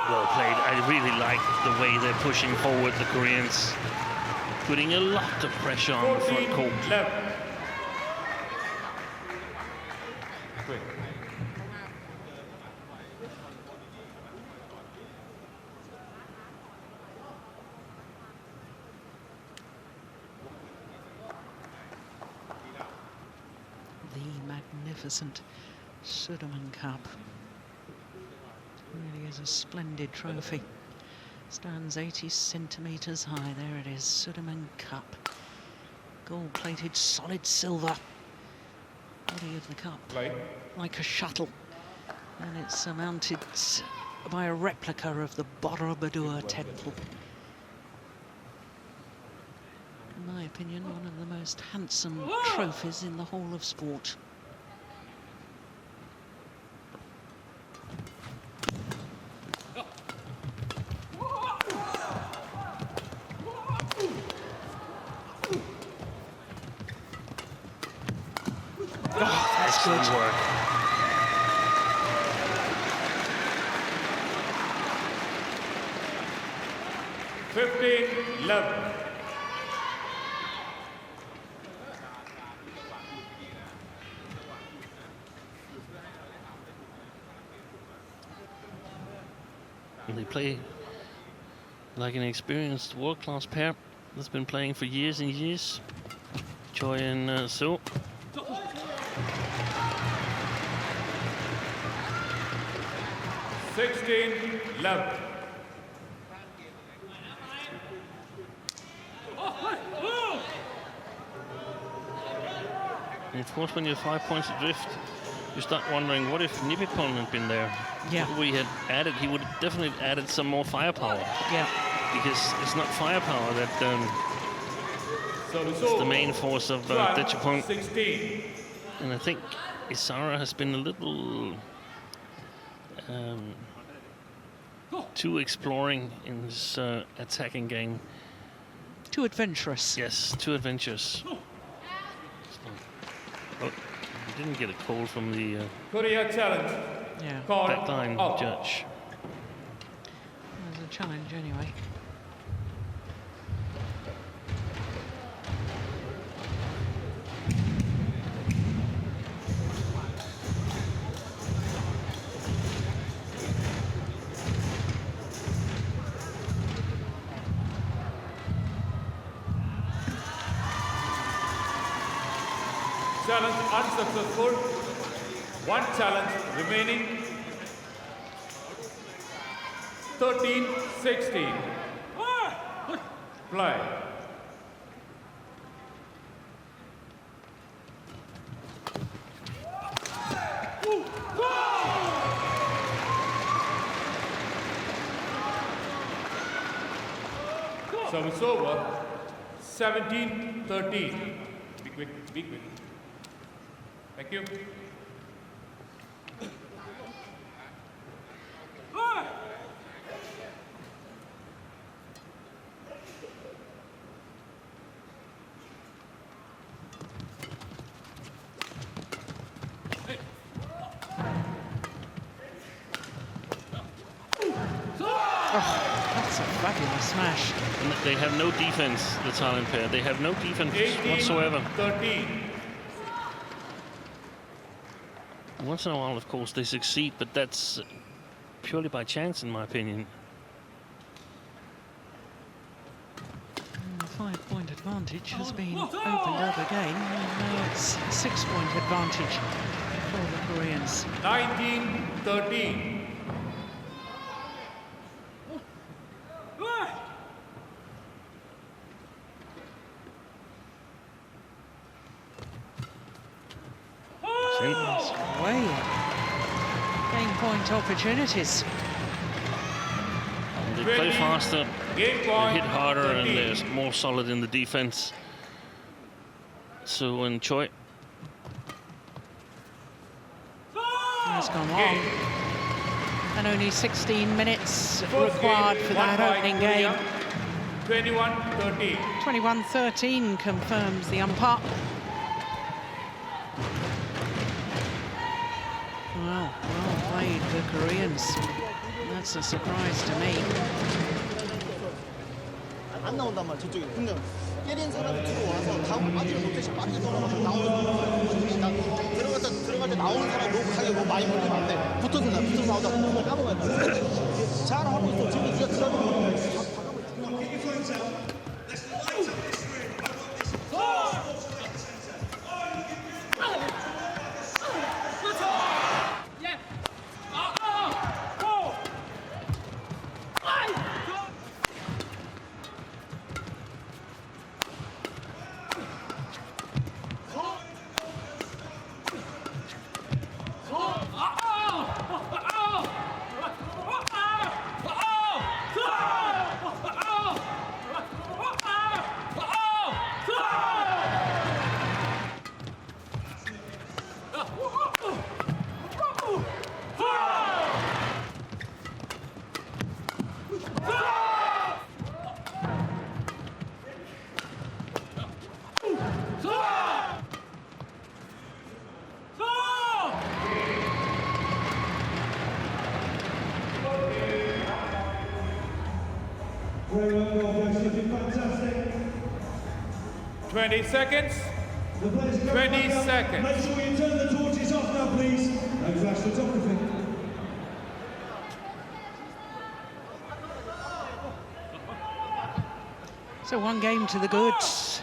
Well played. I really like the way they're pushing forward, the Koreans. Putting a lot of pressure on the front court. The magnificent Sudirman Cup. Really is a splendid trophy. Stands 80 centimetres high. There it is, Sudirman Cup. Gold-plated solid silver. Body of the cup, like a shuttle. And it's surmounted by a replica of the Borobudur temple. In my opinion, one of the most handsome trophies in the whole of sport. Excellent work. And they play like an experienced world-class pair that's been playing for years and years. Choi and Seung. Love. And of course, when you're 5 points adrift, you start wondering, what if Nipipon had been there? Yeah. What we had added, he would have definitely added some more firepower. Yeah. Because it's not firepower that is the main force of Dechapol. And I think Isara has been a little too exploring in his attacking game. Too adventurous. Yes, too adventurous. Oh, he didn't get a call from the Korea challenge. Yeah. backline judge. There's a challenge anyway. Challenge unsuccessful. One challenge remaining. 13-16. Play. Service over. 17-13. Be quick, be quick. Thank you. That's a fabulous smash. And they have no defense, the Thailand pair. They have no defense whatsoever. 13. Once in a while, of course, they succeed, but that's purely by chance, in my opinion. 5-point advantage has been opened up again, and now it's a 6-point advantage for the Koreans. 19-13. Way game point opportunities. They play faster, they hit harder, 13. and they're more solid in the defense. So, and Choi. Has gone long. And only 16 minutes required for that opening game. 21-13. 21-13 confirms the umpire. Well played, the Koreans. That's a surprise to me. 안 나온단 말이야, 저쪽에. 그냥 때린 사람이 들어와서 다음 빠지를 못해서 빠르게 돌아가서 나오는 들어갈 때 나오는 사람 너무 강하게 뭐 많이 걸리면 안 돼. 붙어서 나오다 보면 까먹어야 돼. 잘하고 있어. 지금 네가 들어가면 Very well, guys. You've been fantastic. 20 seconds. The players go 20 back up. seconds. Make sure you turn the torches off now, please. No flash photography. So one game to the goods.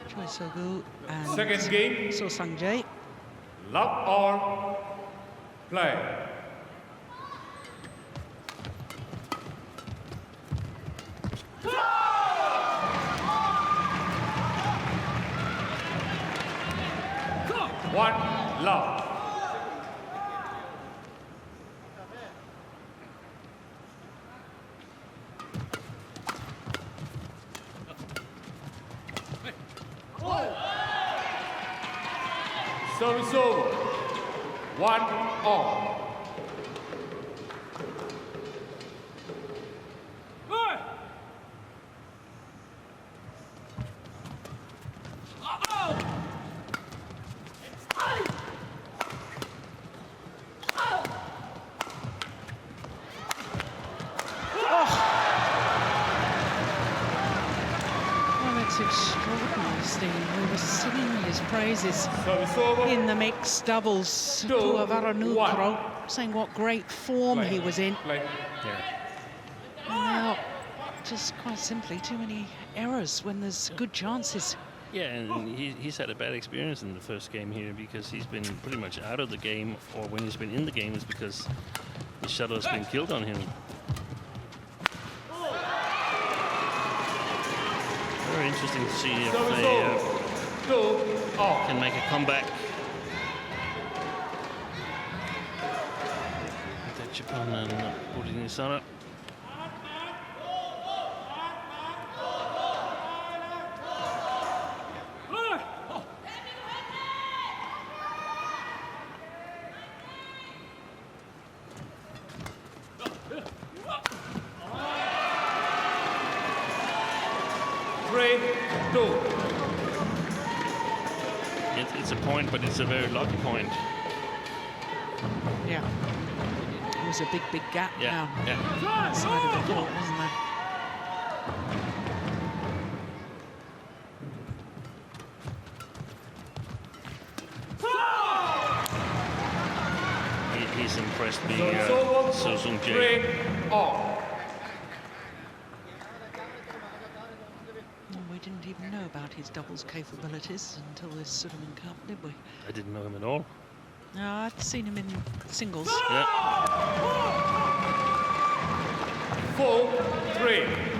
Choi Solgyu and Second game. Seung. Love or play. One love. Service over. 1-all. Extraordinary, Steve. We were singing his praises Service over. in the mixed doubles. Puavaranukroh saying what great form he was in. Play. And now, just quite simply, too many errors when there's good chances. Yeah, and he's had a bad experience in the first game here because he's been pretty much out of the game, or when he's been in the game, it's because the shuttle has been killed on him. Very interesting to see if they can make a comeback. Dechapol and Bodin Isara. It's a point, but it's a very lucky point. Yeah. It was a big gap now. Yeah. Outside of the court, wasn't there? He's impressed being Seung Jae. didn't even know about his doubles capabilities until this Sudirman Cup, did we? I didn't know him at all. No, I'd seen him in singles. Yeah. 4-3.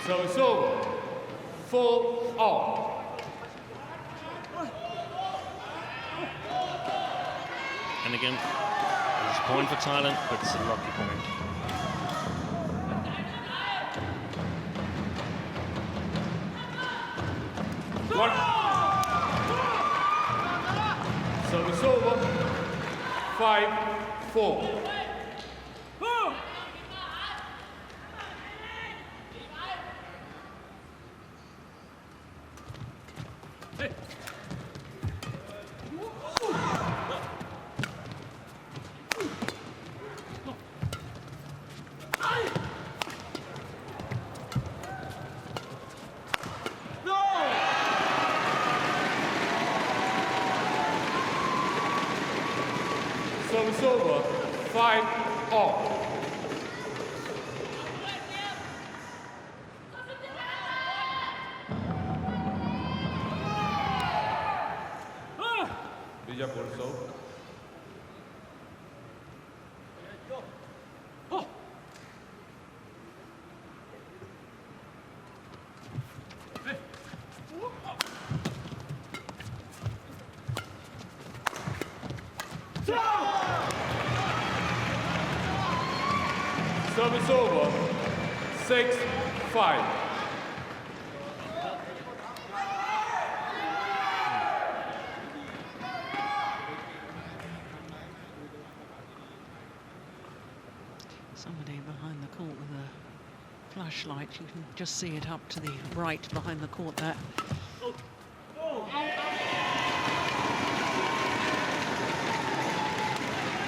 So it's over. 4-all. And again, it's a point for Thailand, but it's a lucky point. One. So it's over. 5-4. So it's over. 5-all. Dechapol serve. Service over. 6-5. Somebody behind the court with a flashlight. You can just see it up to the right behind the court there.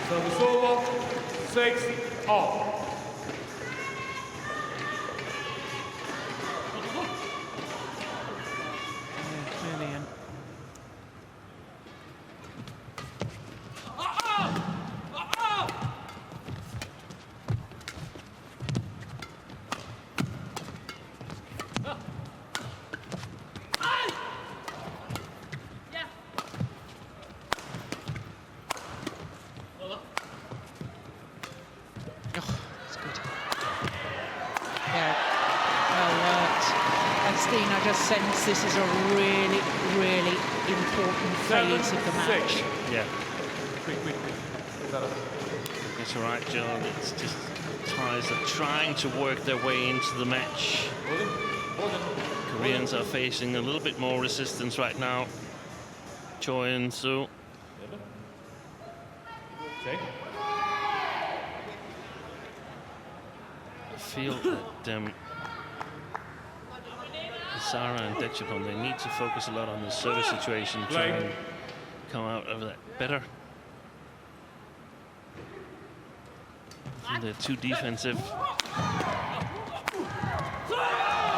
Service over. 6-all. Brilliant. I just sense this is a really, really important phase of the match. Yeah. Quick. It's all right, Jill. It's just Thais are trying to work their way into the match. Koreans are facing a little bit more resistance right now. Choi and Su. Chae. I feel that Isara and Dechapol, they need to focus a lot on the service situation, try and come out of that better. And they're too defensive.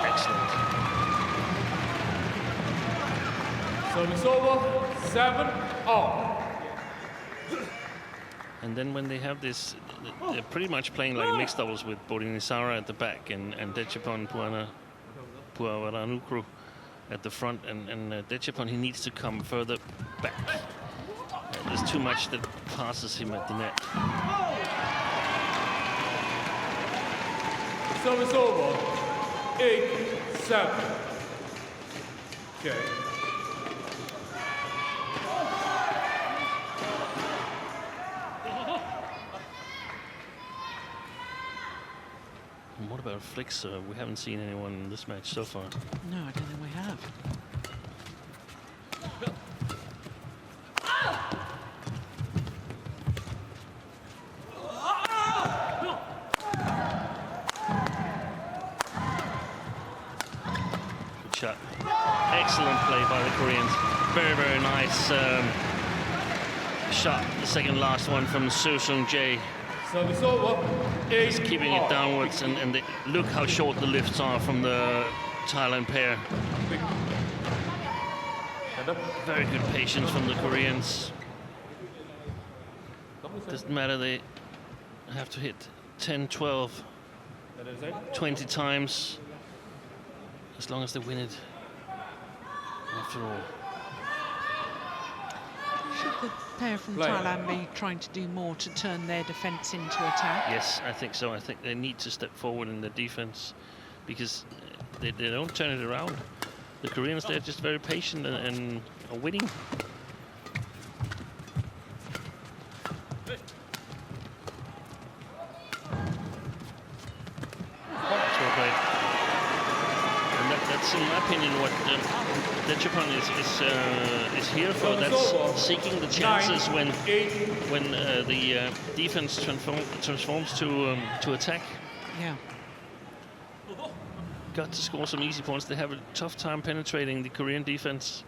Excellent. Service over. 7-all. And then when they have this, they're pretty much playing like mixed doubles with Bodin and Isara at the back and Dechapol and Puavaranukroh at the front, and Dechapol, he needs to come further back. There's too much that passes him at the net. Service over. 8-7. Okay. And what about flicks? We haven't seen anyone in this match so far. No, I don't think we have. Good shot. Excellent play by the Koreans. Very, very nice shot. The second last one from Seung Jae. Service over. He's keeping it downwards, and look how short the lifts are from the Thailand pair. Very good patience from the Koreans. Doesn't matter, they have to hit 10, 12, 20 times, as long as they win it, after all. Should the pair from Thailand be trying to do more to turn their defence into attack? Yes, I think so. I think they need to step forward in the defence, because they don't turn it around. The Koreans, they're just very patient and are winning. That's, in my opinion, what Dechapol is here for. That's seeking the chances when the defense transforms to attack. Yeah. Got to score some easy points. They have a tough time penetrating the Korean defense.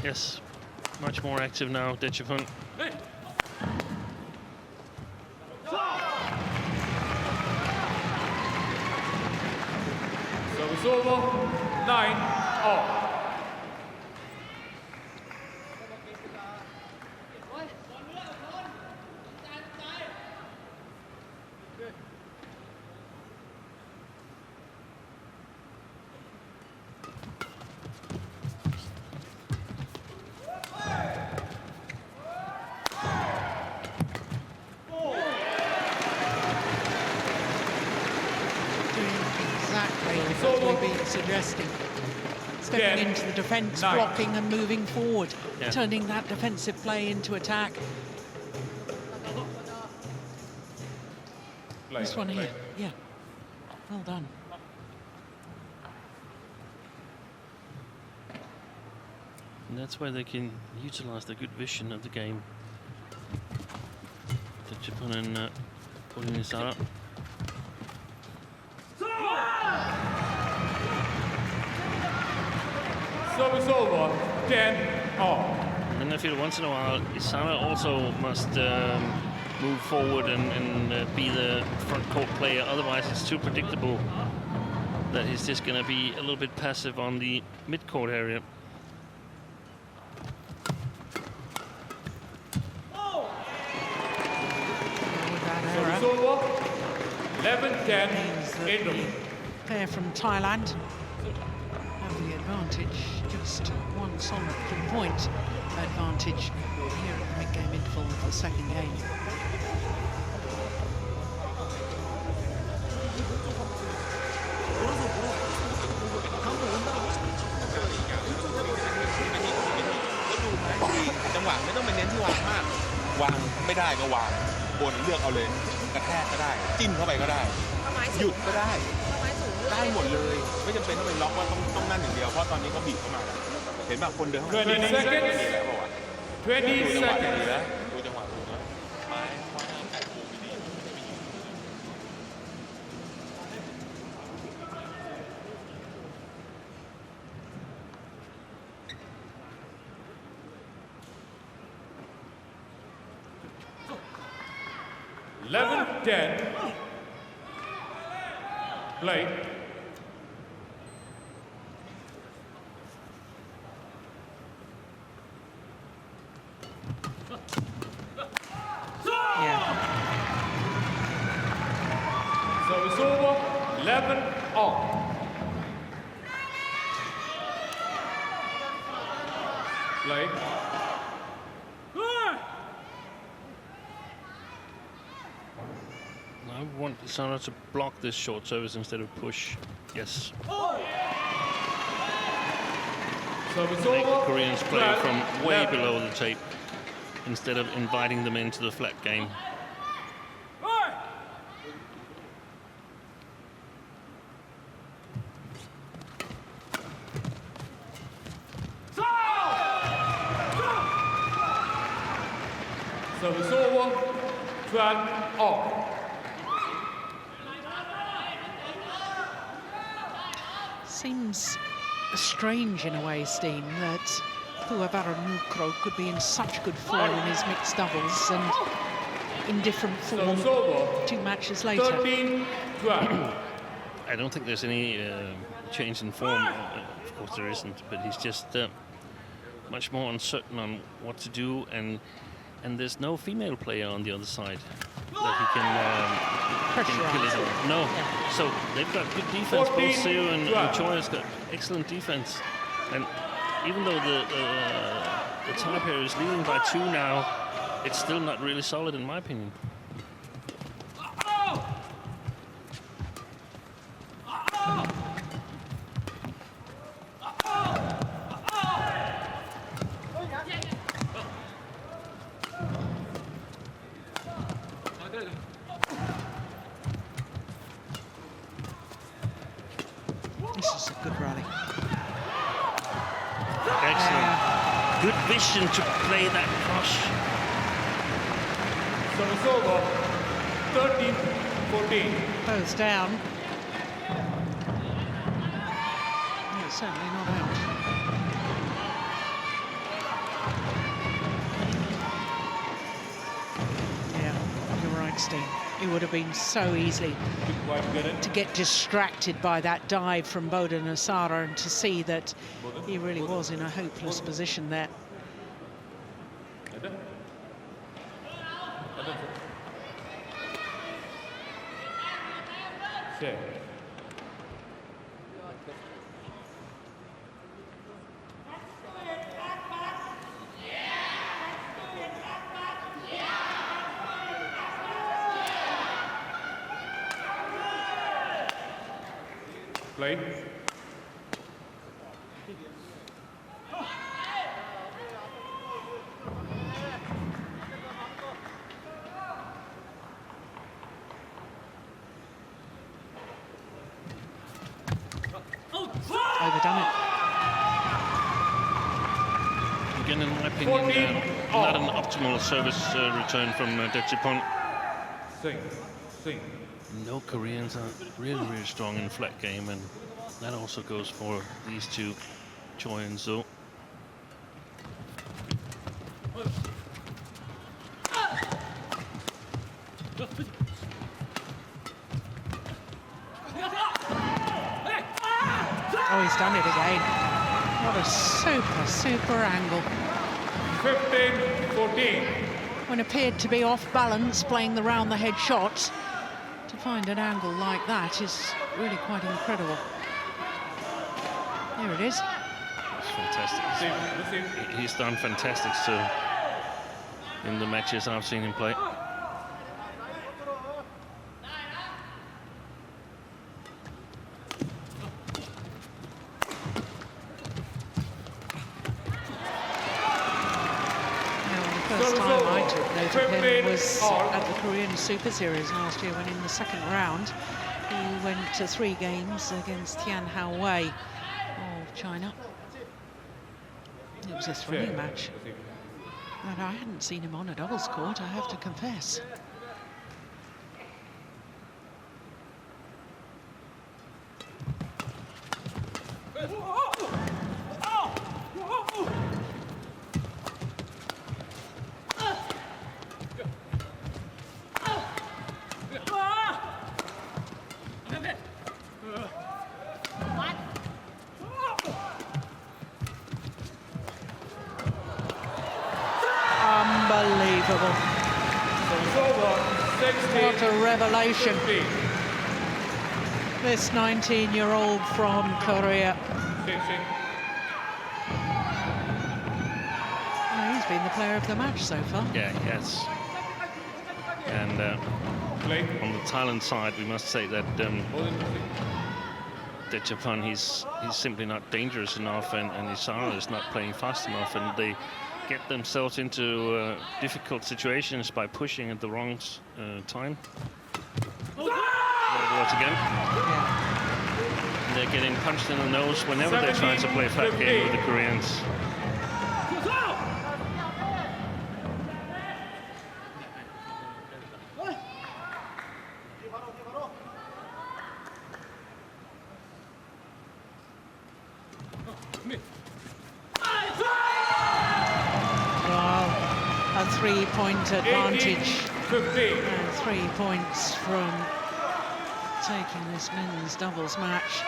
Yes, much more active now, Dechapol. Service over. 9-all. Suggesting stepping into the defence, blocking and moving forward, turning that defensive play into attack. This one here, yeah, well done. And that's where they can utilise the good vision of the game. Dechapol and Bodin Isara. Service over. 10-all. And I feel once in a while, Isara also must move forward and be the front court player. Otherwise, it's too predictable that he's just going to be a little bit passive on the mid-court area. Service over. 11-10. The pair from Thailand have the advantage, just one solid 3-point advantage here at the mid-game interval of the second game. Play. Service over. 11-all. Play. I want Isara to block this short service instead of push. Yes. Service Make the over. Koreans play from way below the tape instead of inviting them into the flat game. Service over. 12-all. Seems strange in a way, Steen, that Puavaranukroh could be in such good form in his mixed doubles and in different form 2 matches later. 13-12. I don't think there's any change in form. Of course there isn't, but he's just much more uncertain on what to do, and there's no female player on the other side that he can kill it on. No. Yeah. So they've got good defense. Both Seung and Choi has got excellent defense, and even though the tie pair is leading by 2 now, it's still not really solid in my opinion. This is a good rally. Excellent. Good vision to play that cross. Service over. 13-14. Both down. No, it's certainly not out. Yeah, you're right, Steen. It would have been so easy to get distracted by that dive from Bodin and Isara, and to see that he really was in a hopeless position there. Play. Overdone it. Again, in my opinion, not an optimal service return from Dechapol. Seung. No Koreans are really strong in flat game, and that also goes for these two, Choi and Zo. Oh, he's done it again. What a super angle. 15-14. When appeared to be off balance, playing the round the head shots, to find an angle like that is really quite incredible. There it is. It's fantastic. He's done fantastic still in the matches I've seen him play. First time I took note of him was at the Korean Super Series last year, when in the second round he went to 3 games against Tian Hao Wei of China. It was a thrilling match, but I hadn't seen him on a doubles court, I have to confess. Unbelievable. What a revelation. This 19-year-old from Korea. Oh, he's been the player of the match so far. Yeah, yes. And on the Thailand side, we must say that Dechapol, he's simply not dangerous enough, and Isara is not playing fast enough, and they get themselves into difficult situations by pushing at the wrong time. There it was again. Yeah. And they're getting punched in the nose whenever they try to play flat game with the Koreans. 3-point advantage. 15. And 3 points from taking this men's doubles match.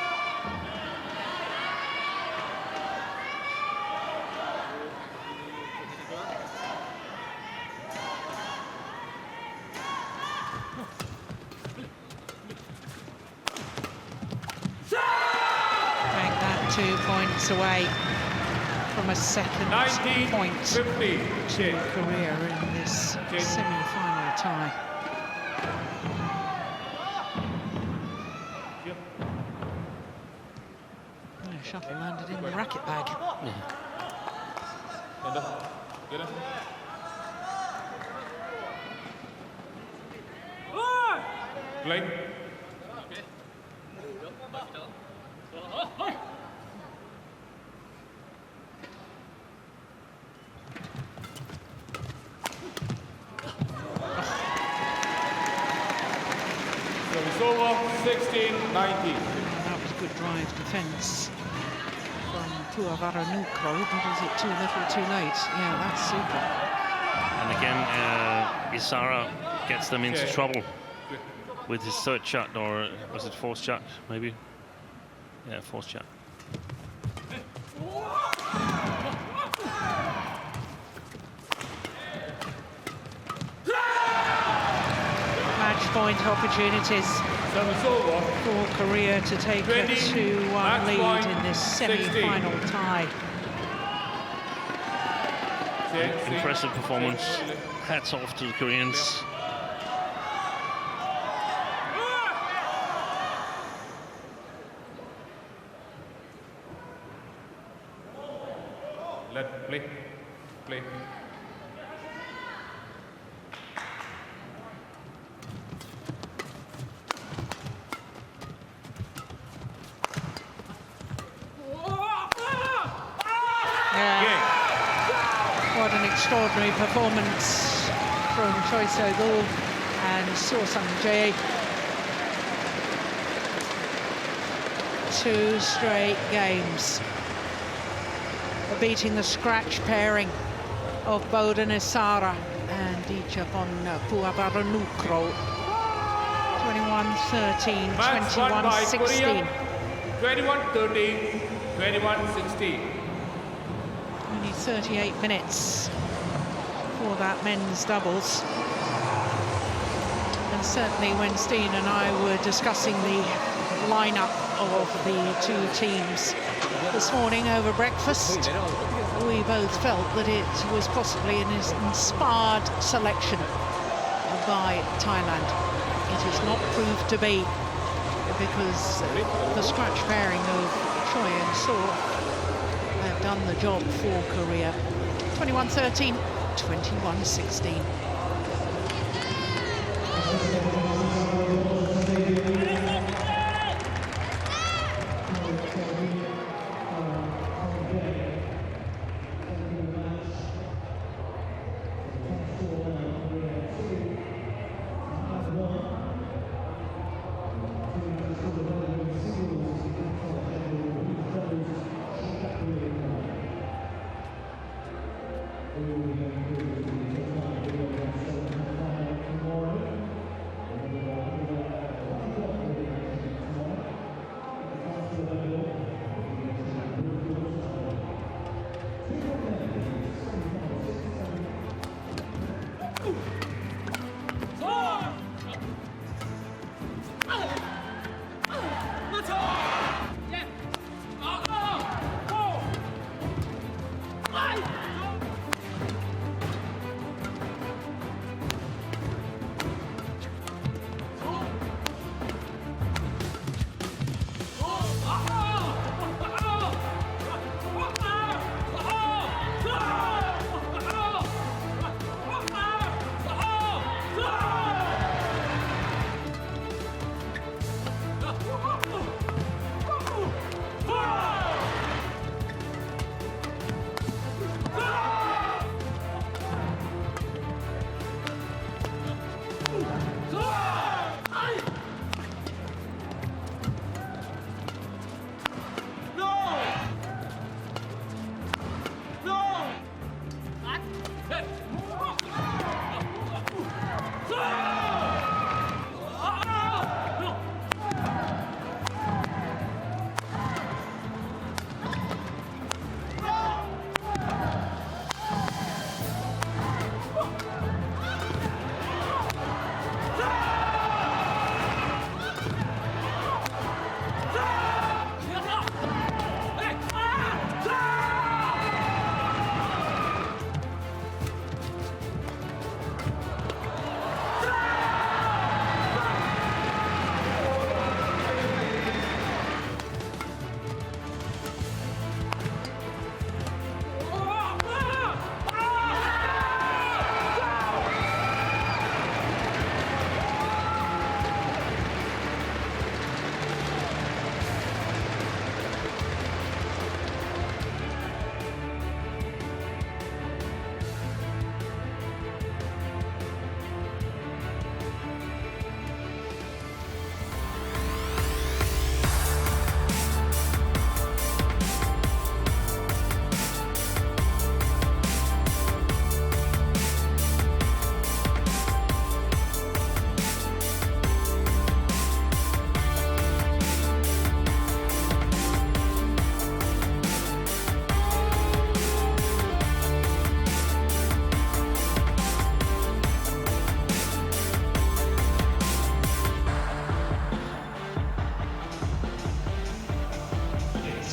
Take that 2 points away from a second 19, point 50. to Korea in this semi-final tie. The shuttle landed in the racket bag. Play. Service over, 16-19. That was good drive defence from Puavaranukroh, but is it too little, too late? Yeah, that's super. And again, Isara gets them into trouble with his third shot, or was it fourth shot, maybe? Yeah, fourth shot. Match point opportunities Service over. for Korea to take a 20, 2-1 match lead point, in this 16. semi-final tie. Impressive performance. Hats off to the Koreans. Let play. Play. What an extraordinary performance from Choi and Jae. 2 straight games. Beating the scratch pairing of Bodin Isara and Dechapol Puavaranukroh. 21-13, 21-16. 21-13, 21-16. Only 38 minutes for that men's doubles. And certainly when Steen and I were discussing the lineup of the two teams this morning over breakfast, we both felt that it was possibly an inspired selection by Thailand. It has not proved to be, because the scratch pairing of Choi and Seung have done the job for Korea. 21-13, 21-16.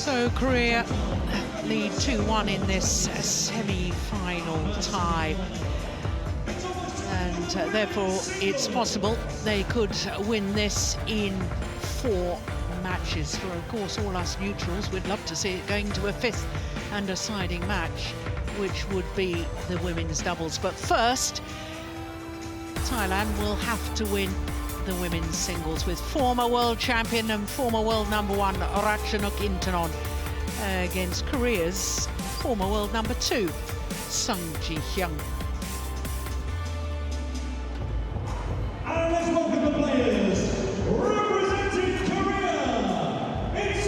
So Korea lead 2-1 in this semi-final tie. And therefore, it's possible they could win this in 4 matches. For, of course, all us neutrals, we'd love to see it going to a 5th and deciding match, which would be the women's doubles. But first, Thailand will have to win the women's singles with former world champion and former world #1 Ratchanok Intanon against Korea's former world #2 Hyun. And let's welcome the players representing Korea. It's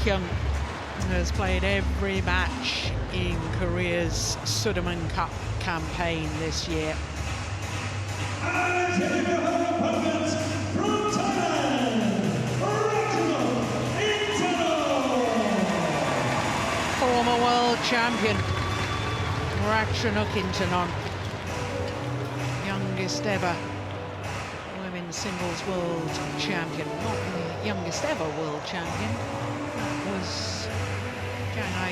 Hyun has played every match in Korea's Sudirman Cup campaign this year. And here are her opponents from Thailand, Ratchanok Intanon. Former world champion Ratchanok Intanon, youngest ever women's singles world champion. Not the youngest ever world champion, that was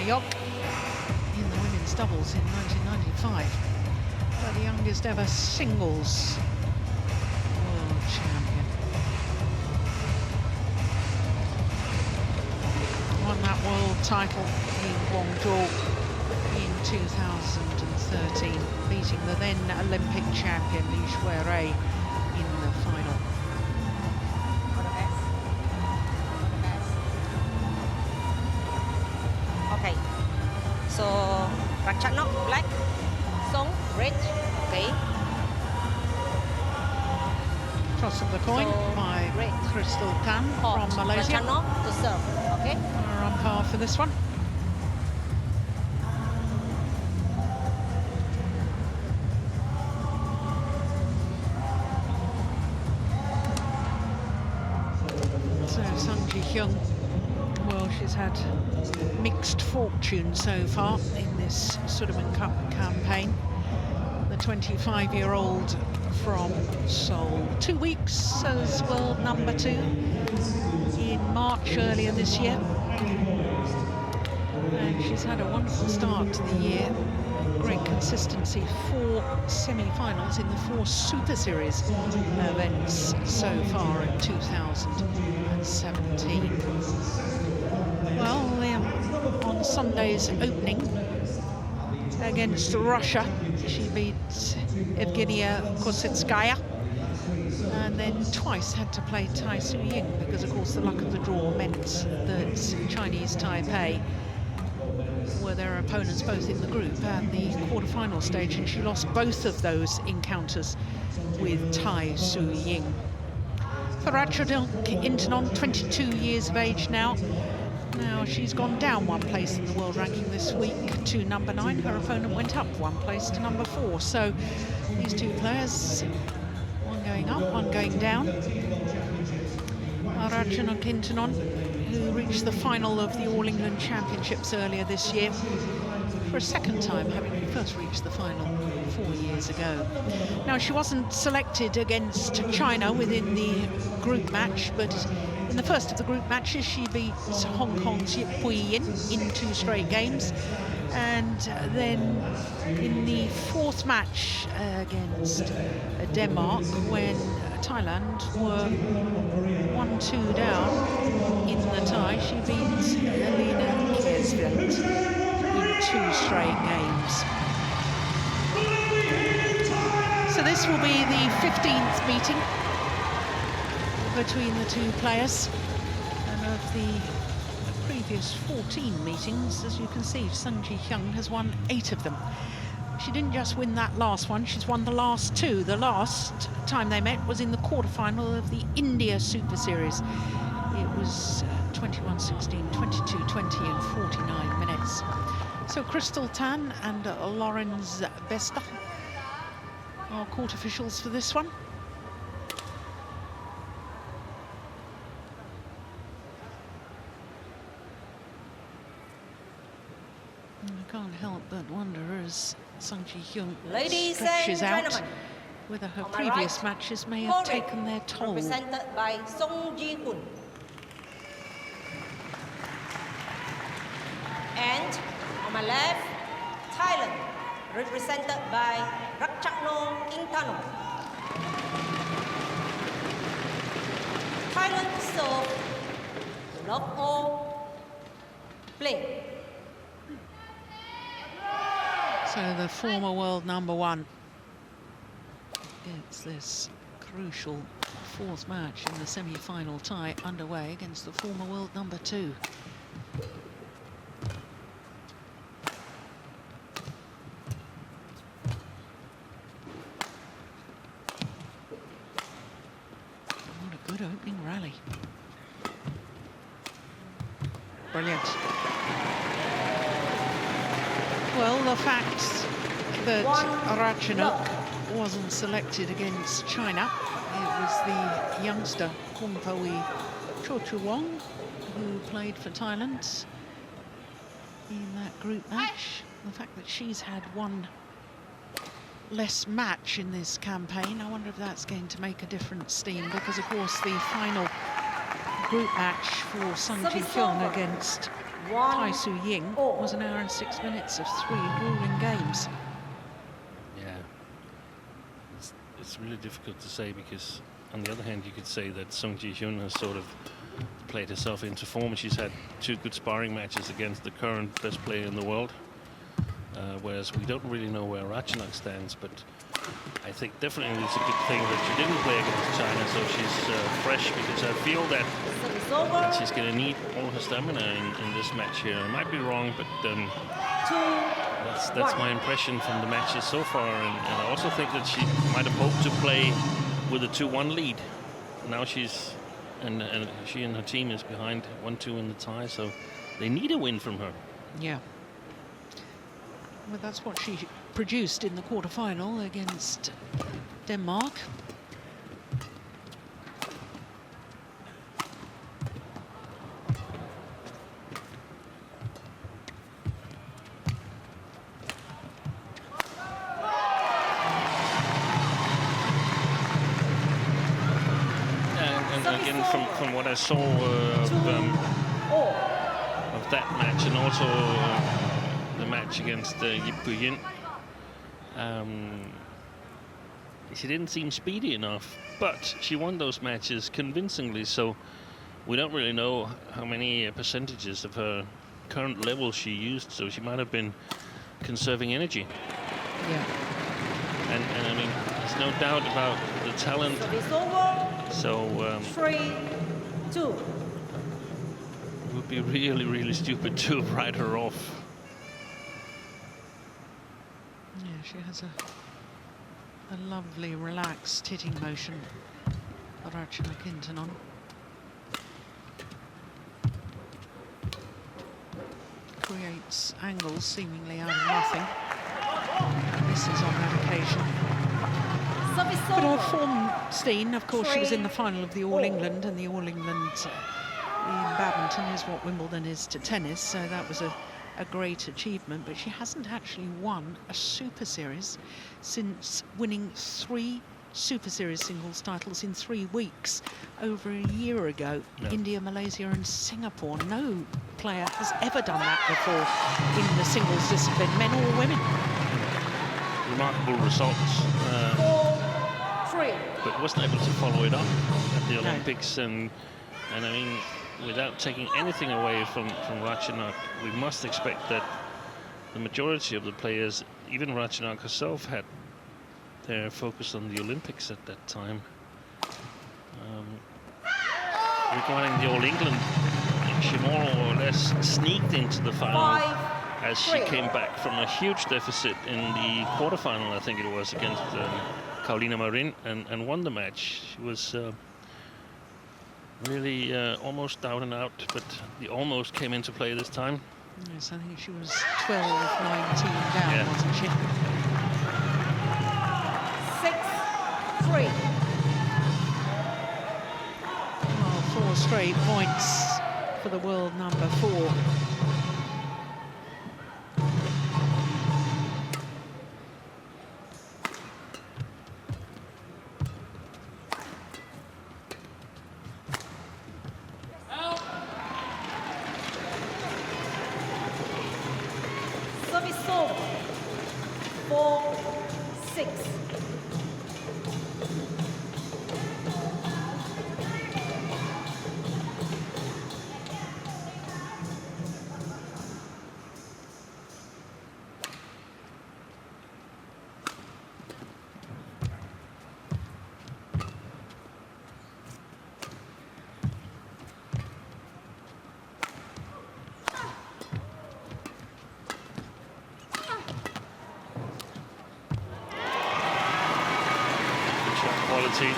Jung in the women's doubles in 1995. But the youngest ever singles world champion. Won that world title in Guangzhou in 2013, beating the then Olympic champion Isara in the final. Okay, so Ratchanok black, Seung red. Okay. Toss of the coin So, by red. Crystal Tan Hot. from Malaysia. Ratchanok to serve. Okay. Are on par for this one. So Hyun, well, she's had mixed fortune so far in this Sudirman Cup campaign. The 25-year-old from Seoul. 2 weeks as world #2 in March earlier this year. And she's had a wonderful start to the year. Great consistency, 4 semi-finals in the 4 Superseries events so far in 2017. Well, on Sunday's opening against Russia, she beat Evgenia Kositskaya, and then twice had to play Tai Su-ying because, of course, the luck of the draw meant that Chinese Taipei were their opponents both in the group and the quarter-final stage, and she lost both of those encounters with Tai Su-ying. For Ratchanok Intanon, 22 years of age now. Now she's gone down 1 place in the world ranking this week to #9. Her opponent went up 1 place to #4. So these 2 players, one going up, one going down. Ratchanok Intanon, who reached the final of the All England Championships earlier this year, for a second time, having first reached the final 4 years ago. Now, she wasn't selected against China within the group match, but in the first of the group matches, she beat Hong Kong's Yip Pui Yin in 2 straight games. And then in the 4th match against Denmark, when Thailand were 1-2 down in the tie, she beat Elina Kiersveld in 2 straight games. So this will be the 15th meeting between the 2 players, and of the previous 14 meetings, as you can see, Hyun has won 8 of them. She didn't just win that last one, she's won the last 2. The last time they met was in the quarterfinal of the India Super Series. It was 21-16, 22-20 in 49 minutes. So Crystal Tan and Lorenz Besta are court officials for this one. I can't help but wonder as Hyun Ladies stretches and out gentlemen, whether her On my previous right, matches may have KOR, taken their toll. represented by Solgyu. And on my left, Thailand, represented by Ratchanok Intanon. Thailand serve, love all, play. So the former world #1 gets this crucial fourth match in the semi-final tie underway against the former world #2. What a good opening rally. Brilliant. Well, the fact that Ratchanok wasn't selected against China, it was the youngster Choi Wong who played for Thailand in that group match. The fact that she's had one less match in this campaign, I wonder if that's going to make a difference, Steen, because of course the final group match for Hyun against Tai Su Ying was 1 hour and 6 minutes of 3 grueling games. Yeah, it's really difficult to say, because on the other hand you could say that Hyun has sort of played herself into form. She's had 2 good sparring matches against the current best player in the world, whereas we don't really know where Ratchanok stands, but I think definitely it's a good thing that she didn't play against China, so she's fresh, because I feel that she's going to need all her stamina in this match here. I might be wrong, but that's my impression from the matches so far, and I also think that she might have hoped to play with a 2-1 lead. Now she's and she and her team is behind 1-2 in the tie, so they need a win from her. Yeah. Well, that's what she produced in the quarterfinal against Denmark. And again, from what I saw of that match, and also the match against Yin, she didn't seem speedy enough, but she won those matches convincingly, so we don't really know how many percentages of her current level she used, so she might have been conserving energy. Yeah. And I mean, there's no doubt about the talent. So 3-2. It would be really, really stupid to write her off. Yeah, she has a lovely, relaxed hitting motion, Ratchanok Intanon. Creates angles seemingly out of nothing. Misses on that occasion. But her form, Steen, of course, she was in the final of the All England, and the All England in badminton is what Wimbledon is to tennis, so that was a great achievement. But she hasn't actually won a Super Series since winning 3 Super Series singles titles in 3 weeks over a year ago. No. India, Malaysia and Singapore. No player has ever done that before in the singles discipline, men or women. Remarkable results. But wasn't able to follow it up at the Olympics, and I mean, without taking anything away from Ratchanok, we must expect that the majority of the players, even Ratchanok herself, had their focus on the Olympics at that time. Regarding the All England, she more or less sneaked into the final as she came back from a huge deficit in the quarterfinal, I think it was, against Carolina Marin, and won the match. She was really almost down and out, but the almost came into play this time. Yes, I think she was 12-19 down, wasn't she? 6-3. Well, 4 straight points for the world #4. quality.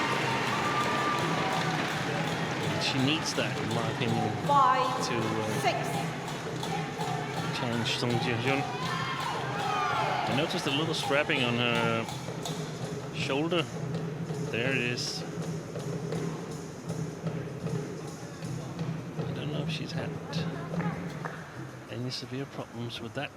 She needs that, in my opinion, 5, to 6. challenge Solgyu Hyun. I noticed a little strapping on her shoulder. There it is. I don't know if she's had any severe problems with that.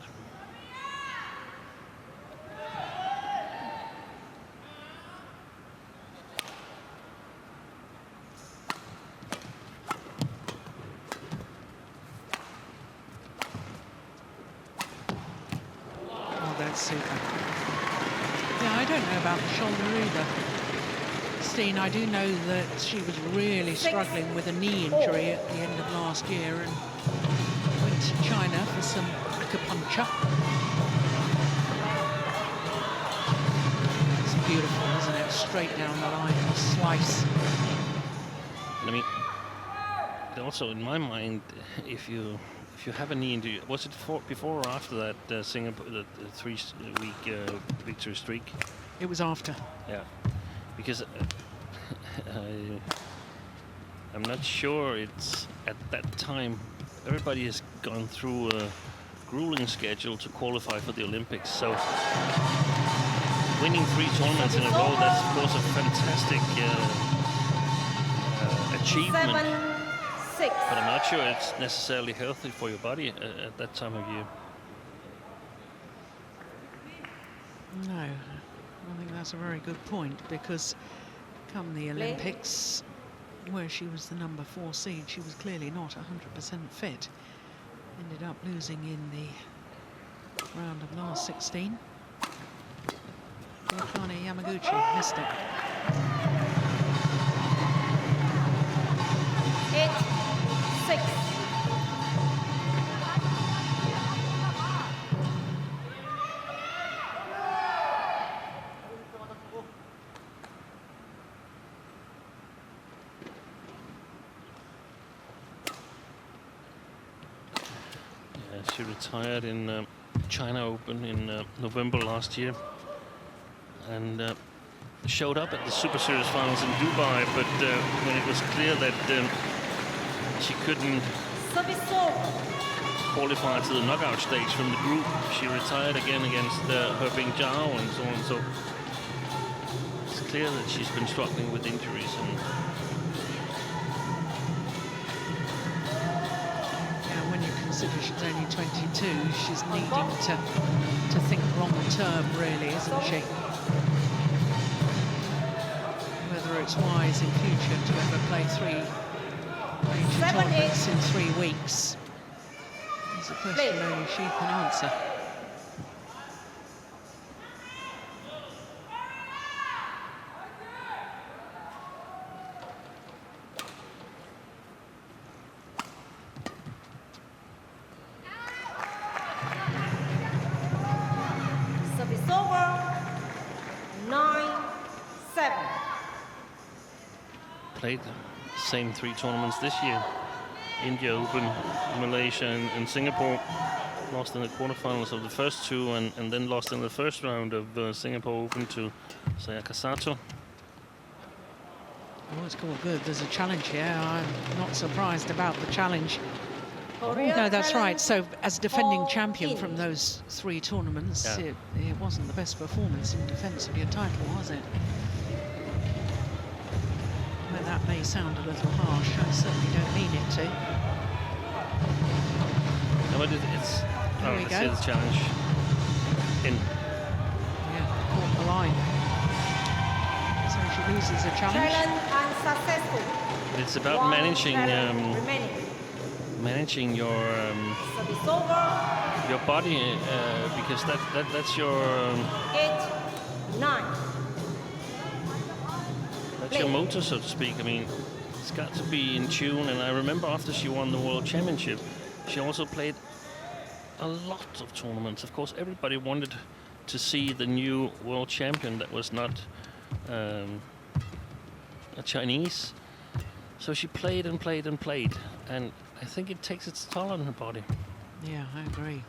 Super. Yeah, I don't know about the shoulder either. Steen, I do know that she was really struggling with a knee injury at the end of last year and went to China for some acupuncture. It's beautiful, isn't it? Straight down the line, a slice. I mean, also in my mind, if you have a knee injury, was it before or after that Singapore, the 3-week victory streak? It was after. Yeah, because I'm not sure it's at that time. Everybody has gone through a grueling schedule to qualify for the Olympics. So winning 3 tournaments in a row, that's of course a fantastic achievement. 7, 6. But I'm not sure it's necessarily healthy for your body at that time of year. No, I think that's a very good point, because come the Olympics, where she was the number 4 seed, she was clearly not 100% fit. Ended up losing in the round of last 16. Akane Yamaguchi missed it. 8, 6. She retired in China Open in November last year, and showed up at the Super Series finals in Dubai, but when it was clear that she couldn't qualify to the knockout stage from the group, she retired again against Zhao and so on. So it's clear that she's been struggling with injuries. And when you consider she's only 22, she's needing to think long term, really, isn't she? Whether it's wise in future to ever play 3 major tournaments in 3 weeks is a question only she can answer. Service over. 9, 7. played the same 3 tournaments this year. India Open, Malaysia and Singapore. Lost in the quarterfinals of the first 2 and then lost in the first round of Singapore Open to Sayaka Sato. Oh, it's all good. There's a challenge here. I'm not surprised about the challenge. Oh, no, that's right. So, as defending champion from those 3 tournaments, it wasn't the best performance in defence of your title, was it? Well, that may sound a little harsh. I certainly don't mean it to. No, but it's There we go. the challenge. Yeah, caught the line. So she loses a challenge. Challenge unsuccessful. But it's about 1 managing challenge remaining. managing Service over. your body because that's your 8, 9. that's your motor, so to speak. I mean, it's got to be in tune. And I remember after she won the World Championship, she also played a lot of tournaments. Of course, everybody wanted to see the new world champion that was not a Chinese. So she played and played and played, and I think it takes its toll on her body. Yeah, I agree.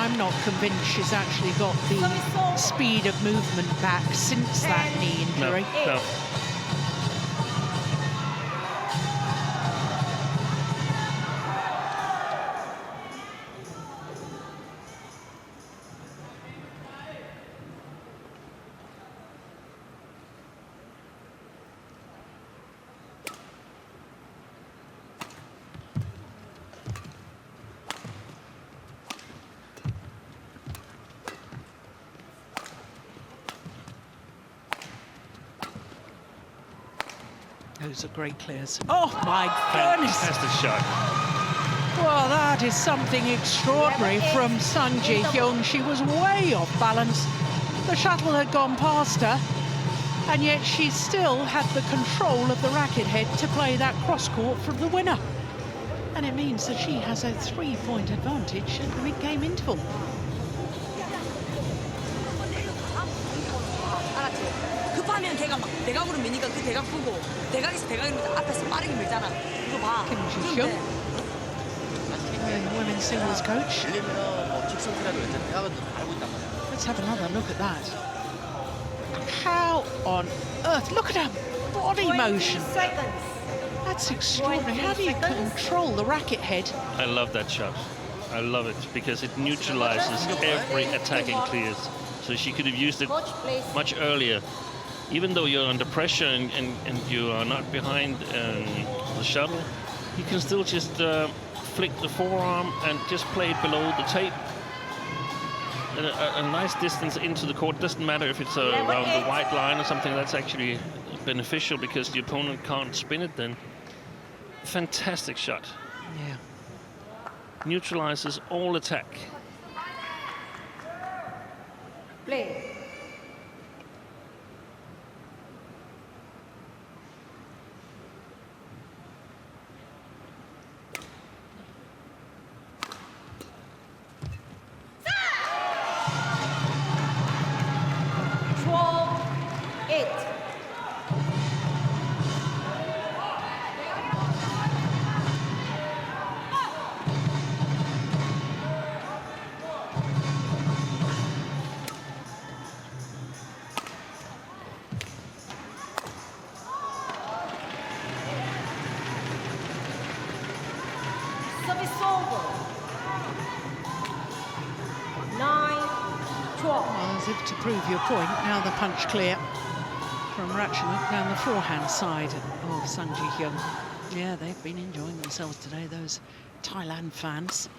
I'm not convinced she's actually got the speed of movement back since that knee injury. No. Those are great clears. Oh my goodness! Fantastic shot. Well, that is something extraordinary from Hyun. She was way off balance. The shuttle had gone past her, and yet she still had the control of the racket head to play that cross-court from the winner. And it means that she has a 3-point advantage at the mid-game interval. 급하면 걔가 막 대각으로 미니까 그 대각 보고 대각에서 대각이면 앞에서 빠르게 밀잖아. 이거 봐. Hyun, women's singles coach. Let's have another look at that. How on earth? Look at her body motion. That's extraordinary. How do you control the racket head? I love that shot. I love it because it neutralizes every attacking clears. So she could have used it much earlier. Even though you're under pressure and you are not behind the shuttle, you can still just flick the forearm and just play it below the tape. A nice distance into the court. Doesn't matter if it's around the white line or something. That's actually beneficial because the opponent can't spin it then. Fantastic shot. Yeah. Neutralizes all attack. Play. As if to prove your point, now the punch clear from Ratchanok down the forehand side of Hyun. Yeah, they've been enjoying themselves today, those Thailand fans.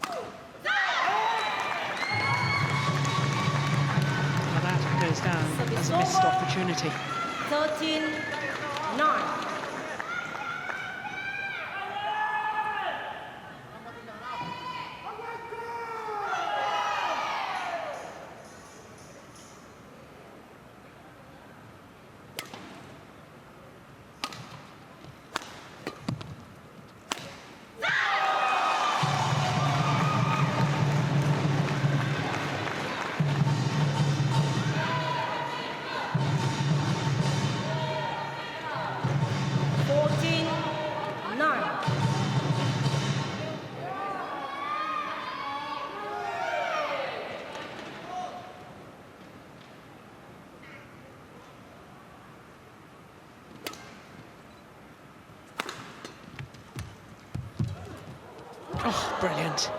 Well, that goes down as a missed opportunity. 13-9. Oh, brilliant.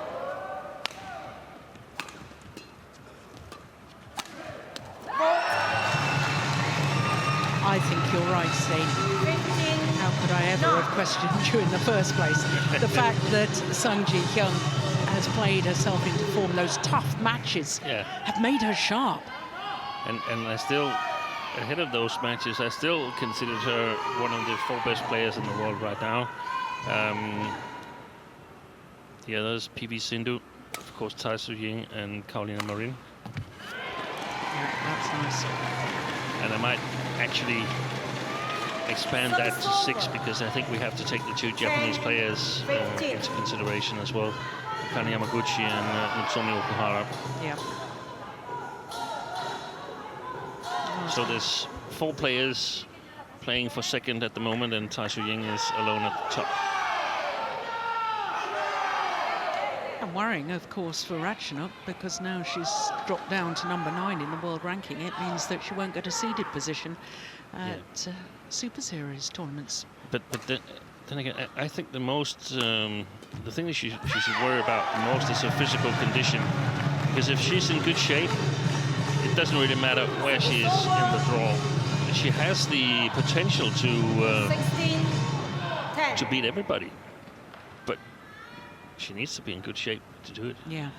I think you're right, Steve. How could I ever have questioned you in the first place? The fact that Hyun has played herself into form, those tough matches have made her sharp. And I still, ahead of those matches, I still considered her one of the 4 best players in the world right now. The others, PV Sindhu, of course, Taerattanachai and Carolina Marin. Yeah, that's nice. And I might actually expand that to 6 because I think we have to take the 2 Japanese players into consideration as well. Kana Yamaguchi and Nozomi Okuhara. Yeah. So there's 4 players playing for second at the moment, and Taerattanachai is alone at the top. And worrying, of course, for Ratchanok, because now she's dropped down to number 9 in the world ranking. It means that she won't get a seeded position at Super Series tournaments. But then again, I think the most, the thing that she should worry about the most is her physical condition. Because if she's in good shape, it doesn't really matter where she is in the draw. She has the potential to beat everybody. But she needs to be in good shape to do it. Yeah.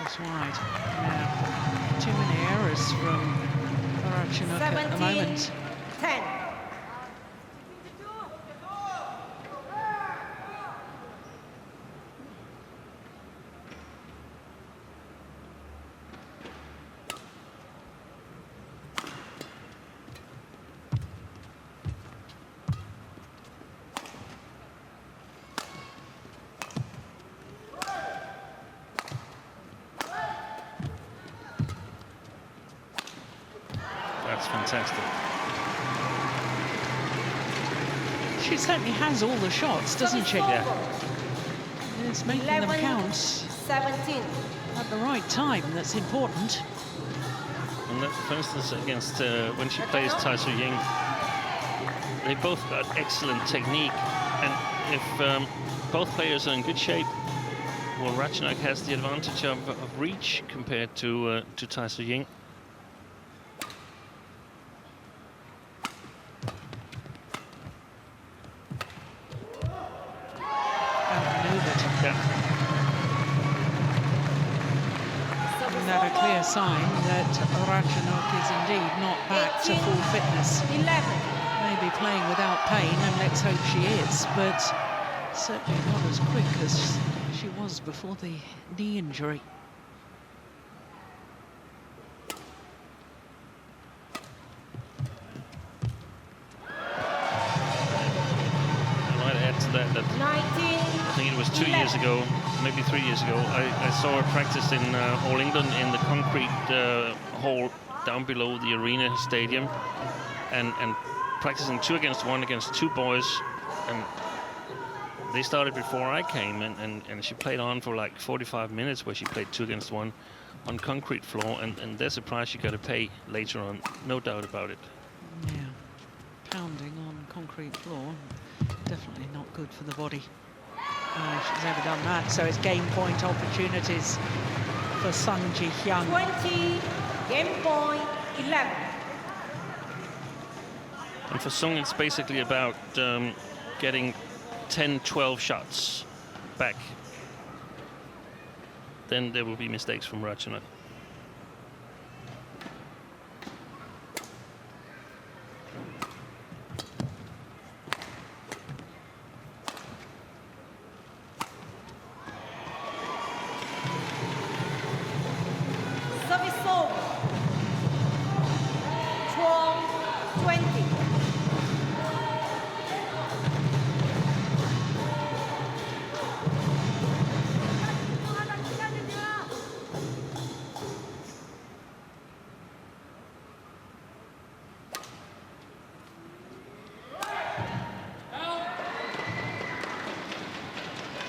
Just wide. Yeah. Too many errors from Ratchanok at the moment. 10. Fantastic. She certainly has all the shots, doesn't she? Yeah. It's making them count 17. at the right time. That's important. And that, for instance, against when she plays Taerattanachai, they both got excellent technique. And if both players are in good shape, well, Ratchanok has the advantage of reach compared to Taerattanachai. Sign that Ratchanok is indeed not back to full fitness. 11. Maybe playing without pain, and let's hope she is, but certainly not as quick as she was before the knee injury. I might add to that 19. I think it was 2 years ago, maybe 3 years ago, I saw her practice in All England in the concrete hall down below the arena stadium, and practicing 2 against 1 against 2 boys, and they started before I came, and she played on for like 45 minutes where she played 2 against 1 on concrete floor, and there's a price you got to pay later on, no doubt about it. Yeah, pounding on concrete floor, definitely not good for the body. She's never done that, so it's game point opportunities for Hyun. 20, game point 11. And for Seung, it's basically about getting 10-12 shots back. Then there will be mistakes from Ratchanok.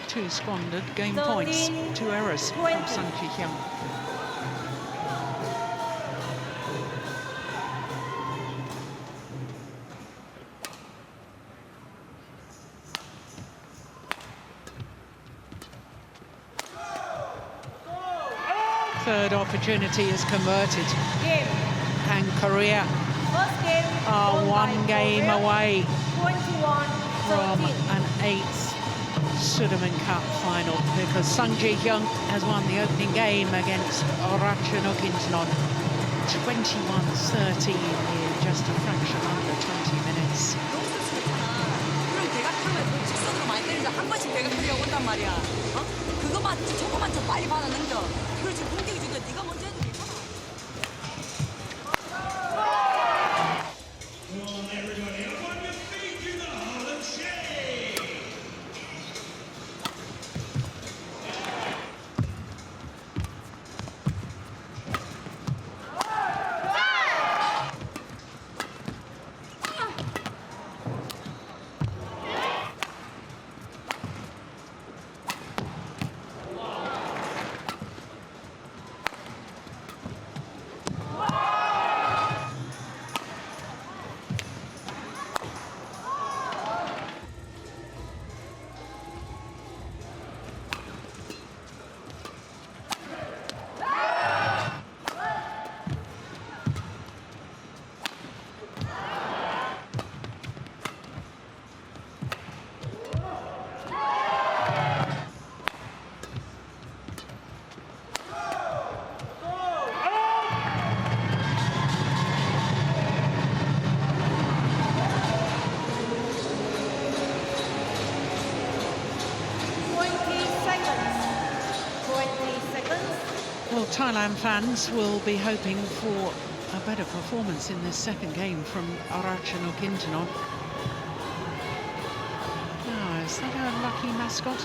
Two squandered game points, 2 errors from Hyun. Third opportunity is converted. Game. And Korea First game are 1 game away 21, from an 8th Sudirman Cup final, because Hyun has won the opening game against Ratchanok Intanon 21-13 in just a fraction under 20 minutes. 그럼 대각하면 직선으로 많이 때리자 한 번씩 대각하려고 온단 말이야. 어? 그거만 저거만 더 빨리 받아 넘겨. 이걸 지금 공격이 중요해. 네가 먼저 해도 괜찮아. Thailand fans will be hoping for a better performance in this second game from Ratchanok Intanon. Oh, is that a lucky mascot?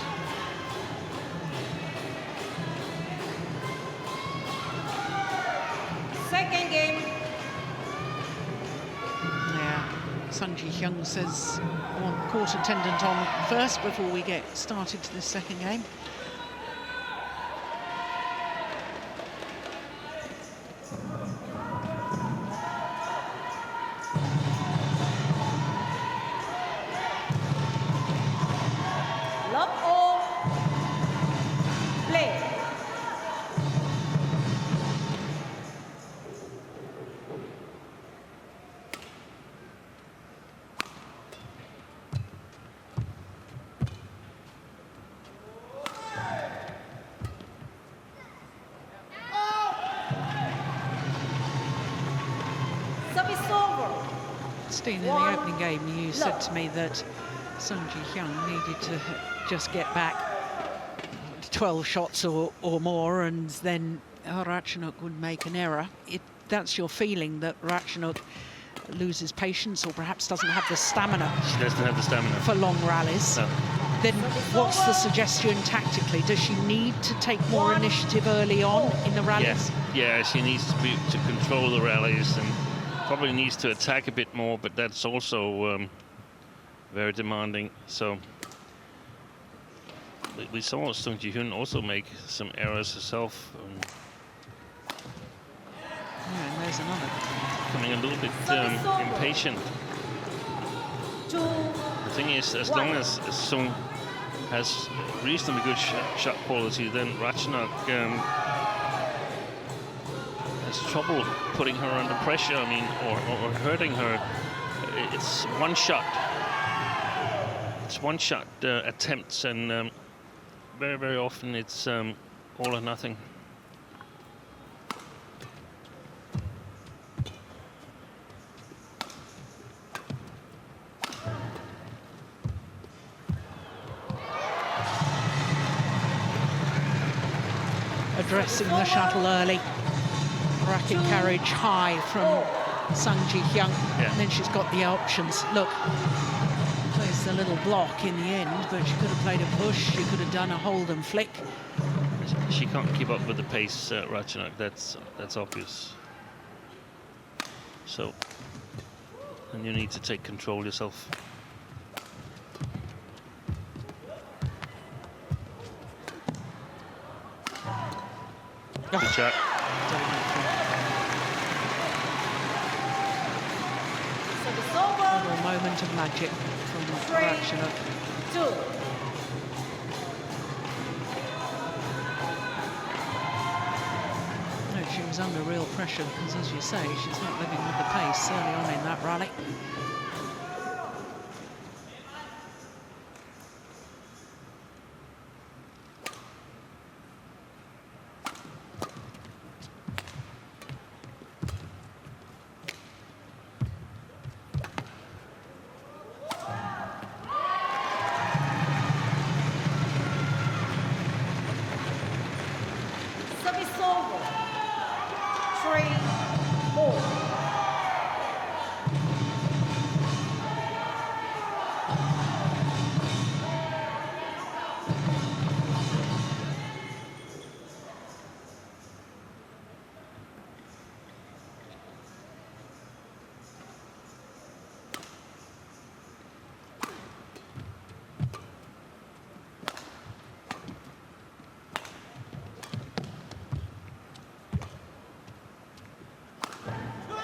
Second game. Yeah, Hyun says I want court attendant on first before we get started to this second game. In the opening game, you said to me that Hyun needed to just get back 12 shots or more, and then Ratchanok would make an error. That's your feeling, that Ratchanok loses patience or perhaps doesn't have the stamina. She doesn't have the stamina for long rallies. No. Then what's the suggestion tactically? Does she need to take more initiative early on in the rallies? Yeah, she needs to control the rallies and probably needs to attack a bit more, but that's also very demanding. So we saw Hyun also make some errors herself. Yeah, and there's another. Becoming a little bit impatient. The thing is, as long as Seung has reasonably good shot quality, then Ratchanok has trouble putting her under pressure, I mean, or hurting her. It's one shot. It's one shot attempts, and very, very often it's all or nothing. Addressing the shuttle early. Racket carriage high from Hyun. Yeah. And then she's got the options. Look, plays a little block in the end, but she could have played a push. She could have done a hold and flick. She can't keep up with the pace, Ratchanok. That's obvious. So, and you need to take control yourself. Good shot. A little moment of magic from Ratchanok. 2. No, she was under real pressure because, as you say, she's not living with the pace early on in that rally.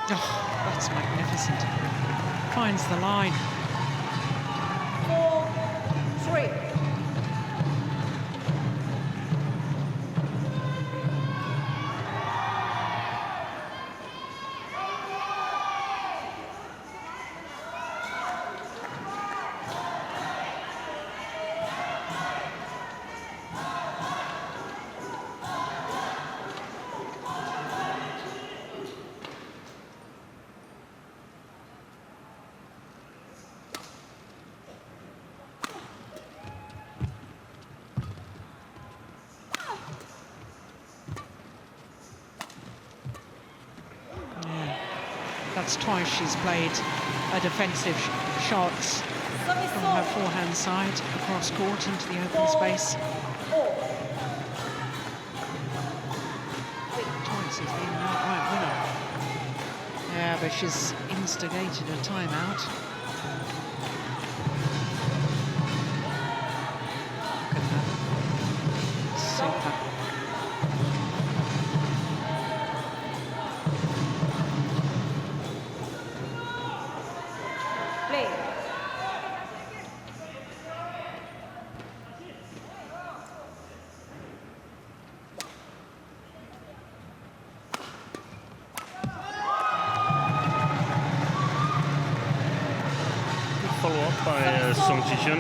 Oh, that's magnificent. Finds the line. 4-3. That's twice she's played a defensive shots from her forehand side across court into the open space. Twice has been an outright winner. Yeah, but she's instigated a timeout. Look at that. Super. Follow-up by Solgyu.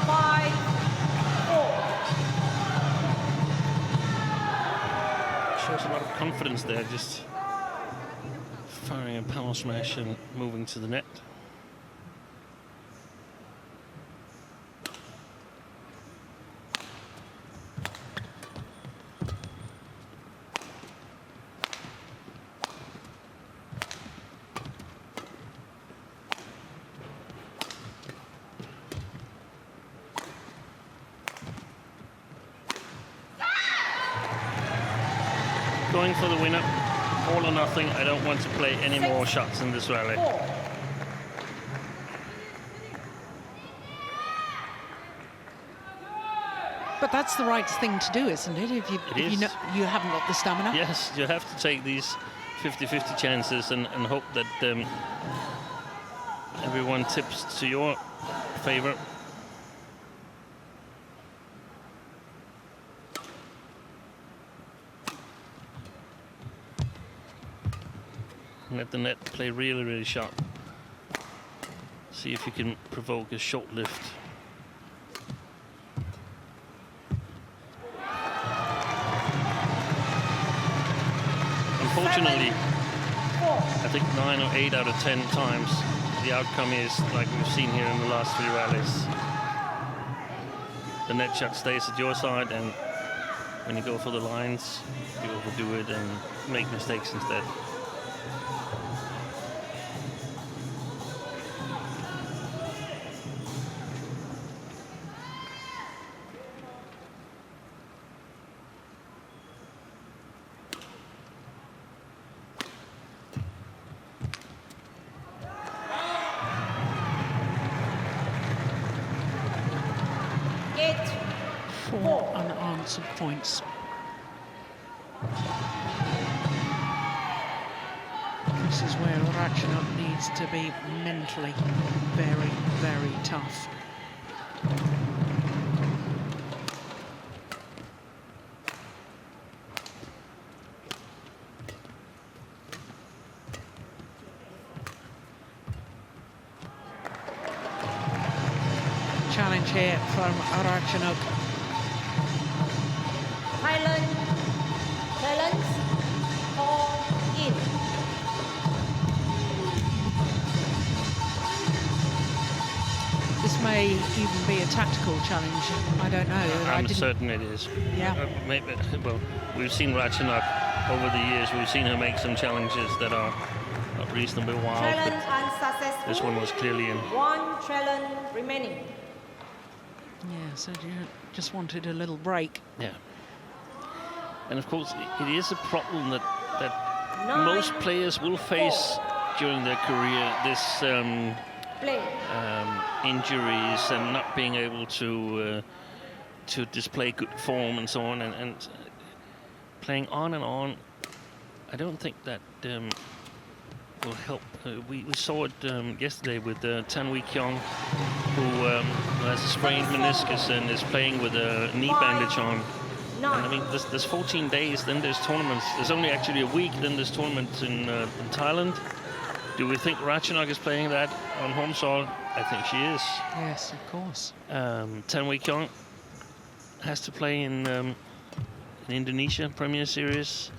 5-4. Shows a lot of confidence there, just firing a power smash and moving to the net. Going for the winner, all or nothing. I don't want to play any more shots in this rally. But that's the right thing to do, isn't it? If you know you haven't got the stamina. Yes, you have to take these 50-50 chances and hope that everyone tips to your favor. Let the net play really, really sharp. See if you can provoke a short lift. Unfortunately, I think 9 or 8 out of 10 times the outcome is like we've seen here in the last 3 rallies. The net shot stays at your side, and when you go for the lines, you overdo it and make mistakes instead. Of points. This is where Ratchanok needs to be mentally very, very tough. Challenge here from Ratchanok. Thailand, challenge, all in. This may even be a tactical challenge. I don't know. I'm certain it is. Yeah. Maybe, well, we've seen Ratchanok over the years. We've seen her make some challenges that are not reasonably wild. Challenge unsuccessful. This one was clearly in. 1 challenge remaining. Yeah, so you just wanted a little break. Yeah. And of course, it is a problem that most players will face during their career. This injuries and not being able to display good form and so on, and playing on and on. I don't think that will help. We saw it yesterday with Tan Wee-kyung, who has a sprained meniscus and is playing with a knee bandage on. And I mean, there's 14 days, then there's tournaments. There's only actually a week, then there's tournaments in Thailand. Do we think Ratchanok is playing that on home soil? I think she is. Yes, of course. Tan Wee-kyung has to play in Indonesia Premier Series.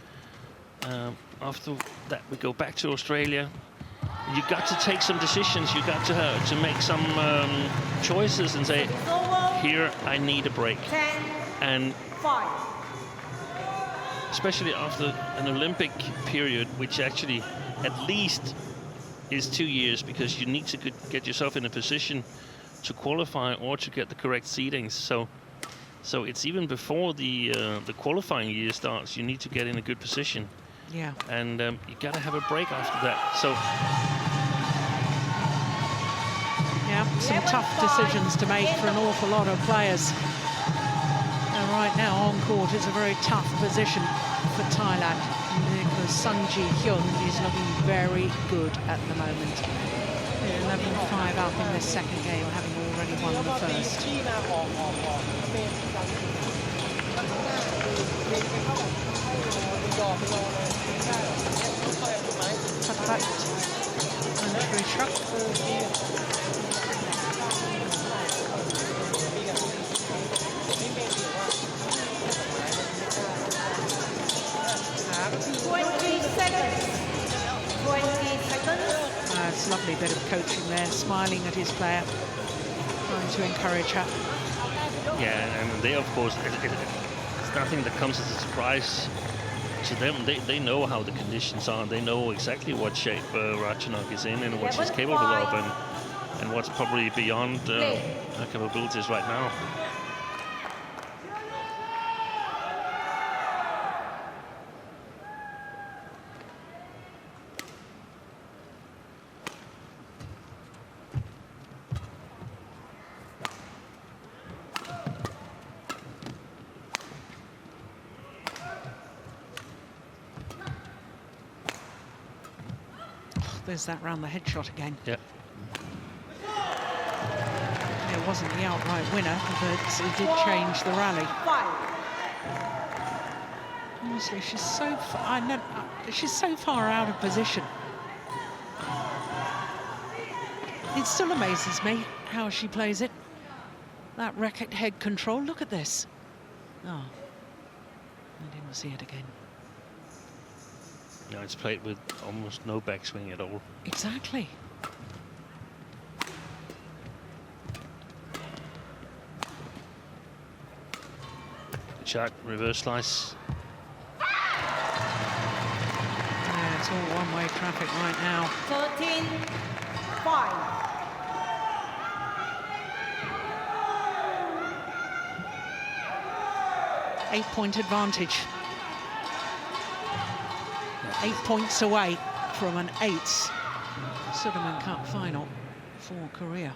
After that, we go back to Australia. You got to take some decisions. You got to make some choices and say, here I need a break. 10, and 5. especially after an Olympic period, which actually at least is 2 years, because you need to get yourself in a position to qualify or to get the correct seedings. So it's even before the qualifying year starts. You need to get in a good position. Yeah. And you got to have a break after that. So. Yeah, some tough decisions to make for an awful lot of players. And right now on court it's a very tough position for Thailand, because Sungji Hyun is looking very good at the moment. They're 11-5 up in this second game, having already won the first. Country truck. It's a lovely bit of coaching there, smiling at his player, trying to encourage her. Yeah, and they, of course, it's nothing that comes as a surprise to them. They know how the conditions are. They know exactly what shape Ratchanok is in and what she's capable of, and what's probably beyond her capabilities right now. There's that round the head shot again. Yeah. It wasn't the outright winner, but it did change the rally. Honestly, she's so far out of position. It still amazes me how she plays it. That racket head control. Look at this. Oh, I didn't see it again. No, it's played with almost no backswing at all. Exactly. Good shot, reverse slice. Yeah, it's all one-way traffic right now. 13-5. Eight-point advantage. 8 points away from an 8th Sudirman Cup final for Korea.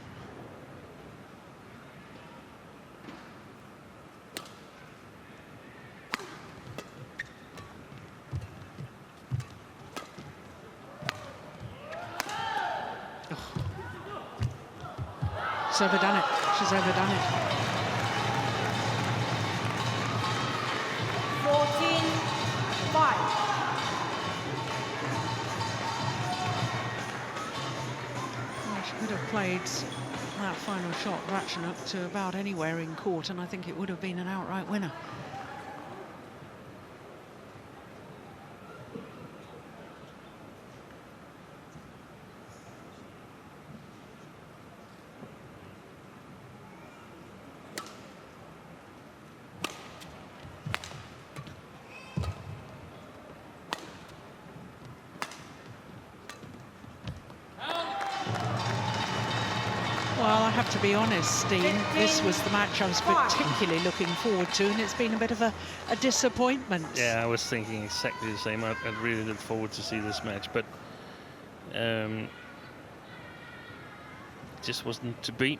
Oh. She's overdone it. She's overdone it. 14-5. Could have played that final shot, Ratchanok, to about anywhere in court, and I think it would have been an outright winner. Well, I have to be honest, Dean, this was the match I was particularly looking forward to, and it's been a bit of a disappointment. Yeah, I was thinking exactly the same. I really look forward to see this match, but just wasn't to beat.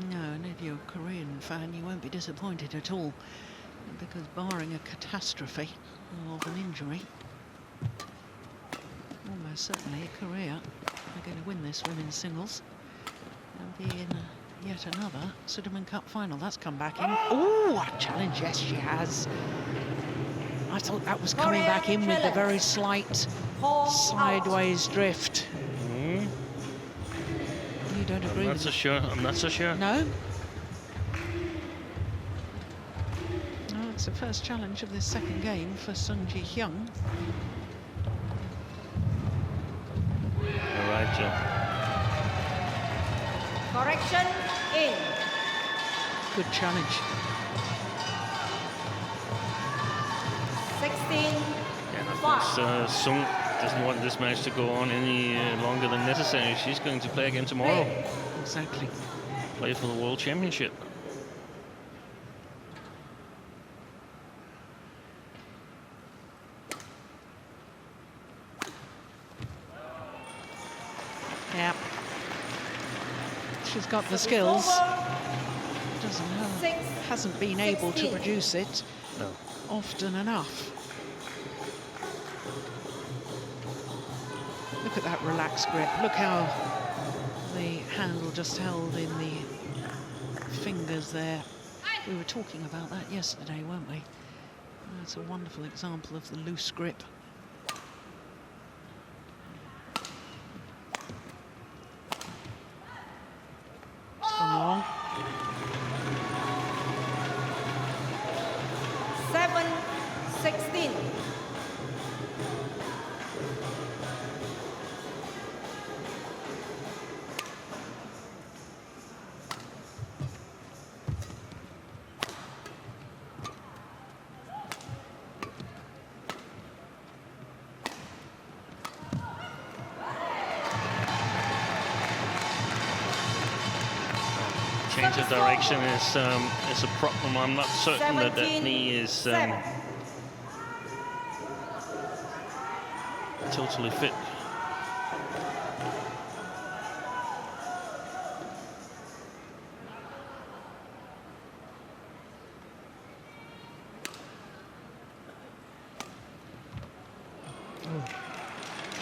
No, and if you're a Korean fan, you won't be disappointed at all, because barring a catastrophe of an injury, almost certainly Korea are going to win this women's singles and be in yet another Sudirman Cup final. That's come back in. Oh, a challenge, yes, she has. I thought that was coming back in with the very slight sideways drift. Mm. You don't agree? I'm not so sure. I'm not so sure. No? No, it's the first challenge of this second game for Sungji Hyun. All right, Jung. Correction in. Good challenge. Seung doesn't want this match to go on any longer than necessary. She's going to play again tomorrow. Exactly. Play for the World Championship. Yeah. She's got the skills. Doesn't know. Hasn't been able to produce it often enough. Look at that relaxed grip. Look how the handle just held in the fingers there. We were talking about that yesterday, weren't we? That's a wonderful example of the loose grip. It's gone long. 7-16. Change of direction is a problem. I'm not certain that that knee is totally fit.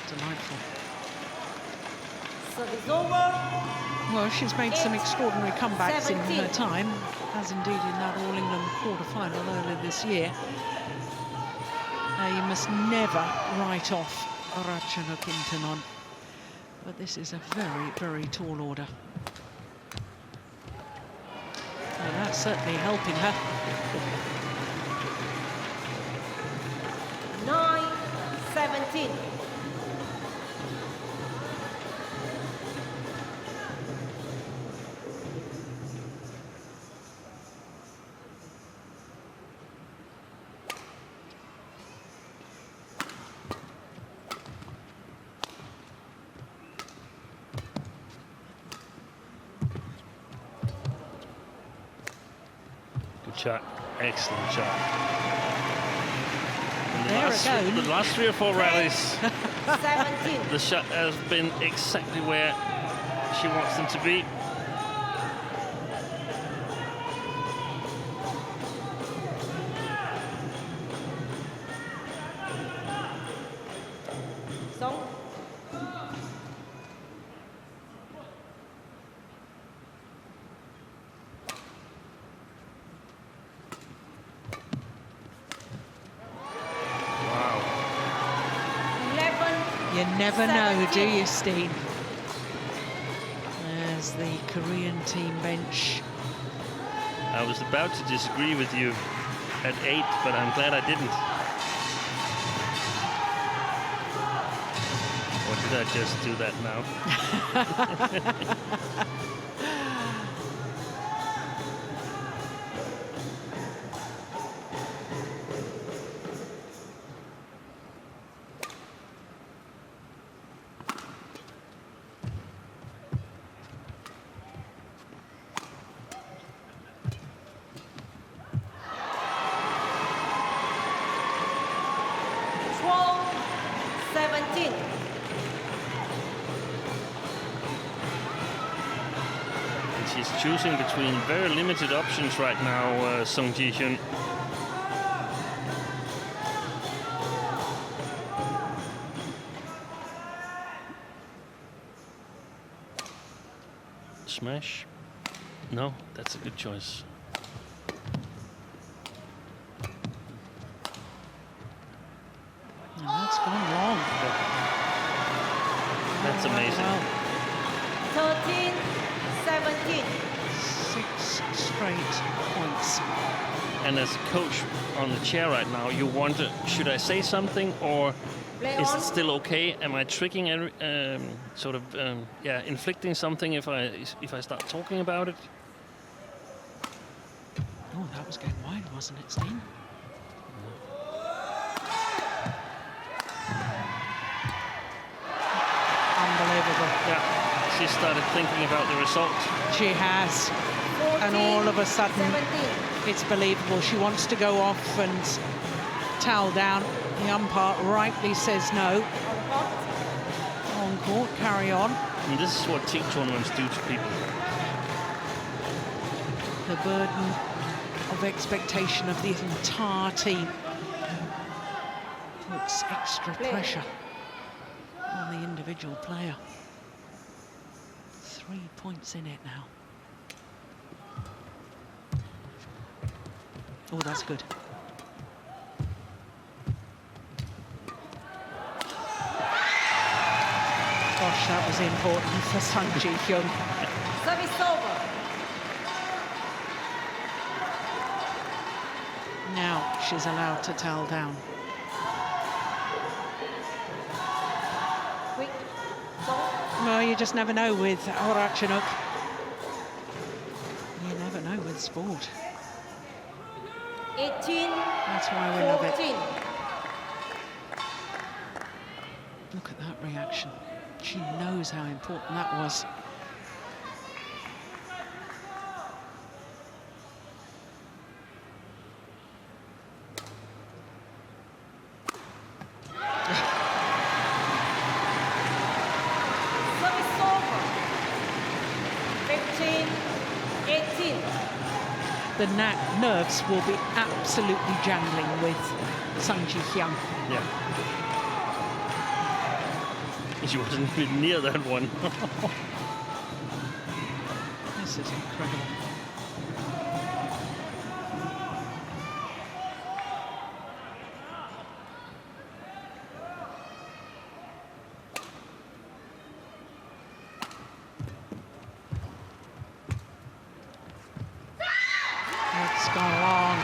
Delightful. Service over. Well, she's made some extraordinary comebacks in her time, as indeed in that All England quarter-final earlier this year. You must never write off Ratchanok Intanon, but this is a very, very tall order. Well, that's certainly helping her. 9-17. Shot. Excellent shot. There the last 3 or 4 rallies, 17. the shot has been exactly where she wants them to be. Seung. You never know, do you, Steen? There's the Korean team bench. I was about to disagree with you at 8, but I'm glad I didn't. Or did I just do that now? She's choosing between very limited options right now, Hyun. Smash? No, that's a good choice. And that's gone wrong. That's amazing. 13-17. 6 straight points. And as a coach on the chair right now, you wonder, should I say something, or is it still okay? Am I tricking, inflicting something if I start talking about it? Oh, that was going wide, wasn't it, Steen? started thinking about the result. She has. And all of a sudden, 17. it's believable. She wants to go off and towel down. The umpire rightly says no. On court, carry on. And this is what team tournaments do to people. The burden of expectation of the entire team puts extra pressure on the individual player. 3 points in it now. Oh, that's good. Gosh, that was important for Seung Hyun. Service over. Now she's allowed to towel down. Quick. So. Well, you just never know with Ratchanok. You never know with sport. 18. That's why we love it. 14. Look at that reaction. She knows how important that was. Service over. 15. 18. The nerves will be absolutely jangling with Seung Hyun. Yeah. She wasn't even near that one. This is incredible. It's gone long.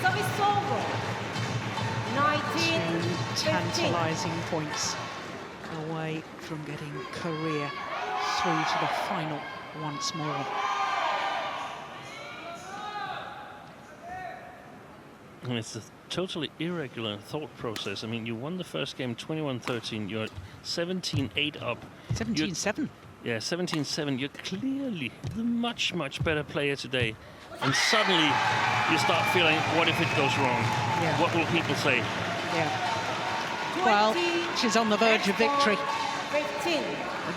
Service over. 19. Tantalizing points away from getting Korea through to the final once more. And it's a totally irregular thought process. I mean, you won the first game 21-13. You're 17-8 up. 17-7. Yeah, 17-7. You're clearly the much, much better player today. And suddenly you start feeling, what if it goes wrong? Yeah. What will people say? Yeah. Well, she's on the verge of victory 15.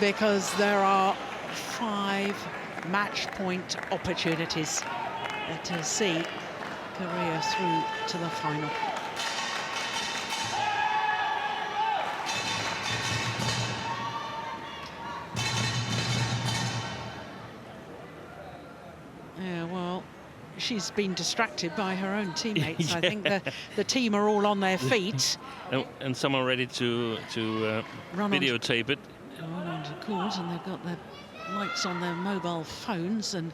because there are 5 match point opportunities to see Korea through to the final. Yeah, well, she's been distracted by her own teammates. Yeah. I think the team are all on their feet. And some are ready to Run videotape it. Run onto court, and they've got their lights on their mobile phones, and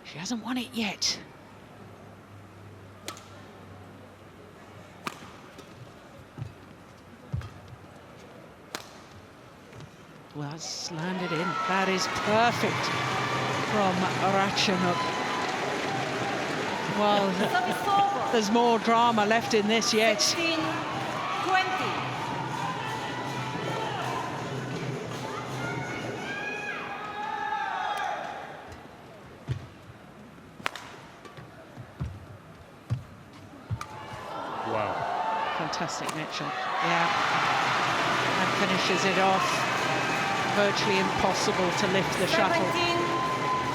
she hasn't won it yet. Well, that's landed in. That is perfect from Ratchanok. Well, Service over. there's more drama left in this yet. 16. 20. Wow. Fantastic net shot. Yeah. And finishes it off. Virtually impossible to lift the 17. shuttle.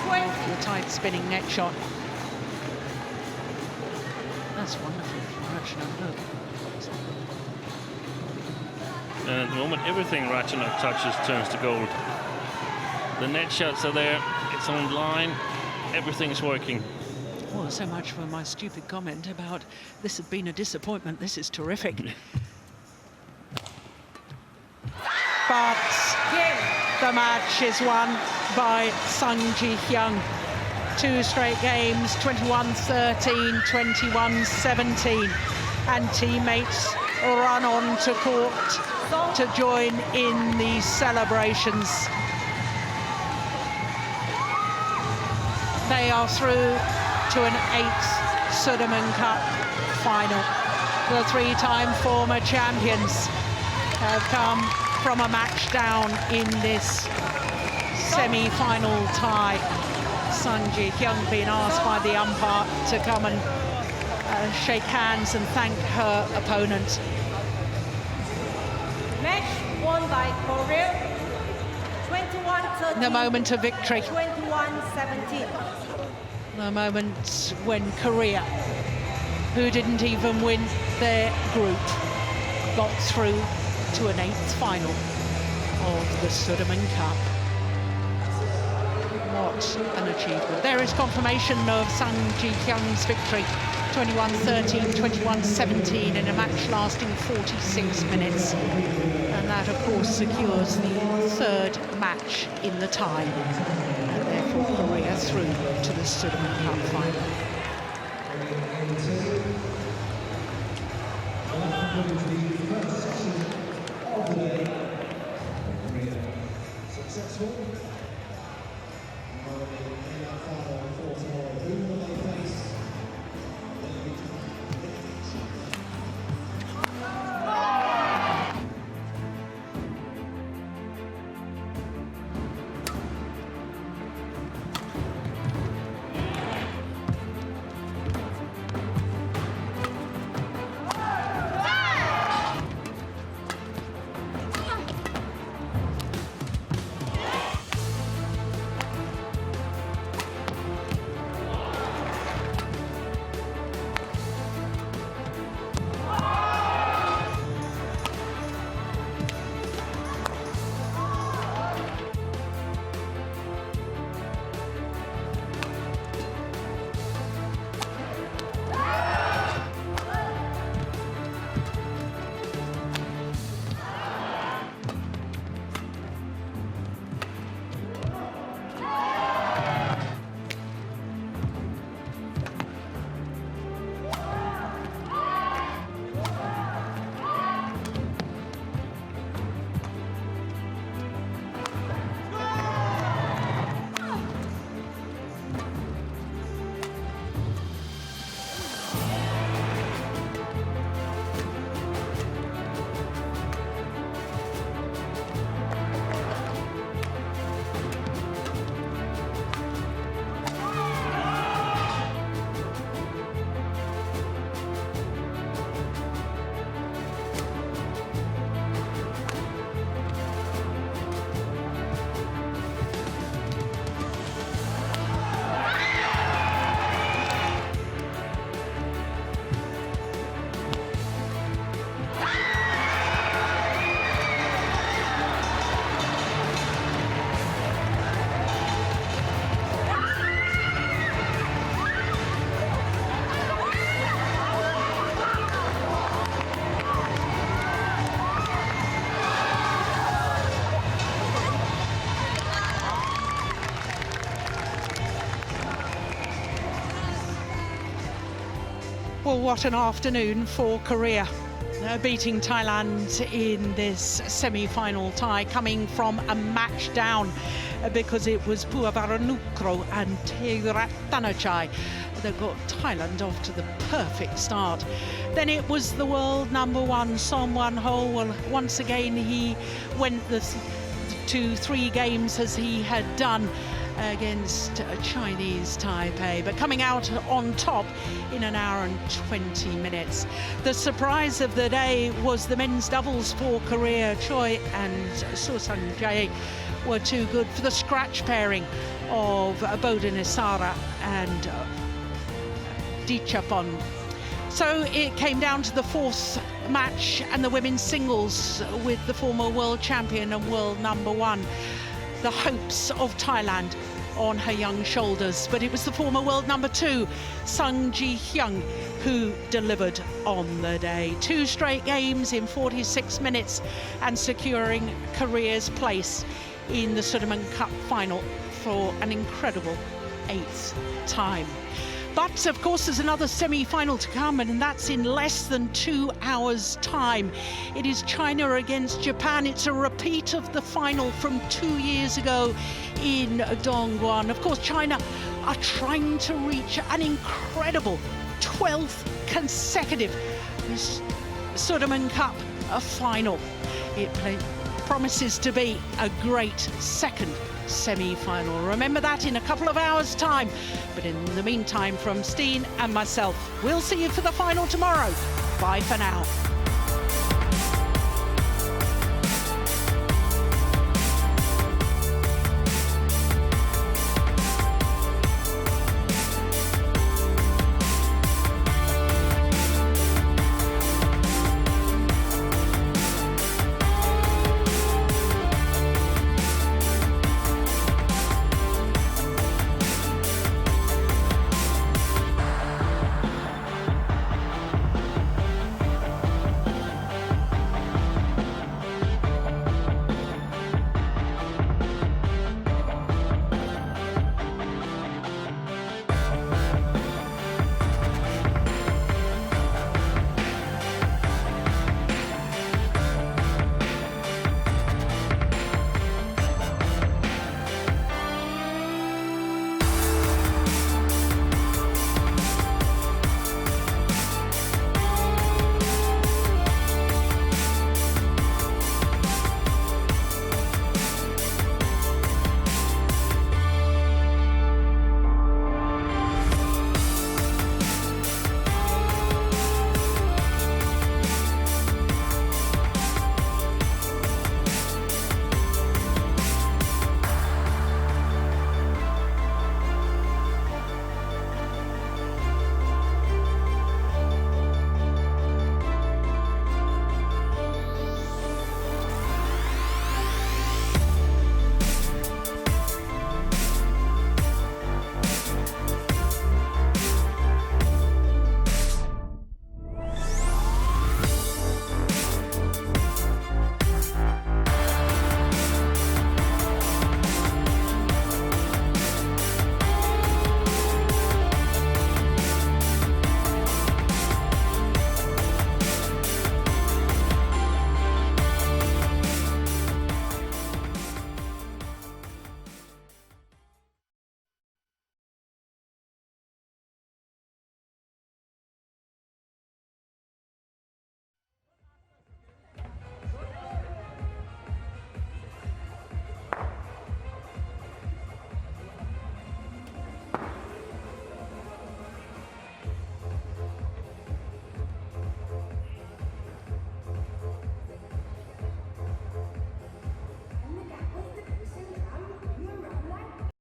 20. The tight spinning net shot. That's wonderful from Ratchanok. Look. And at the moment, everything Ratchanok touches turns to gold. The net shots are there. It's on line. Everything's working. Well, so much for my stupid comment about this had been a disappointment. This is terrific. But the match is won by Seung Hyun. 2 straight games, 21-13, 21-17. And teammates run on to court to join in the celebrations. They are through to an 8th Sudirman Cup final. The 3-time former champions have come from a match down in this semi-final tie. Sung Ji-hyun being asked by the umpire to come and shake hands and thank her opponent. Match won by Korea, 21-13. The moment of victory. 21-17. The moment when Korea, who didn't even win their group, got through to an 8th final of the Sudirman Cup. What an achievement. There is confirmation of Sung Ji-hyun's victory, 21-13, 21-17 in a match lasting 46 minutes. And that, of course, secures the 3rd match in the tie. And therefore, Korea through to the Sudirman Cup final. Well, what an afternoon for Korea, beating Thailand in this semi-final tie, coming from a match down because it was Puavaranukroh and Taerattanachai that got Thailand off to the perfect start. Then it was the world #1, Son Won-ho. Well, once again, he went the 2-3 games as he had done against Chinese Taipei, but coming out on top in an hour and 20 minutes. The surprise of the day was the men's doubles for Korea. Choi and Chae were too good for the scratch pairing of Bodin, Isara and Dechapol. So it came down to the 4th match and the women's singles with the former world champion and world #1. The hopes of Thailand on her young shoulders, but it was the former world #2, Sung Ji-hyun, who delivered on the day. 2 straight games in 46 minutes and securing Korea's place in the Sudirman Cup final for an incredible 8th time. But of course there's another semi-final to come, and that's in less than 2 hours time. It is China against Japan. It's a repeat of the final from 2 years ago in Dongguan. Of course China are trying to reach an incredible 12th consecutive Sudirman Cup final. It promises to be a great second semi-final. Remember that in a couple of hours' time. But in the meantime, from Steen and myself, we'll see you for the final tomorrow. Bye for now.